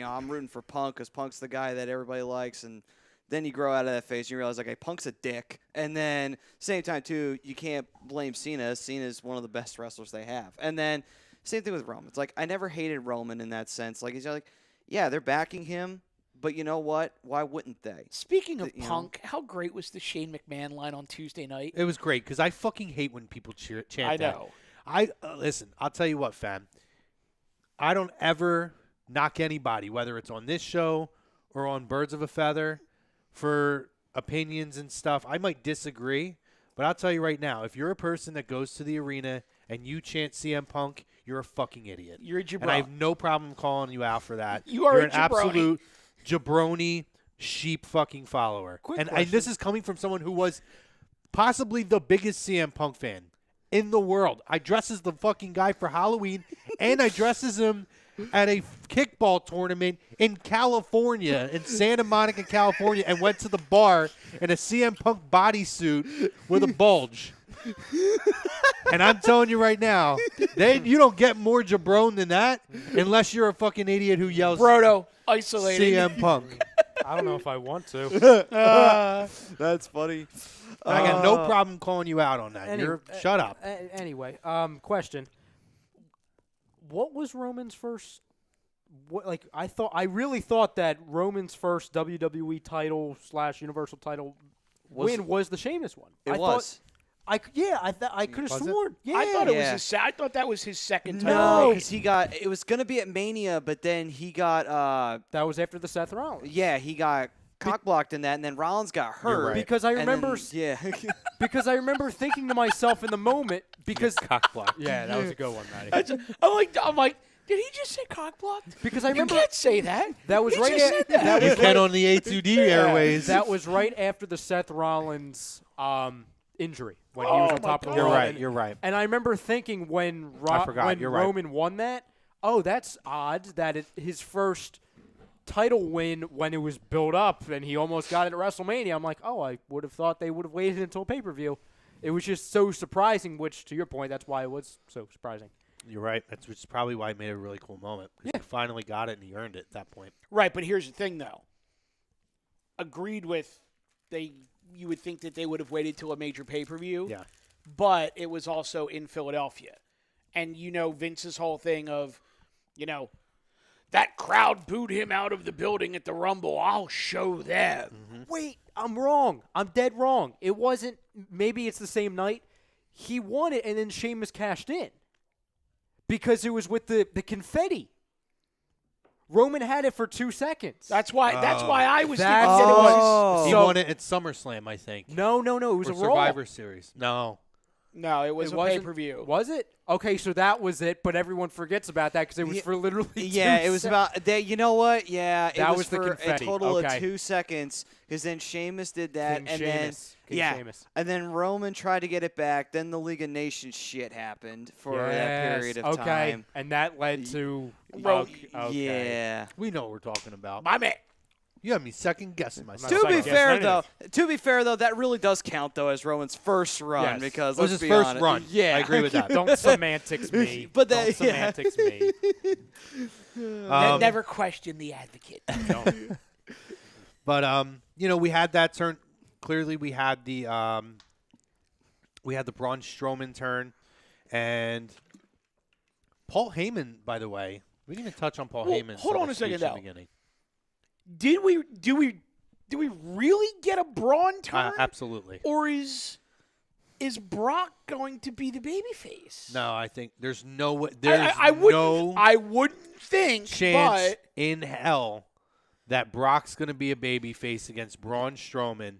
Speaker 2: I'm rooting for Punk because Punk's the guy that everybody likes, and then you grow out of that phase and you realize, okay, Punk's a dick, and then same time too, you can't blame Cena. Cena's one of the best wrestlers they have, and then same thing with Roman. It's I never hated Roman in that sense. He's yeah, they're backing him. But you know what? Why wouldn't they?
Speaker 5: Speaking of Punk, how great was the Shane McMahon line on Tuesday night?
Speaker 3: It was great because I fucking hate when people chant
Speaker 5: I
Speaker 3: that.
Speaker 5: know.
Speaker 3: Listen, I'll tell you what, fam. I don't ever knock anybody, whether it's on this show or on Birds of a Feather, for opinions and stuff. I might disagree, but I'll tell you right now, if you're a person that goes to the arena and you chant CM Punk, you're a fucking idiot.
Speaker 5: You're a jabron.
Speaker 3: And I have no problem calling you out for that.
Speaker 5: You're
Speaker 3: an
Speaker 5: a jabroni.
Speaker 3: absolute jabroni sheep fucking follower.
Speaker 4: Quick
Speaker 3: And
Speaker 4: question.
Speaker 3: this is coming from someone who was possibly the biggest CM Punk fan in the world. I dress as the fucking guy for Halloween, and I dress as him at a kickball tournament in California, in Santa Monica, California, and went to the bar in a CM Punk bodysuit with a bulge. And I'm telling you right now, you don't get more jabron than that unless you're a fucking idiot who yells
Speaker 5: Brodo, isolated.
Speaker 3: CM Punk.
Speaker 4: I don't know if I want to.
Speaker 2: That's funny.
Speaker 3: I got no problem calling you out on that. Shut up.
Speaker 4: Anyway, question. What was Roman's first? I really thought that Roman's first WWE title / Universal title win was the Sheamus one.
Speaker 2: It was.
Speaker 4: I could have
Speaker 3: Was it?
Speaker 4: sworn. Yeah,
Speaker 5: I thought it
Speaker 2: Yeah.
Speaker 5: was I thought that was his second title.
Speaker 2: No,
Speaker 5: reign.
Speaker 2: because it was gonna be at Mania, but then he got
Speaker 4: that was after the Seth Rollins.
Speaker 2: he got cock blocked in that, and then Rollins got hurt.
Speaker 3: right.
Speaker 4: Because I
Speaker 2: and
Speaker 4: remember,
Speaker 2: then-
Speaker 4: because I remember thinking to myself in the moment, because
Speaker 3: Cock block.
Speaker 4: yeah, that was a good one, Matty.
Speaker 5: I'm like, did he just say cock blocked?
Speaker 4: Because I
Speaker 5: You
Speaker 4: remember
Speaker 5: can't say that.
Speaker 4: that was
Speaker 5: He
Speaker 4: right.
Speaker 5: just said that.
Speaker 3: You
Speaker 4: was
Speaker 3: can on the A2D airways.
Speaker 4: That was right after the Seth Rollins injury when he was on top of the
Speaker 3: You're
Speaker 4: world.
Speaker 3: right. You're right.
Speaker 4: And I remember thinking when
Speaker 3: forgot, you're right.
Speaker 4: Roman won that, oh, that's odd that his first title win when it was built up and he almost got it at WrestleMania. I'm like, oh, I would have thought they would have waited until pay-per-view. It was just so surprising, which, to your point, that's why it was so surprising.
Speaker 3: You're right. That's which is probably why it made it a really cool moment. Because he finally got it and he earned it at that point.
Speaker 5: Right, but here's the thing, though. Agreed with you would think that they would have waited till a major pay-per-view.
Speaker 3: Yeah.
Speaker 5: But it was also in Philadelphia. And Vince's whole thing of, that crowd booed him out of the building at the Rumble. I'll show them.
Speaker 4: Wait, I'm wrong. I'm dead wrong. It wasn't – maybe it's the same night. He won it, and then Sheamus cashed in because it was with the confetti. Roman had it for 2 seconds.
Speaker 5: That's why I was thinking
Speaker 4: That's-
Speaker 5: that it was.
Speaker 3: He
Speaker 4: So-
Speaker 3: won it at SummerSlam, I think.
Speaker 4: No. It was
Speaker 3: Or
Speaker 4: a
Speaker 3: Survivor
Speaker 4: Raw.
Speaker 3: Series. No.
Speaker 5: No, it was
Speaker 4: It
Speaker 5: a
Speaker 4: wasn't-
Speaker 5: pay-per-view.
Speaker 4: Was it? Okay, so that was it, but everyone forgets about that because it was for literally 2
Speaker 2: it was
Speaker 4: seconds.
Speaker 2: about that. You know what? Yeah, it
Speaker 4: That
Speaker 2: was
Speaker 4: was the
Speaker 2: for a
Speaker 4: confetti.
Speaker 2: total
Speaker 4: Okay.
Speaker 2: of 2 seconds. Because then Sheamus did that,
Speaker 4: King
Speaker 2: and
Speaker 4: Sheamus.
Speaker 2: then
Speaker 4: King Sheamus.
Speaker 2: and then Roman tried to get it back. Then the League of Nations shit happened for that period of
Speaker 4: okay.
Speaker 2: time.
Speaker 4: And that led to okay.
Speaker 2: Yeah.
Speaker 3: We know what we're talking about.
Speaker 5: My man.
Speaker 3: You have me second guessing myself.
Speaker 4: not
Speaker 2: To be
Speaker 4: second
Speaker 2: fair,
Speaker 4: guessing
Speaker 2: though, that really does count though as Roman's first run
Speaker 4: Yes.
Speaker 2: because
Speaker 3: It was
Speaker 2: let's
Speaker 3: his
Speaker 2: be
Speaker 3: first
Speaker 2: honest.
Speaker 3: run.
Speaker 2: Yeah,
Speaker 3: I agree with that.
Speaker 4: Don't semantics me.
Speaker 2: But
Speaker 4: Don't
Speaker 2: that- yeah.
Speaker 4: semantics me.
Speaker 5: Never question the advocate.
Speaker 4: No.
Speaker 3: But we had that turn. Clearly, we had the Braun Strowman turn, and Paul Heyman. By the way, we didn't even touch on Paul
Speaker 5: Well,
Speaker 3: Heyman's
Speaker 5: hold on a
Speaker 3: speech
Speaker 5: second,
Speaker 3: in the
Speaker 5: though.
Speaker 3: beginning.
Speaker 5: Do we really get a Braun turn?
Speaker 3: Absolutely.
Speaker 5: Or is Brock going to be the babyface?
Speaker 3: No, I think there's no way. There's
Speaker 5: I
Speaker 3: no
Speaker 5: wouldn't think,
Speaker 3: chance
Speaker 5: but
Speaker 3: in hell that Brock's going to be a babyface against Braun Strowman,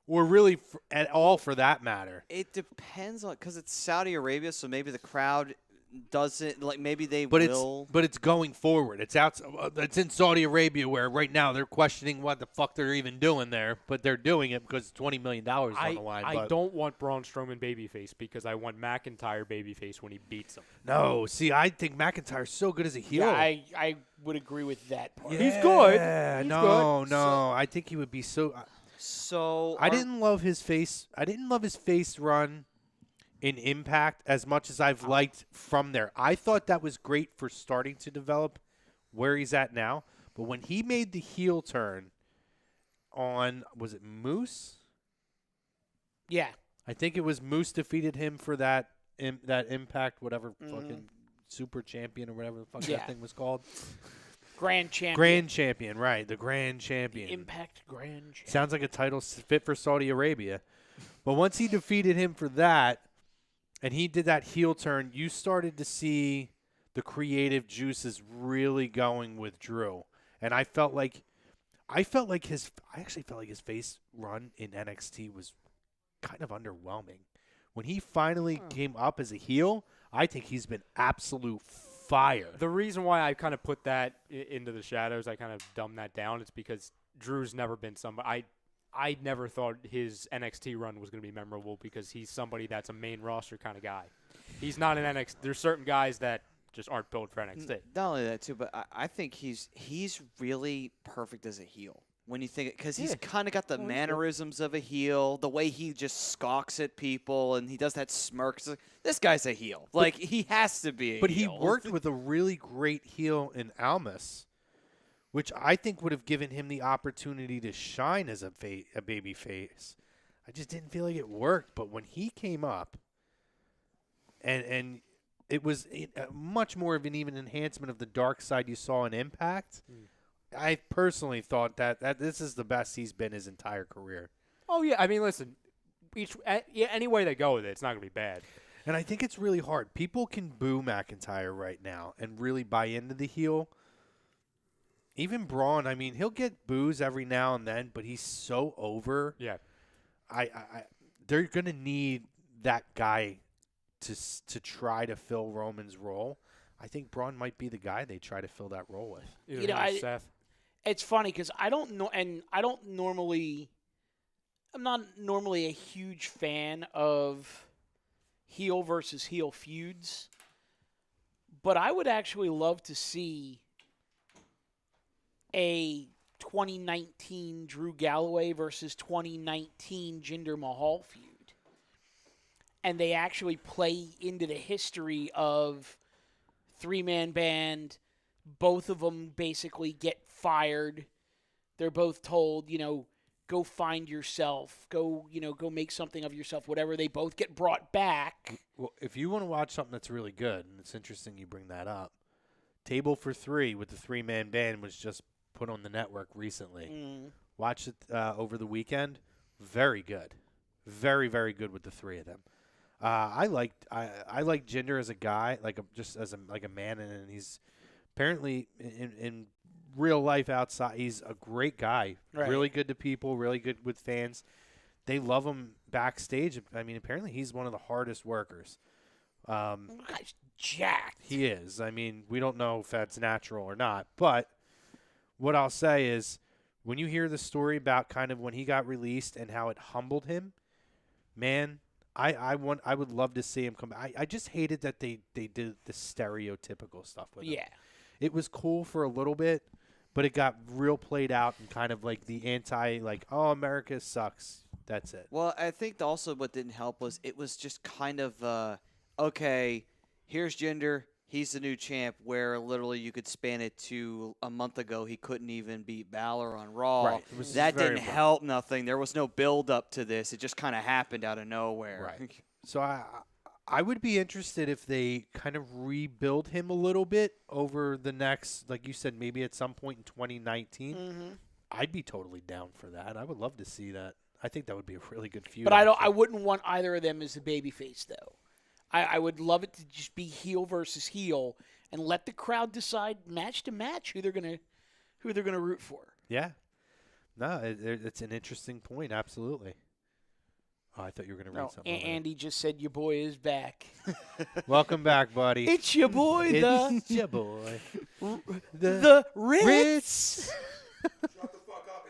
Speaker 3: or really at all for that matter.
Speaker 2: It depends on because it's Saudi Arabia, so maybe the crowd doesn't like. Maybe they
Speaker 3: But
Speaker 2: will.
Speaker 3: it's going forward. It's It's in Saudi Arabia where right now they're questioning what the fuck they're even doing there, but they're doing it because $20 million on the line.
Speaker 4: I
Speaker 3: but
Speaker 4: don't want Braun Strowman babyface because I want McIntyre babyface when he beats him.
Speaker 3: No, see, I think McIntyre's so good as a heel.
Speaker 5: yeah, I would agree with that part.
Speaker 4: He's good.
Speaker 3: Yeah,
Speaker 4: He's
Speaker 3: no,
Speaker 4: good.
Speaker 3: no. I think he would be so.
Speaker 2: So
Speaker 3: I didn't love his face. I didn't love his face run in Impact as much as I've liked from there. I thought that was great for starting to develop where he's at now. But when he made the heel turn on, was it Moose?
Speaker 5: Yeah.
Speaker 3: I think it was Moose defeated him for that Impact, whatever fucking Super Champion or whatever the fuck
Speaker 5: Yeah.
Speaker 3: that thing was called.
Speaker 5: Grand champion.
Speaker 3: Grand Champion, right? The Grand Champion.
Speaker 5: Impact Grand champion.
Speaker 3: Sounds like a title fit for Saudi Arabia. But once he defeated him for that, and he did that heel turn, you started to see the creative juices really going with Drew. And I actually felt like his face run in NXT was kind of underwhelming. When he finally came up as a heel, I think he's been absolute fire.
Speaker 4: The reason why I kind of put that into the shadows, I kind of dumbed that down, it's because Drew's never been somebody. I never thought his NXT run was going to be memorable because he's somebody that's a main roster kind of guy. He's not an NXT. There's certain guys that just aren't built for NXT.
Speaker 2: Not only that too, but I think he's really perfect as a heel. When you think, because he's kind of got the mannerisms of a heel, the way he just skulks at people, and he does that smirk. It's like, this guy's a heel. Like, he has to be a
Speaker 3: But
Speaker 2: heel.
Speaker 3: he worked with a really great heel in Almas, which I think would have given him the opportunity to shine as a baby face. I just didn't feel like it worked. But when he came up, and it was much more of an even enhancement of the dark side you saw in Impact. I personally thought that this is the best he's been his entire career.
Speaker 4: Oh, yeah. I mean, listen, any way they go with it, it's not going to be bad.
Speaker 3: And I think it's really hard. People can boo McIntyre right now and really buy into the heel. Even Braun, I mean, he'll get boos every now and then, but he's so over.
Speaker 4: Yeah.
Speaker 3: They're going to need that guy to try to fill Roman's role. I think Braun might be the guy they try to fill that role with.
Speaker 5: You know,
Speaker 4: Seth.
Speaker 5: It's funny because I don't know, and I'm not normally a huge fan of heel versus heel feuds, but I would actually love to see a 2019 Drew Galloway versus 2019 Jinder Mahal feud, and they actually play into the history of three-man band. Both of them basically get fired. They're both told, go find yourself, go make something of yourself, whatever. They both get brought back.
Speaker 3: Well, if you want to watch something that's really good, and it's interesting you bring that up, Table for Three with the three-man band was just put on the network recently. Watch it over the weekend. Very good. Very, very good with the three of them. I like Jinder as a guy, just as a man, and he's apparently in real life outside, he's a great guy.
Speaker 5: Right.
Speaker 3: Really good to people, really good with fans. They love him backstage. I mean, apparently he's one of the hardest workers.
Speaker 5: Guy's jacked.
Speaker 3: He is. I mean, we don't know if that's natural or not, but what I'll say is when you hear the story about kind of when he got released and how it humbled him, man, I would love to see him come back. I just hated that they did the stereotypical stuff with him.
Speaker 5: Yeah.
Speaker 3: It was cool for a little bit, but it got real played out and kind of like the oh, America sucks. That's it.
Speaker 2: Well, I think also what didn't help was it was just kind of, okay, here's Jinder. He's the new champ, where literally you could span it to a month ago. He couldn't even beat Balor on Raw.
Speaker 3: Right.
Speaker 2: That didn't help nothing. There was no build up to this. It just kind of happened out of nowhere.
Speaker 3: Right. So I would be interested if they kind of rebuild him a little bit over the next, like you said, maybe at some point in 2019.
Speaker 5: Mm-hmm.
Speaker 3: I'd be totally down for that. I would love to see that. I think that would be a really good feud.
Speaker 5: But I wouldn't want either of them as the babyface, though. I would love it to just be heel versus heel and let the crowd decide match to match who they're gonna root for.
Speaker 3: Yeah. No, it's an interesting point. Absolutely. Oh, I thought you were going to read something.
Speaker 5: Andy just said your boy is back.
Speaker 3: Welcome back, buddy.
Speaker 5: It's your boy,
Speaker 3: It's your boy.
Speaker 5: the Ritz.
Speaker 1: Shut the fuck up,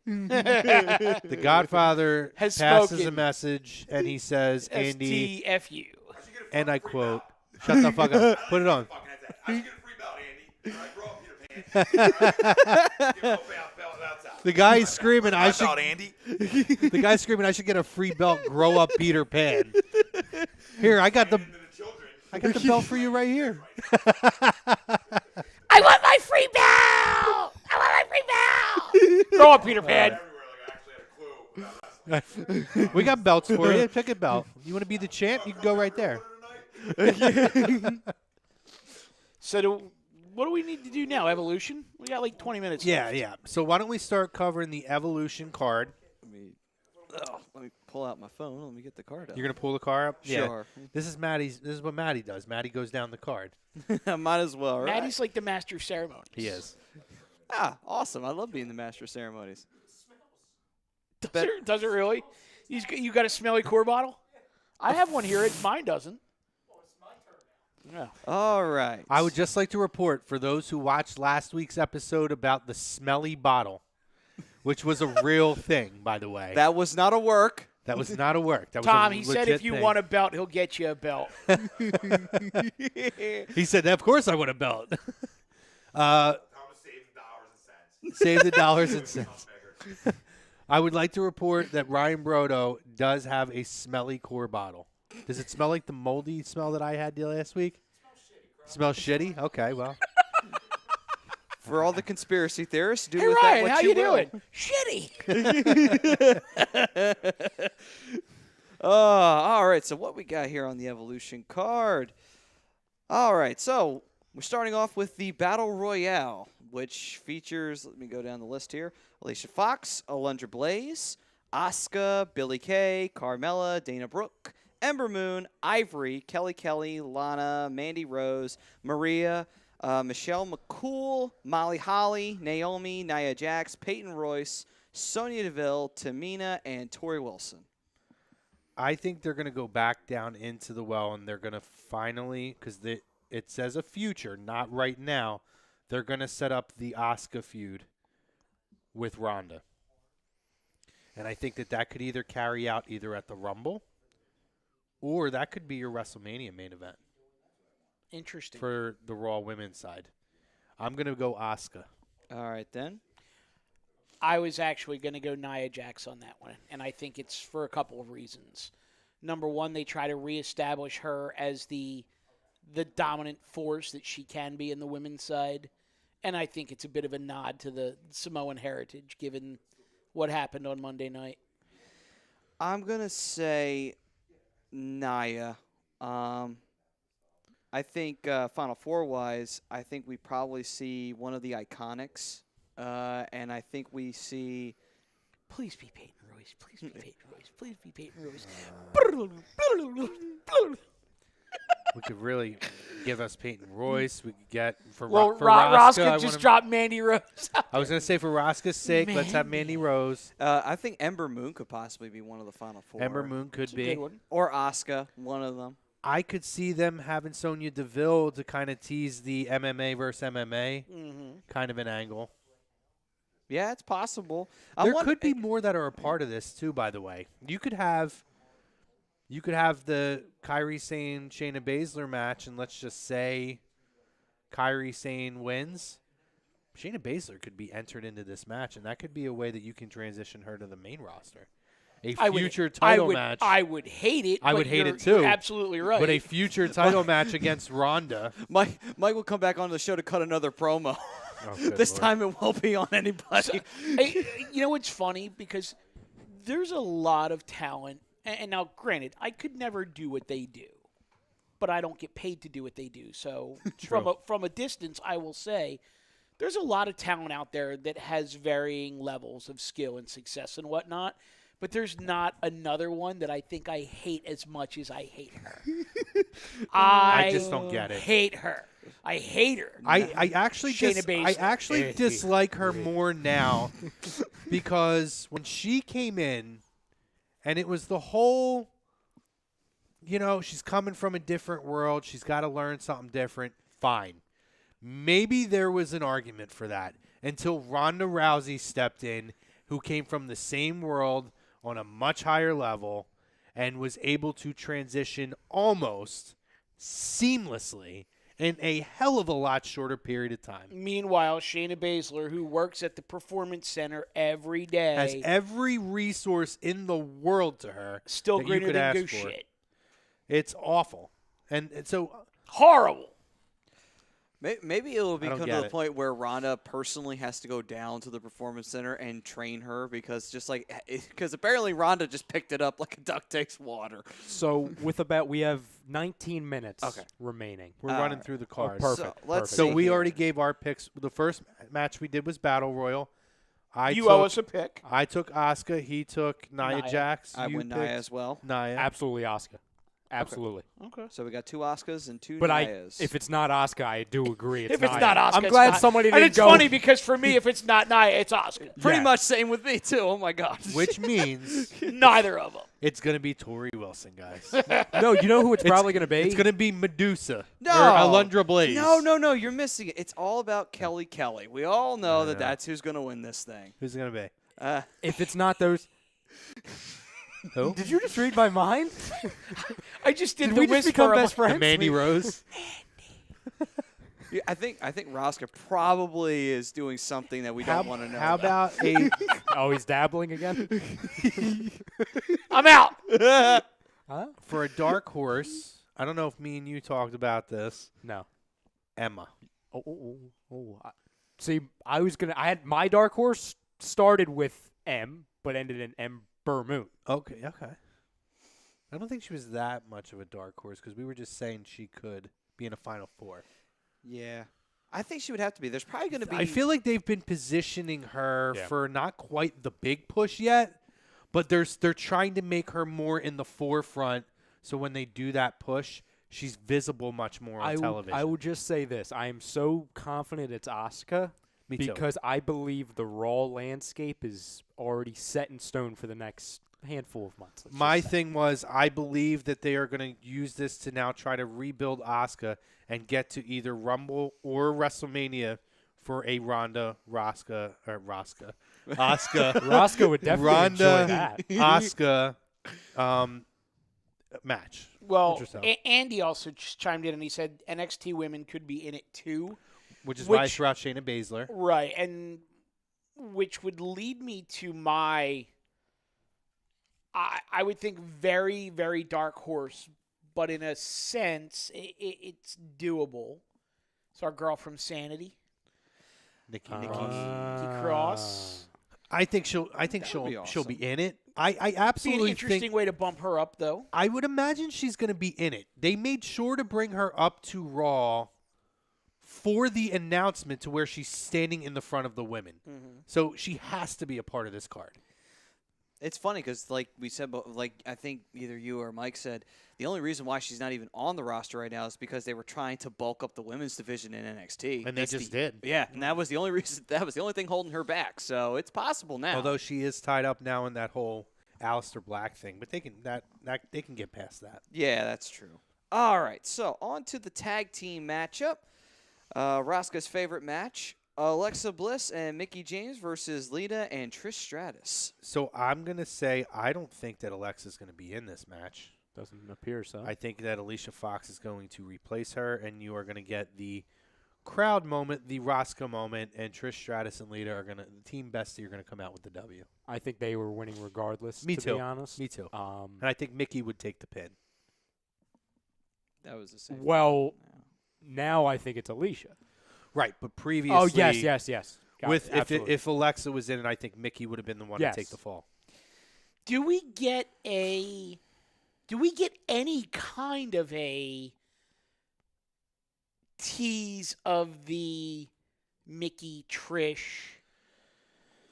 Speaker 1: Andy.
Speaker 3: The Godfather
Speaker 5: Has
Speaker 3: passes
Speaker 5: spoken.
Speaker 3: a message, and he says, Andy,
Speaker 5: STFU.
Speaker 3: and I quote, shut the fuck up. Put it on.
Speaker 1: I should get a free belt, Andy. I brought Peter Pan. Give him a belt outside.
Speaker 3: The guy's screaming, I should.
Speaker 1: Andy.
Speaker 3: The guy's screaming, I should get a free belt. Grow up, Peter Pan. Here, I got the belt for you right here.
Speaker 5: I want my free belt. I want my free belt. Throw up, Peter Pan.
Speaker 3: We got belts for you. Pick a belt. You want to be the champ? You can go right there.
Speaker 5: So what do we need to do now? Evolution? We got like 20 minutes left.
Speaker 3: Yeah. So why don't we start covering the Evolution card?
Speaker 2: Let me pull out my phone. Let me get the card out.
Speaker 3: You're gonna pull the card up?
Speaker 2: Sure.
Speaker 3: Yeah. This is what Maddie does. Maddie goes down the card.
Speaker 2: Might as well, right?
Speaker 5: Maddie's like the master of ceremonies.
Speaker 3: He is.
Speaker 2: Awesome. I love being the master of ceremonies.
Speaker 5: Does it really? You got a smelly core bottle? I have one here. Mine doesn't. Yeah.
Speaker 2: All right.
Speaker 3: I would just like to report for those who watched last week's episode about the smelly bottle, which was a real thing, by the way.
Speaker 2: That was not a work.
Speaker 3: That was not a work. That
Speaker 5: Tom,
Speaker 3: was a
Speaker 5: he said if you
Speaker 3: thing.
Speaker 5: want a belt, he'll get you a belt.
Speaker 3: He said, of course I want a belt. Save the dollars and cents. I would like to report that Ryan Brodo does have a smelly core bottle. Does it smell like the moldy smell that I had last week? Smells shitty? Okay, well.
Speaker 2: For all the conspiracy theorists, do
Speaker 5: Hey,
Speaker 2: with
Speaker 5: Ryan,
Speaker 2: that what
Speaker 5: how you
Speaker 2: will.
Speaker 5: doing? Shitty.
Speaker 2: All right, so what we got here on the Evolution card? All right, so we're starting off with the Battle Royale, which features, let me go down the list here, Alicia Fox, Alundra Blaze, Asuka, Billie Kay, Carmella, Dana Brooke, Ember Moon, Ivory, Kelly Kelly, Lana, Mandy Rose, Maria, Michelle McCool, Molly Holly, Naomi, Nia Jax, Peyton Royce, Sonya Deville, Tamina, and Tori Wilson.
Speaker 3: I think they're going to go back down into the well, and they're going to finally, because it says a future, not right now, they're going to set up the Asuka feud with Ronda. And I think that could either carry out either at the Rumble, or that could be your WrestleMania main event.
Speaker 5: Interesting.
Speaker 3: For the Raw women's side. I'm going to go Asuka.
Speaker 2: All right, then.
Speaker 5: I was actually going to go Nia Jax on that one, and I think it's for a couple of reasons. Number one, they try to reestablish her as the dominant force that she can be in the women's side, and I think it's a bit of a nod to the Samoan heritage, given what happened on Monday night.
Speaker 2: I'm going to say Nia. I think Final Four-wise, I think we probably see one of the Iconics, and I think we see...
Speaker 5: Please be Peyton Royce. Please be Peyton Royce. Please be Peyton Royce.
Speaker 3: We could really give us Peyton Royce. We could get for
Speaker 5: Well,
Speaker 3: for
Speaker 5: Roscoe
Speaker 3: I
Speaker 5: just
Speaker 3: wanna-
Speaker 5: dropped Mandy Rose.
Speaker 3: I was going to say for Roscoe's sake, let's have Mandy Rose.
Speaker 2: I think Ember Moon could possibly be one of the Final Four.
Speaker 3: Ember Moon could
Speaker 5: It's a
Speaker 3: be.
Speaker 5: good one.
Speaker 2: Or Asuka, one of them.
Speaker 3: I could see them having Sonya Deville to kind of tease the MMA versus MMA kind of an angle.
Speaker 2: Yeah, it's possible.
Speaker 3: There could be more that are a part of this too. By the way, you could have the Kairi Sane Shayna Baszler match, and let's just say Kairi Sane wins. Shayna Baszler could be entered into this match, and that could be a way that you can transition her to the main roster. A future title match.
Speaker 5: I would hate it.
Speaker 3: I
Speaker 5: but
Speaker 3: would hate
Speaker 5: you're-
Speaker 3: it too.
Speaker 5: You're absolutely right.
Speaker 3: But a future title match against Ronda.
Speaker 2: Mike will come back on the show to cut another promo.
Speaker 3: Oh, good
Speaker 2: This
Speaker 3: Lord.
Speaker 2: time it won't be on anybody.
Speaker 5: Hey, you know what's funny? Because there's a lot of talent. And now, granted, I could never do what they do. But I don't get paid to do what they do. So from a distance, I will say there's a lot of talent out there that has varying levels of skill and success and whatnot. But there's not another one that I think I hate as much as I hate her.
Speaker 3: I just don't get it.
Speaker 5: Hate her. I hate her.
Speaker 3: I actually
Speaker 5: Shayna Baszler.
Speaker 3: dislike her more now because when she came in and it was the whole, she's coming from a different world. She's got to learn something different. Fine. Maybe there was an argument for that until Ronda Rousey stepped in, who came from the same world on a much higher level and was able to transition almost seamlessly in a hell of a lot shorter period of time.
Speaker 5: Meanwhile, Shayna Baszler, who works at the Performance Center every day,
Speaker 3: Has every resource in the world to her.
Speaker 5: still
Speaker 3: that you
Speaker 5: greener
Speaker 3: could
Speaker 5: than
Speaker 3: ask
Speaker 5: goose
Speaker 3: for.
Speaker 5: shit.
Speaker 3: It's awful. And so
Speaker 5: Horrible.
Speaker 2: Maybe it'll
Speaker 3: I don't
Speaker 2: become to
Speaker 3: get
Speaker 2: the
Speaker 3: it.
Speaker 2: point where Ronda personally has to go down to the Performance Center and train her because apparently Ronda just picked it up like a duck takes water.
Speaker 4: So we have 19 minutes remaining.
Speaker 3: we're running through the cards.
Speaker 4: perfect.
Speaker 2: So let's
Speaker 3: So
Speaker 2: see
Speaker 3: we
Speaker 2: here.
Speaker 3: already gave our picks. The first match we did was Battle Royal.
Speaker 5: You owe us a pick.
Speaker 3: I took Asuka. He took Nia
Speaker 5: Nia.
Speaker 3: Jax.
Speaker 2: I
Speaker 3: You
Speaker 2: win Nia
Speaker 3: picked
Speaker 2: as well.
Speaker 3: Nia.
Speaker 4: Absolutely Asuka. Absolutely.
Speaker 5: Okay.
Speaker 2: So we got 2 Asukas and 2
Speaker 4: But
Speaker 2: Nias.
Speaker 4: if it's not Asuka, I do agree.
Speaker 5: If it's not Asuka,
Speaker 4: I'm
Speaker 5: it's
Speaker 4: glad
Speaker 5: not.
Speaker 4: somebody
Speaker 5: And
Speaker 4: didn't
Speaker 5: it's
Speaker 4: go.
Speaker 5: funny because for me, if it's not Nia, it's Asuka.
Speaker 2: Pretty
Speaker 4: Yeah.
Speaker 2: much same with me too. Oh my gosh.
Speaker 3: Which means
Speaker 5: Neither of them.
Speaker 3: it's going to be Tori Wilson, guys.
Speaker 4: No, you know who it's probably going to be?
Speaker 3: It's going to be Medusa.
Speaker 2: No.
Speaker 3: Or Alundra Blaze.
Speaker 2: No, you're missing it. It's all about Kelly. We all know that
Speaker 3: know.
Speaker 2: that's who's going to win this thing.
Speaker 3: Who's it going to be?
Speaker 4: If it's not those.
Speaker 3: Who?
Speaker 4: Did you just read my mind?
Speaker 5: I just did
Speaker 4: Did
Speaker 5: the
Speaker 4: we just
Speaker 5: whisper
Speaker 4: become
Speaker 5: of
Speaker 4: best friends?
Speaker 3: Mandy Rose?
Speaker 2: Yeah, I think Rosca probably is doing something that we don't want to know.
Speaker 3: How about a
Speaker 4: Oh, he's dabbling again?
Speaker 5: I'm out.
Speaker 4: Huh?
Speaker 3: for a dark horse? I don't know if me and you talked about this.
Speaker 4: No.
Speaker 3: Emma.
Speaker 4: See, I had my dark horse started with M, but ended in Ember Moon.
Speaker 3: Okay. I don't think she was that much of a dark horse because we were just saying she could be in a Final Four.
Speaker 2: Yeah. I think she would have to be. There's probably going to be.
Speaker 3: I feel like they've been positioning her
Speaker 4: Yeah.
Speaker 3: for not quite the big push yet, but they're trying to make her more in the forefront. So when they do that push, she's visible much more on television.
Speaker 4: I would just say this. I am so confident it's Asuka
Speaker 3: Me too.
Speaker 4: because I believe the Raw landscape is already set in stone for the next handful of months. let's
Speaker 3: My
Speaker 4: just say.
Speaker 3: thing was, I believe that they are going to use this to now try to rebuild Asuka and get to either Rumble or WrestleMania for a Asuka
Speaker 4: Roscoe would definitely enjoy that.
Speaker 3: Asuka match.
Speaker 5: Well,
Speaker 3: Interesting.
Speaker 5: Andy also chimed in and he said NXT women could be in it too.
Speaker 3: Which is why I
Speaker 5: which-
Speaker 3: threw out Shayna Baszler.
Speaker 5: Right, and which would lead me to my, I would think very, very dark horse, but in a sense, it's doable. It's our girl from Sanity,
Speaker 3: Nikki
Speaker 5: Nikki
Speaker 3: Cross.
Speaker 5: Cross.
Speaker 3: I think she'll
Speaker 2: be
Speaker 3: she'll be
Speaker 2: awesome.
Speaker 3: in it. I
Speaker 5: Be an
Speaker 3: absolutely
Speaker 5: interesting
Speaker 3: think
Speaker 5: way to bump her up, though.
Speaker 3: I would imagine she's going to be in it. They made sure to bring her up to Raw for the announcement to where she's standing in the front of the women. So she has to be a part of this card.
Speaker 2: It's funny because, like we said, like I think either you or Mike said, the only reason why she's not even on the roster right now is because they were trying to bulk up the women's division in NXT.
Speaker 3: And they just did.
Speaker 2: Yeah, and that was the only reason. That was the only thing holding her back. So it's possible now.
Speaker 3: Although she is tied up now in that whole Aleister Black thing, but they can they can get past that.
Speaker 2: yeah, that's true. All right, so on to the tag team matchup. Rosca's favorite match: Alexa Bliss and Mickie James versus Lita and Trish Stratus.
Speaker 3: So I'm going to say I don't think that Alexa's going to be in this match.
Speaker 4: Doesn't appear so.
Speaker 3: I think that Alicia Fox is going to replace her, and you are going to get the crowd moment, the Rosca moment, and Trish Stratus and Lita are going to, the team bestie are going to come out with the W.
Speaker 4: I think they were winning regardless,
Speaker 3: Me
Speaker 4: to
Speaker 3: too.
Speaker 4: be honest.
Speaker 3: Me too.
Speaker 4: Um,
Speaker 3: And I think Mickie would take the pin.
Speaker 2: That was the same.
Speaker 4: well, now I think it's Alicia.
Speaker 3: Right, but previously.
Speaker 4: Oh, yes. Got
Speaker 3: With
Speaker 4: it, absolutely.
Speaker 3: if Alexa was in it, I think Mickie would have been the one
Speaker 4: Yes.
Speaker 3: to take the fall.
Speaker 5: Do we get any kind of a tease of the Mickie Trish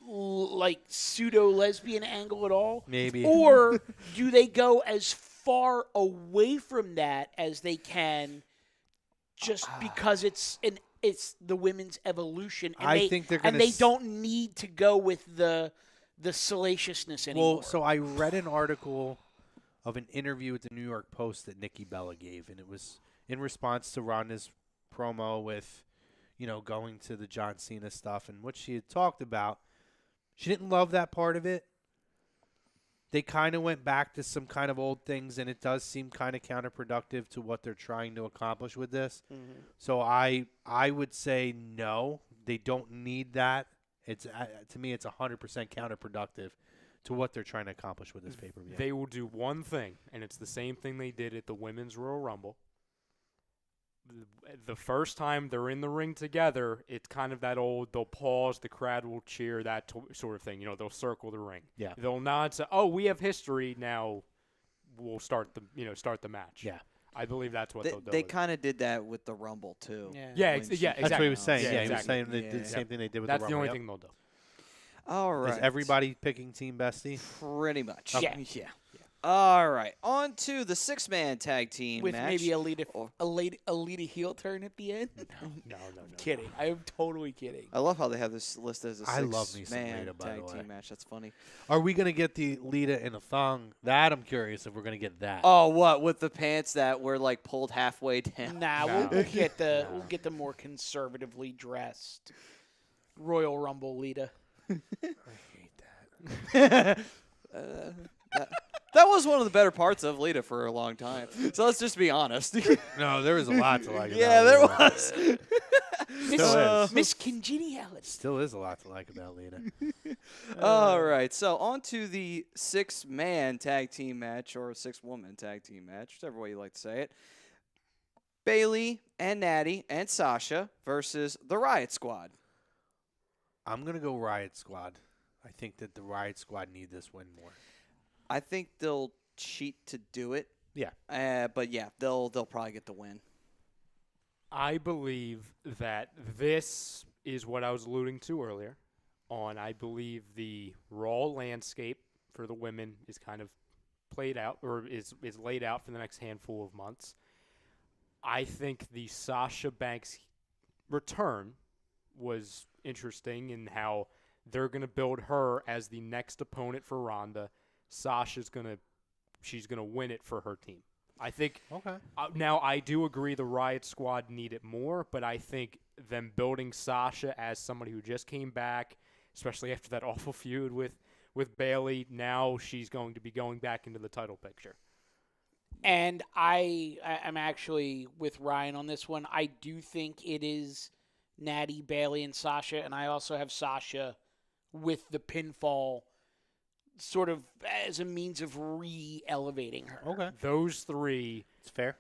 Speaker 5: like pseudo lesbian angle at all?
Speaker 3: Maybe.
Speaker 5: Or do they go as far away from that as they can just because it's the women's evolution and
Speaker 3: I think they're
Speaker 5: and
Speaker 3: gonna
Speaker 5: they don't need to go with the salaciousness anymore.
Speaker 3: Well, so I read an article of an interview with the New York Post that Nikki Bella gave, and it was in response to Ronda's promo with, going to the John Cena stuff and what she had talked about. She didn't love that part of it. They kind of went back to some kind of old things, and it does seem kind of counterproductive to what they're trying to accomplish with this.
Speaker 5: Mm-hmm.
Speaker 3: So I would say no, they don't need that. It's to me, it's 100% counterproductive to what they're trying to accomplish with this pay-per-view.
Speaker 4: They will do one thing, and it's the same thing they did at the Women's Royal Rumble. The first time they're in the ring together, it's kind of that old, they'll pause, the crowd will cheer, that sort of thing. They'll circle the ring.
Speaker 3: Yeah.
Speaker 4: They'll nod, say, oh, we have history, now we'll start the match.
Speaker 3: Yeah.
Speaker 4: I believe that's what they'll do.
Speaker 2: They kind of did that with the Rumble too.
Speaker 4: Yeah,
Speaker 2: When she-
Speaker 3: That's what he was saying.
Speaker 4: Yeah,
Speaker 3: Yeah, he was
Speaker 4: exactly.
Speaker 3: saying they did the same thing they did with
Speaker 4: That's
Speaker 3: the
Speaker 4: the
Speaker 3: Rumble.
Speaker 4: only
Speaker 3: Yep.
Speaker 4: thing they'll do.
Speaker 2: All right.
Speaker 3: Is everybody picking Team Bestie?
Speaker 2: Pretty much.
Speaker 5: Okay.
Speaker 2: Yeah. All right, on to the 6-man tag team
Speaker 5: With
Speaker 2: match.
Speaker 5: maybe a Lita heel turn at the end.
Speaker 4: No.
Speaker 5: Kidding. I'm totally kidding.
Speaker 2: I love how they have this listed as a
Speaker 3: I love me some
Speaker 2: 6-man
Speaker 3: Lita, by the
Speaker 2: tag
Speaker 3: way.
Speaker 2: team match. That's funny.
Speaker 3: Are we gonna get the Lita in a thong? That I'm curious if we're gonna get that.
Speaker 2: Oh, what with the pants that were like pulled halfway down?
Speaker 5: Nah,
Speaker 4: No.
Speaker 5: we'll get the more conservatively dressed Royal Rumble Lita.
Speaker 3: I hate that.
Speaker 2: That was one of the better parts of Lita for a long time. So let's just be honest.
Speaker 3: No, there was a lot to like.
Speaker 2: Yeah,
Speaker 3: about
Speaker 2: there
Speaker 3: Lita.
Speaker 2: was.
Speaker 3: Still is.
Speaker 5: Miss Congeniality.
Speaker 3: Still is a lot to like about Lita.
Speaker 2: All right, so on to the 6-man tag team match, or 6-woman tag team match, whichever way you like to say it. Bailey and Natty and Sasha versus the Riot Squad.
Speaker 3: I'm gonna go Riot Squad. I think that the Riot Squad need this win more.
Speaker 2: I think they'll cheat to do it.
Speaker 3: Yeah.
Speaker 2: But yeah, they'll probably get the win.
Speaker 4: I believe that this is what I was alluding to earlier on. I believe the Raw landscape for the women is kind of played out, or is laid out for the next handful of months. I think the Sasha Banks return was interesting in how they're going to build her as the next opponent for Ronda. Sasha's she's gonna win it for her team. I think.
Speaker 3: Okay.
Speaker 4: Now I do agree the Riot Squad need it more, but I think them building Sasha as somebody who just came back, especially after that awful feud with Bailey, now she's going to be going back into the title picture.
Speaker 5: And I'm actually with Ryan on this one. I do think it is Natty, Bailey, and Sasha, and I also have Sasha with the pinfall sort of as a means of re-elevating her.
Speaker 3: Okay.
Speaker 4: Those three,
Speaker 3: It's fair.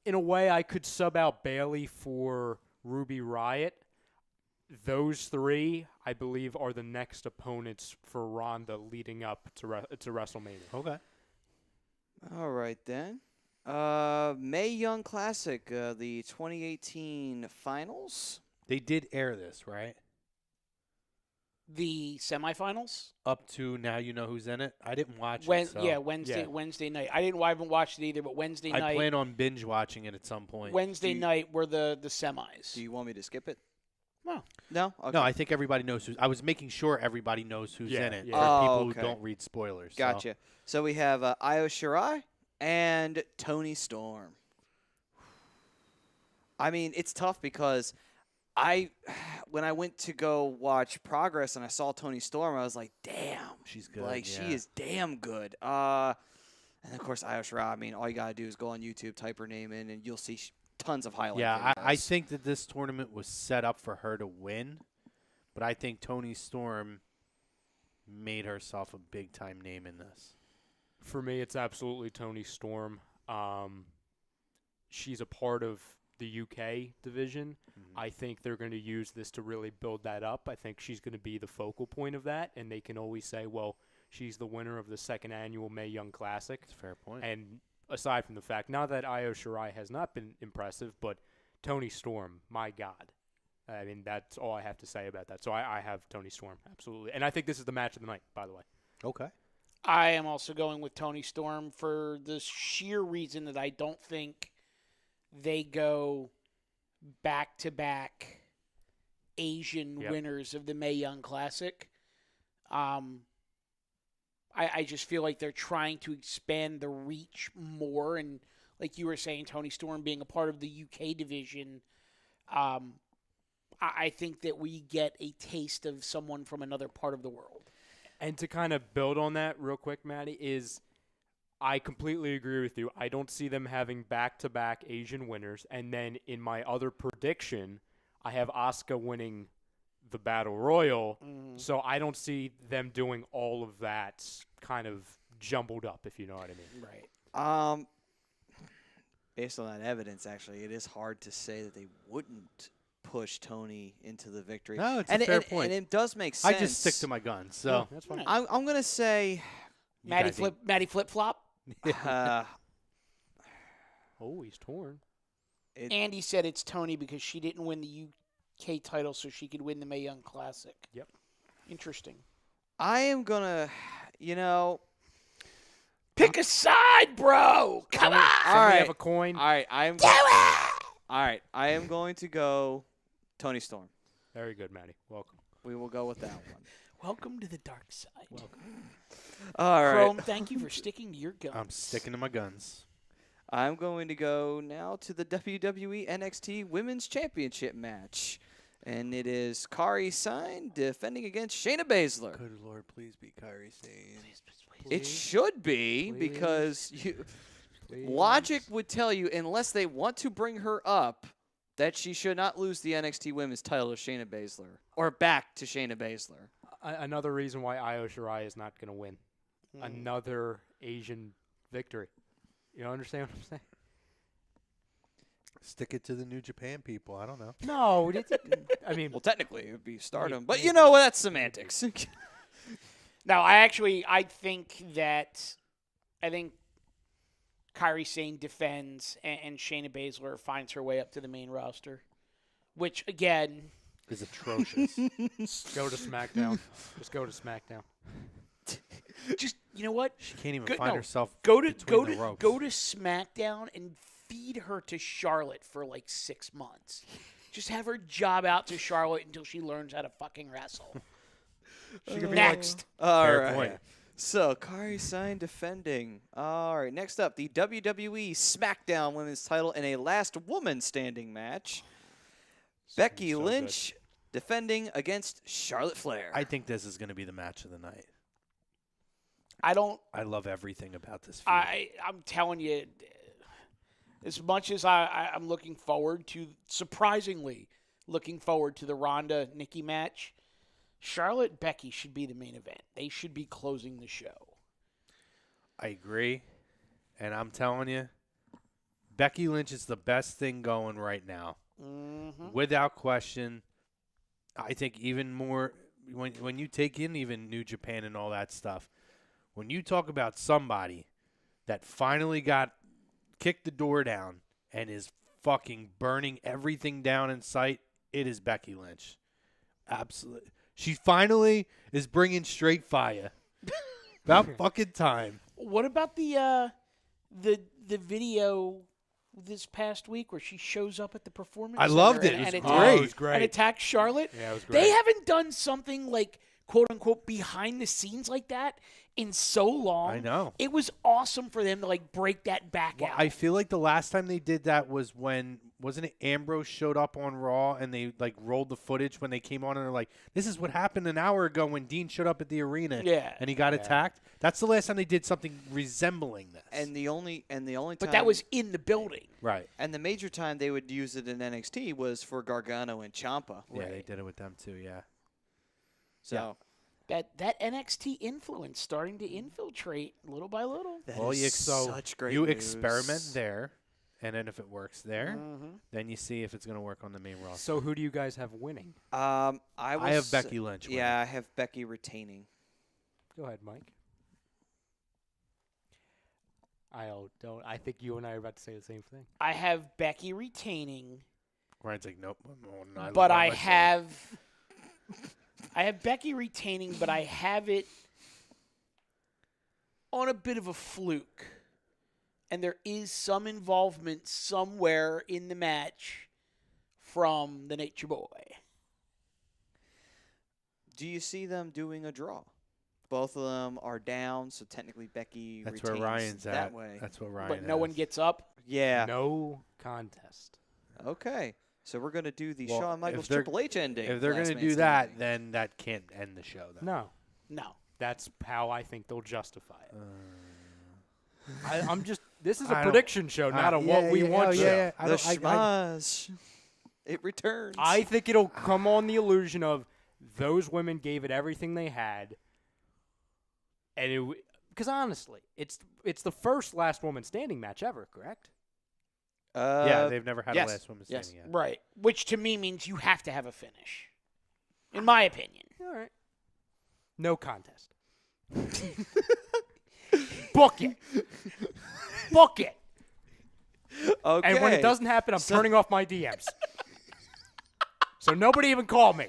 Speaker 4: in a way, I could sub out Bailey for Ruby Riott. Those three, I believe, are the next opponents for Ronda leading up to WrestleMania.
Speaker 3: Okay.
Speaker 2: All right, then. Mae Young Classic, the 2018 finals.
Speaker 3: They did air this, right?
Speaker 5: The semifinals?
Speaker 3: Up to now, you know who's in it. I didn't watch it. So
Speaker 5: Yeah, Wednesday night. I haven't watched it either, but Wednesday night.
Speaker 3: I plan on binge watching it at some point.
Speaker 5: Wednesday night were the semis.
Speaker 2: Do you want me to skip it?
Speaker 5: No.
Speaker 2: No? Okay.
Speaker 3: No, I think everybody knows who's. I was making sure everybody knows who's
Speaker 4: Yeah,
Speaker 3: in it
Speaker 4: yeah.
Speaker 3: for
Speaker 2: Oh,
Speaker 3: people
Speaker 2: okay.
Speaker 3: who don't read spoilers.
Speaker 2: Gotcha. So we have Io Shirai and Toni Storm. I mean, it's tough because when I went to go watch Progress and I saw Toni Storm, I was like, damn.
Speaker 3: She's good.
Speaker 2: Like,
Speaker 3: yeah.
Speaker 2: she is damn good. And, of course, Io Shirai, I mean, all you got to do is go on YouTube, type her name in, and you'll see tons of highlights.
Speaker 3: Yeah, I think that this tournament was set up for her to win, but I think Toni Storm made herself a big-time name in this.
Speaker 4: For me, it's absolutely Toni Storm. She's a part of the UK division.
Speaker 3: Mm-hmm.
Speaker 4: I think they're going to use this to really build that up. I think she's going to be the focal point of that, and they can always say, well, she's the winner of the second annual Mae Young Classic.
Speaker 3: That's a fair point.
Speaker 4: And aside from the fact, not that Io Shirai has not been impressive, but Toni Storm, my God. I mean, that's all I have to say about that. So I have Toni Storm, absolutely. And I think this is the match of the night, by the way.
Speaker 3: Okay.
Speaker 5: I am also going with Toni Storm for the sheer reason that I don't think they go back-to-back Asian winners of the Mae Young Classic. I just feel like they're trying to expand the reach more. And like you were saying, Toni Storm being a part of the UK division, I think that we get a taste of someone from another part of the world.
Speaker 4: And to kind of build on that real quick, Maddie, is I completely agree with you. I don't see them having back-to-back Asian winners. And then in my other prediction, I have Asuka winning the Battle Royal.
Speaker 5: Mm-hmm.
Speaker 4: So I don't see them doing all of that kind of jumbled up, if you know what I mean.
Speaker 5: Right.
Speaker 2: Based on that evidence, actually, it is hard to say that they wouldn't push Toni into the victory.
Speaker 3: No, it's a fair point.
Speaker 2: And it does make sense.
Speaker 3: I just stick to my guns, so.
Speaker 4: That's fine.
Speaker 2: I'm going to say
Speaker 5: Maddie flip-flop.
Speaker 4: Oh, he's torn.
Speaker 5: Andy said it's Toni because she didn't win the UK title, so she could win the Mae Young Classic.
Speaker 4: Yep.
Speaker 5: Interesting.
Speaker 2: I am going to,
Speaker 5: Pick a side, bro. Come on.
Speaker 4: Somebody have a coin.
Speaker 2: All right, I am. All right, I am going to go Tony Storm.
Speaker 4: Very good, Maddie. Welcome.
Speaker 2: We will go with that one.
Speaker 5: Welcome to the dark side.
Speaker 2: All right.
Speaker 5: Chrome, thank you for sticking to your guns.
Speaker 3: I'm sticking to my guns.
Speaker 2: I'm going to go now to the WWE NXT Women's Championship match. And it is Kairi Sane defending against Shayna Baszler.
Speaker 3: Good Lord, please be Kairi Sane.
Speaker 2: It should be because logic would tell you, unless they want to bring her up, that she should not lose the NXT Women's title to Shayna Baszler. Or back to Shayna Baszler.
Speaker 4: Another reason why Io Shirai is not going to win. Another Asian victory. You don't understand what I'm saying?
Speaker 3: Stick it to the New Japan people. I don't know.
Speaker 4: No. I mean,
Speaker 2: Well, technically, it would be Stardom. But you know, that's semantics.
Speaker 5: No, I think Kairi Sane defends and Shayna Baszler finds her way up to the main roster, which again
Speaker 3: is atrocious.
Speaker 4: go to SmackDown. Just go to SmackDown.
Speaker 5: just you know what?
Speaker 3: She can't even find herself
Speaker 5: go
Speaker 3: between the ropes.
Speaker 5: Go to SmackDown and feed her to Charlotte for like 6 months. Just have her job out to Charlotte until she learns how to fucking wrestle.
Speaker 4: She could be
Speaker 5: Next.
Speaker 2: All
Speaker 3: Fair
Speaker 2: right.
Speaker 3: point.
Speaker 2: So, Kairi Sane defending. All right, next up, the WWE Smackdown Women's title in a last woman standing match. Becky
Speaker 4: so
Speaker 2: Lynch defending against Charlotte Flair.
Speaker 3: I think this is going to be the match of the night.
Speaker 5: I
Speaker 3: love everything about this feud.
Speaker 5: I'm telling you, as much as I'm looking forward to, surprisingly looking forward to the Ronda Nikki match, Charlotte Becky should be the main event. They should be closing the show.
Speaker 3: I agree. And I'm telling you, Becky Lynch is the best thing going right now.
Speaker 5: Mm-hmm.
Speaker 3: Without question. I think even more when you take in even New Japan and all that stuff, when you talk about somebody that finally got kicked the door down and is fucking burning everything down in sight, it is Becky Lynch. Absolutely. She finally is bringing straight fire. About fucking time.
Speaker 5: What about the video this past week where she shows up at the performance
Speaker 3: I
Speaker 5: center
Speaker 3: loved it.
Speaker 5: and
Speaker 3: It was
Speaker 5: attacks-
Speaker 3: great.
Speaker 4: It was great.
Speaker 5: and attacks Charlotte?
Speaker 4: Yeah, it was great.
Speaker 5: They haven't done something like quote unquote behind the scenes like that in so long.
Speaker 3: I know.
Speaker 5: It was awesome for them to like break that back
Speaker 3: Well,
Speaker 5: out.
Speaker 3: I feel like the last time they did that was when, wasn't it Ambrose showed up on Raw and they like rolled the footage when they came on and they're like, this is what happened an hour ago when Dean showed up at the arena and he got attacked. That's the last time they did something resembling this.
Speaker 2: and the only time,
Speaker 5: but that was in the building.
Speaker 3: right.
Speaker 2: and the major time they would use it in NXT was for Gargano and Ciampa.
Speaker 3: Yeah, they did it with them too, yeah.
Speaker 2: So
Speaker 5: That NXT influence starting to infiltrate little by little.
Speaker 2: that
Speaker 3: Well,
Speaker 2: is
Speaker 3: so
Speaker 2: such great
Speaker 3: you
Speaker 2: news.
Speaker 3: experiment there, and then if it works there,
Speaker 5: Mm-hmm.
Speaker 3: then you see if it's going to work on the main roster.
Speaker 4: So who do you guys have winning?
Speaker 2: I
Speaker 3: have Becky Lynch winning.
Speaker 2: Yeah, I have Becky retaining.
Speaker 4: Go ahead, Mike. I think you and I are about to say the same thing.
Speaker 5: I have Becky retaining,
Speaker 3: Ryan's like, nope.
Speaker 5: but I have Becky retaining, but I have it on a bit of a fluke. And there is some involvement somewhere in the match from the Nature Boy.
Speaker 2: Do you see them doing a draw? Both of them are down, so technically Becky
Speaker 3: That's where
Speaker 2: retains
Speaker 3: Ryan's
Speaker 2: that
Speaker 3: at.
Speaker 2: way.
Speaker 3: That's what Ryan
Speaker 5: But no one
Speaker 3: has.
Speaker 5: gets up.
Speaker 2: Yeah.
Speaker 4: No contest.
Speaker 2: Okay. So we're going to do the
Speaker 3: Well,
Speaker 2: Shawn Michaels
Speaker 3: if they're-
Speaker 2: Triple H ending.
Speaker 3: If they're
Speaker 2: going to
Speaker 3: do that, then that can't end the show. Then.
Speaker 4: No.
Speaker 5: No.
Speaker 4: That's how I think they'll justify it. I'm just. This is
Speaker 3: I
Speaker 4: a
Speaker 3: don't-
Speaker 4: prediction show, not a what we want show.
Speaker 3: Yeah,
Speaker 2: the schmaz. It returns.
Speaker 4: I think it'll come on the illusion of those women gave it everything they had, and because honestly, it's the first last woman standing match ever, correct?
Speaker 3: Yeah, they've never had
Speaker 2: yes.
Speaker 3: a last woman
Speaker 2: Yes.
Speaker 3: standing yet.
Speaker 5: Right. Which to me means you have to have a finish. In my opinion.
Speaker 4: All right. No contest. Book it. Book it.
Speaker 2: Okay.
Speaker 4: And when it doesn't happen, I'm turning off my DMs. So nobody even call me.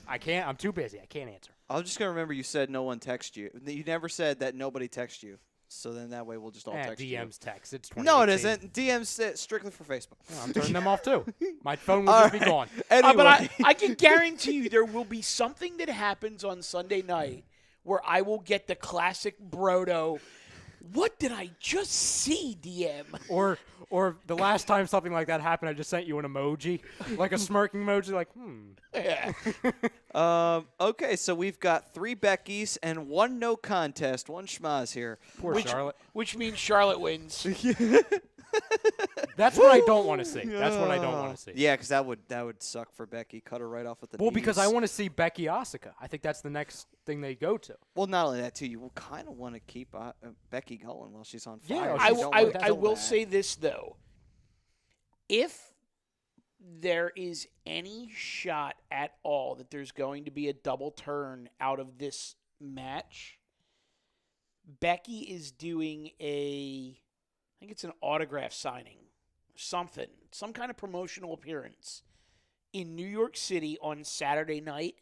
Speaker 4: I can't. I'm too busy. I can't answer.
Speaker 2: I'm just going to remember you said no one texted you. You never said that nobody texted you. So then that way we'll just all
Speaker 4: Eh,
Speaker 2: text
Speaker 4: DM's text. It's
Speaker 2: you. No, it
Speaker 4: 2018.
Speaker 2: isn't. DM's strictly for Facebook.
Speaker 4: No, I'm turning them off too. My phone will
Speaker 2: All
Speaker 4: just be
Speaker 2: right.
Speaker 4: gone.
Speaker 2: Anyway.
Speaker 5: But I can guarantee you there will be something that happens on Sunday night where I will get the classic Brodo. What did I just see, DM?
Speaker 4: Or the last time something like that happened, I just sent you an emoji, like a smirking emoji, like,
Speaker 5: Yeah.
Speaker 2: Okay, so we've got 3 Beckys and 1 no contest, 1 schmaz here.
Speaker 4: Poor Charlotte.
Speaker 5: Which means Charlotte wins.
Speaker 4: That's what I don't want to see. That's what I don't want to see.
Speaker 2: Yeah, because that would suck for Becky. Cut her right off with the
Speaker 4: Well,
Speaker 2: knees.
Speaker 4: because I want to see Becky Asuka. I think that's the next thing they go to.
Speaker 2: Well, not only that, too. You will kind of want to keep Becky going while she's on fire.
Speaker 4: Yeah,
Speaker 2: You
Speaker 5: I,
Speaker 2: don't
Speaker 5: w-
Speaker 2: want
Speaker 5: I,
Speaker 2: to
Speaker 5: I
Speaker 2: kill
Speaker 5: will
Speaker 2: that.
Speaker 5: say this, though. If there is any shot at all that there's going to be a double turn out of this match, Becky is doing I think it's an autograph signing, some kind of promotional appearance in New York City on Saturday night.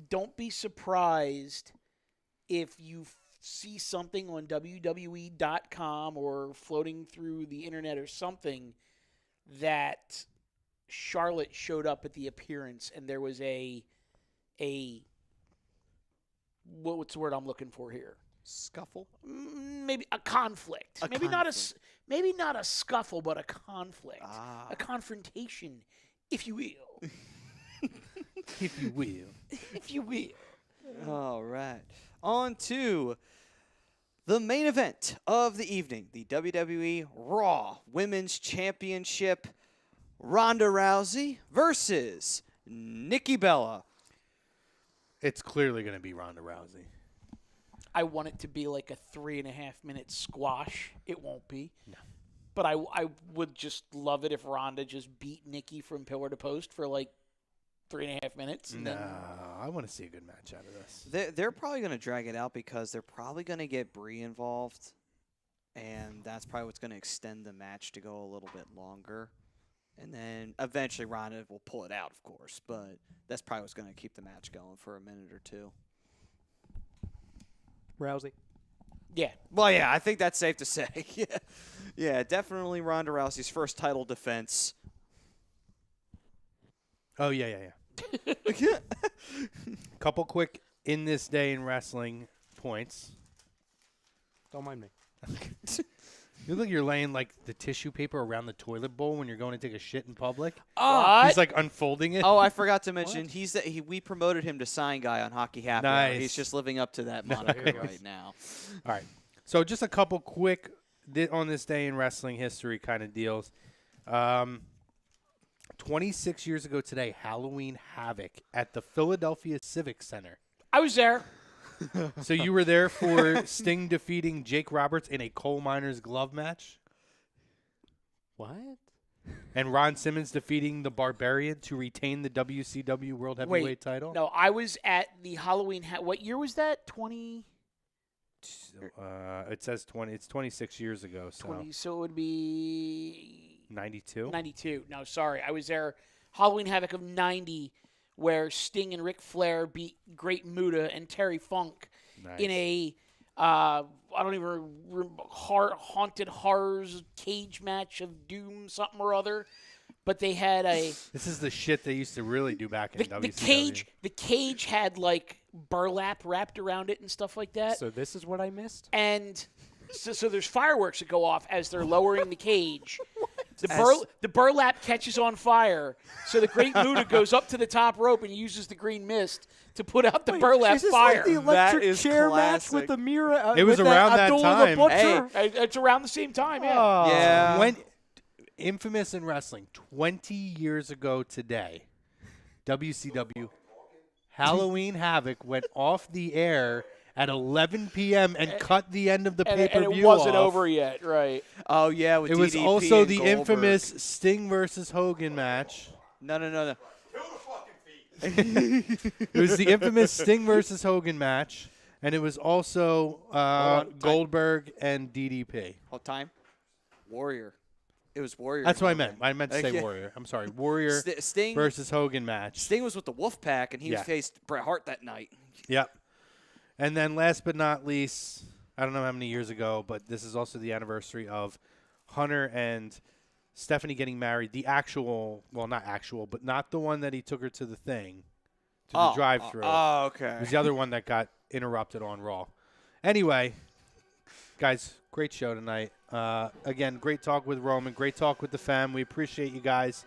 Speaker 5: Don't be surprised if you see something on WWE.com or floating through the internet or something that Charlotte showed up at the appearance and there was what's the word I'm looking for here?
Speaker 2: Scuffle?
Speaker 5: Maybe a conflict. Maybe not a scuffle, but a conflict. A confrontation, if you will.
Speaker 3: If you will.
Speaker 5: If you will.
Speaker 2: All right. On to the main event of the evening, the WWE Raw Women's Championship. Ronda Rousey versus Nikki Bella.
Speaker 3: It's clearly going to be Ronda Rousey.
Speaker 5: I want it to be like a 3.5-minute squash. It won't be. No. But I would just love it if Ronda just beat Nikki from pillar to post for like 3.5 minutes. And then
Speaker 3: I want to see a good match out of this.
Speaker 2: They're probably going to drag it out because they're probably going to get Brie involved, and that's probably what's going to extend the match to go a little bit longer. And then eventually Ronda will pull it out, of course, but that's probably what's going to keep the match going for a minute or two.
Speaker 4: Rousey.
Speaker 5: Yeah.
Speaker 2: Well, yeah, I think that's safe to say. Yeah, definitely Ronda Rousey's first title defense.
Speaker 3: Oh, yeah. Couple quick in this day in wrestling points.
Speaker 4: Don't mind me.
Speaker 3: You look like you're laying like the tissue paper around the toilet bowl when you're going to take a shit in public.
Speaker 5: What?
Speaker 3: He's like unfolding it.
Speaker 2: Oh, I forgot to mention, we promoted him to sign guy on Hockey Happy Hour.
Speaker 3: Nice.
Speaker 2: He's just living up to that moniker right now.
Speaker 3: All right. So just a couple quick on this day in wrestling history kind of deals. 26 years ago today, Halloween Havoc at the Philadelphia Civic Center.
Speaker 5: I was there.
Speaker 3: So you were there for Sting defeating Jake Roberts in a coal miner's glove match?
Speaker 4: What?
Speaker 3: And Ron Simmons defeating the Barbarian to retain the WCW World Heavyweight title?
Speaker 5: No, I was at the Halloween. What year was that? 20?
Speaker 3: It says 20. It's 26 years ago. So
Speaker 5: 20. So it would be
Speaker 3: 92.
Speaker 5: 92. No, sorry. I was there Halloween Havoc of 90 where Sting and Ric Flair beat Great Muta and Terry Funk in a I don't even Haunted Horrors cage match of doom something or other. But they had
Speaker 3: This is the shit they used to really do back in WCW.
Speaker 5: The cage had like burlap wrapped around it and stuff like that.
Speaker 4: So this is what I missed?
Speaker 5: And so there's fireworks that go off as they're lowering the cage. The burlap catches on fire, so the Great Muta goes up to the top rope and uses the green mist to put out the burlap
Speaker 4: is this
Speaker 5: fire.
Speaker 4: like the
Speaker 2: That
Speaker 4: electric
Speaker 2: is
Speaker 4: chair
Speaker 2: classic.
Speaker 4: match with the Mira?
Speaker 3: It was
Speaker 4: with
Speaker 3: around that
Speaker 4: Abdullah the
Speaker 3: time.
Speaker 4: Butcher?
Speaker 5: It's around the same time, yeah.
Speaker 4: Oh.
Speaker 2: Yeah.
Speaker 3: Infamous in wrestling, 20 years ago today, WCW Halloween Havoc went off the air at 11 p.m. and cut the end of the pay-per-view
Speaker 5: and it wasn't
Speaker 3: off.
Speaker 5: over yet, right?
Speaker 2: Oh, yeah, with
Speaker 3: It was
Speaker 2: DDP
Speaker 3: also
Speaker 2: and
Speaker 3: the
Speaker 2: Goldberg.
Speaker 3: infamous Sting versus Hogan match.
Speaker 2: No.
Speaker 3: It was the infamous Sting versus Hogan match, and it was also Goldberg and DDP.
Speaker 2: Hold time. Warrior. It was Warrior.
Speaker 3: That's what I
Speaker 2: Hogan.
Speaker 3: meant. I meant to say
Speaker 2: Okay.
Speaker 3: Warrior. I'm sorry. Warrior
Speaker 2: Sting
Speaker 3: versus Hogan match.
Speaker 2: Sting was with the Wolfpack, and he
Speaker 3: Yeah.
Speaker 2: faced Bret Hart that night.
Speaker 3: Yep. And then last but not least, I don't know how many years ago, but this is also the anniversary of Hunter and Stephanie getting married. The actual, well, not actual, but not the one that he took her to the thing, to the drive-thru.
Speaker 2: Oh, okay.
Speaker 3: It was the other one that got interrupted on Raw. Anyway, guys, great show tonight. Again, great talk with Roman. Great talk with the fam. We appreciate you guys.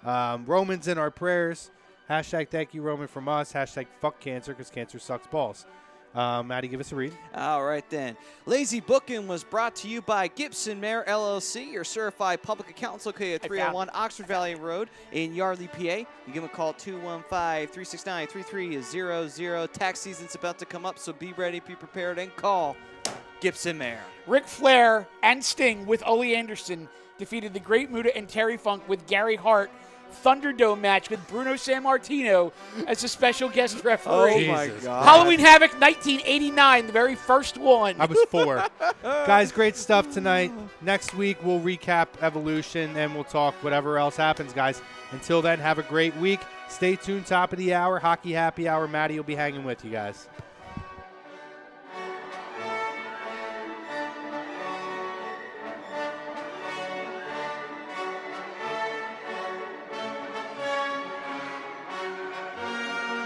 Speaker 3: Roman's in our prayers. Hashtag thank you, Roman, from us. Hashtag fuck cancer, because cancer sucks balls. Maddie, give us a read.
Speaker 2: All right, then. Lazy Booking was brought to you by Gibson Mayer LLC, your certified public accountants located at 301 Oxford Valley Road in Yardley, PA. You give them a call, 215-369-3300. Tax season's about to come up, so be ready, be prepared, and call Gibson Mayer.
Speaker 5: Ric Flair and Sting with Ole Anderson defeated the Great Muta and Terry Funk with Gary Hart. Thunderdome match with Bruno Sammartino as a special guest referee.
Speaker 2: Oh, my God.
Speaker 5: Halloween Havoc 1989, the very first one.
Speaker 3: I was 4. Guys, great stuff tonight. Next week, we'll recap Evolution, and we'll talk whatever else happens, guys. Until then, have a great week. Stay tuned, top of the hour, Hockey Happy Hour. Maddie will be hanging with you guys.